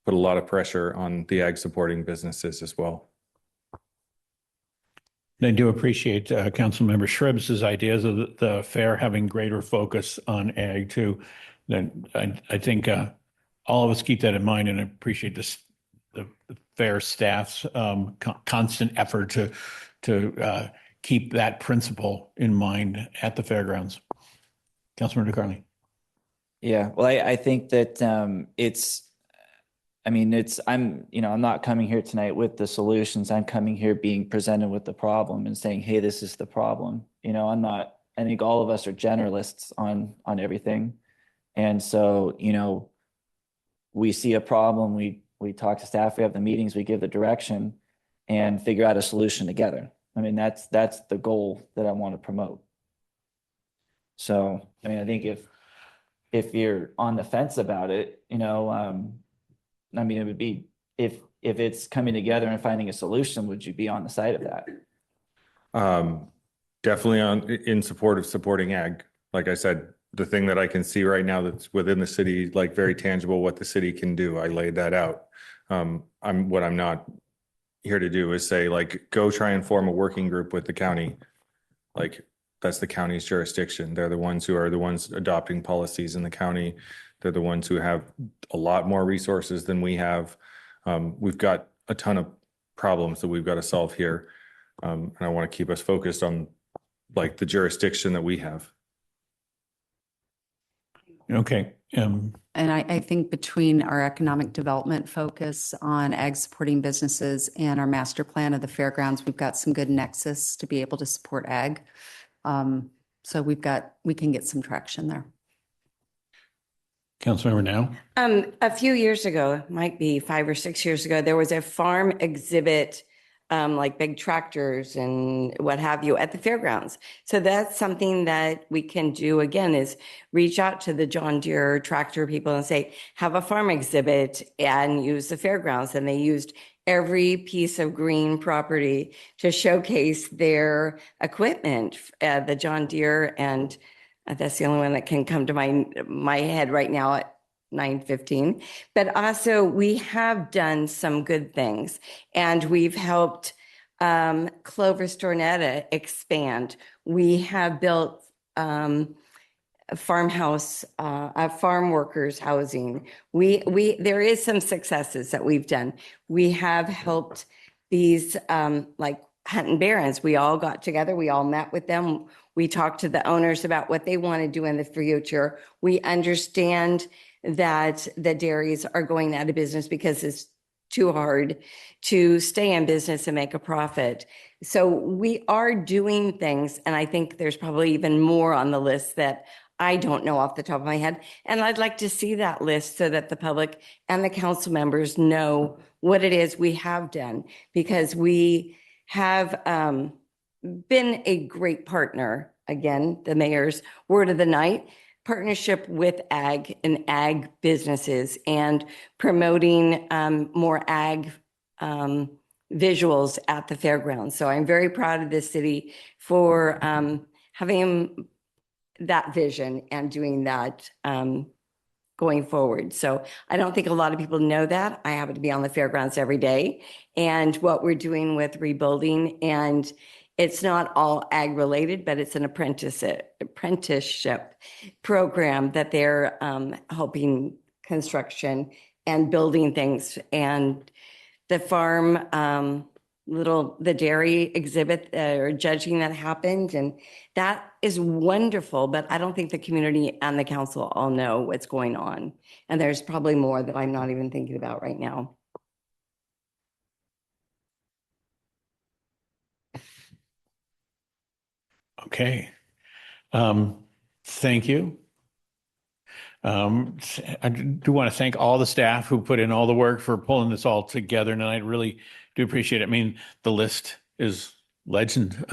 put a lot of pressure on the ag supporting businesses as well. I do appreciate Councilmember Shribs' ideas of the fair having greater focus on ag too. Then I think all of us keep that in mind, and I appreciate the fair staff's constant effort to keep that principle in mind at the fairgrounds. Councilmember DeCarly. Yeah, well, I think that I'm not coming here tonight with the solutions. I'm coming here being presented with the problem and saying, hey, this is the problem. I think all of us are generalists on everything. And so, we see a problem, we talk to staff, we have the meetings, we give the direction and figure out a solution together. I mean, that's the goal that I want to promote. So, I think if you're on the fence about it, it would be, if it's coming together and finding a solution, would you be on the side of that? Definitely in support of supporting ag. Like I said, the thing that I can see right now that's within the city, like very tangible, what the city can do, I laid that out. What I'm not here to do is say, like, go try and form a working group with the county. Like, that's the county's jurisdiction. They're the ones who are the ones adopting policies in the county. They're the ones who have a lot more resources than we have. We've got a ton of problems that we've got to solve here. And I want to keep us focused on like the jurisdiction that we have. Okay. And I think between our economic development focus on ag supporting businesses and our master plan of the fairgrounds, we've got some good nexus to be able to support ag. So we can get some traction there. Councilmember Now. A few years ago, it might be 5 or 6 years ago, there was a farm exhibit, like big tractors and what have you at the fairgrounds. So that's something that we can do again, is reach out to the John Deere tractor people and say, have a farm exhibit and use the fairgrounds. And they used every piece of green property to showcase their equipment, the John Deere, and that's the only one that can come to my head right now at 9:15. But also we have done some good things, and we've helped Clover Stornetta expand. We have built a farmhouse, farm workers housing. There is some successes that we've done. We have helped these like Hunt and Barons. We all got together. We all met with them. We talked to the owners about what they want to do in the future. We understand that the dairies are going out of business because it's too hard to stay in business and make a profit. So we are doing things, and I think there's probably even more on the list that I don't know off the top of my head. And I'd like to see that list so that the public and the council members know what it is we have done, because we have been a great partner. Again, the mayor's word of the night, partnership with ag and ag businesses, and promoting more ag visuals at the fairgrounds. So I'm very proud of this city for having that vision and doing that going forward. So I don't think a lot of people know that. I happen to be on the fairgrounds every day, and what we're doing with rebuilding, and it's not all ag related, but it's an apprenticeship program that they're helping construction and building things. And the farm, the dairy exhibit or judging that happened, and that is wonderful, but I don't think the community and the council all know what's going on. And there's probably more that I'm not even thinking about right now. Okay. Thank you. I do want to thank all the staff who put in all the work for pulling this all together, and I really do appreciate it. I mean, the list is legend.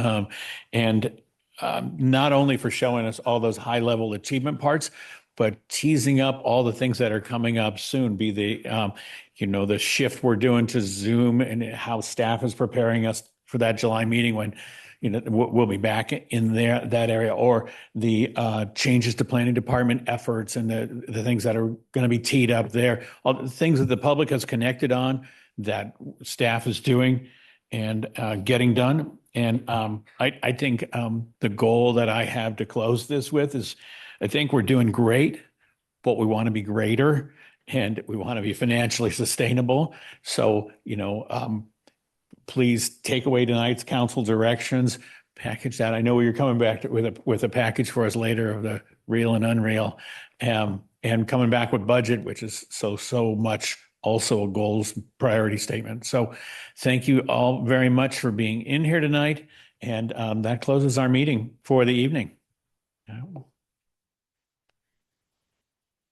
And not only for showing us all those high-level achievement parts, but teasing up all the things that are coming up soon, be the, the shift we're doing to Zoom and how staff is preparing us for that July meeting when we'll be back in that area, or the changes to planning department efforts and the things that are going to be teed up there, all the things that the public has connected on that staff is doing and getting done. And I think the goal that I have to close this with is, I think we're doing great, but we want to be greater, and we want to be financially sustainable. So, please take away tonight's council directions, package that. I know you're coming back with a package for us later of the real and unreal, and coming back with budget, which is so much also a goals priority statement. So thank you all very much for being in here tonight. And that closes our meeting for the evening.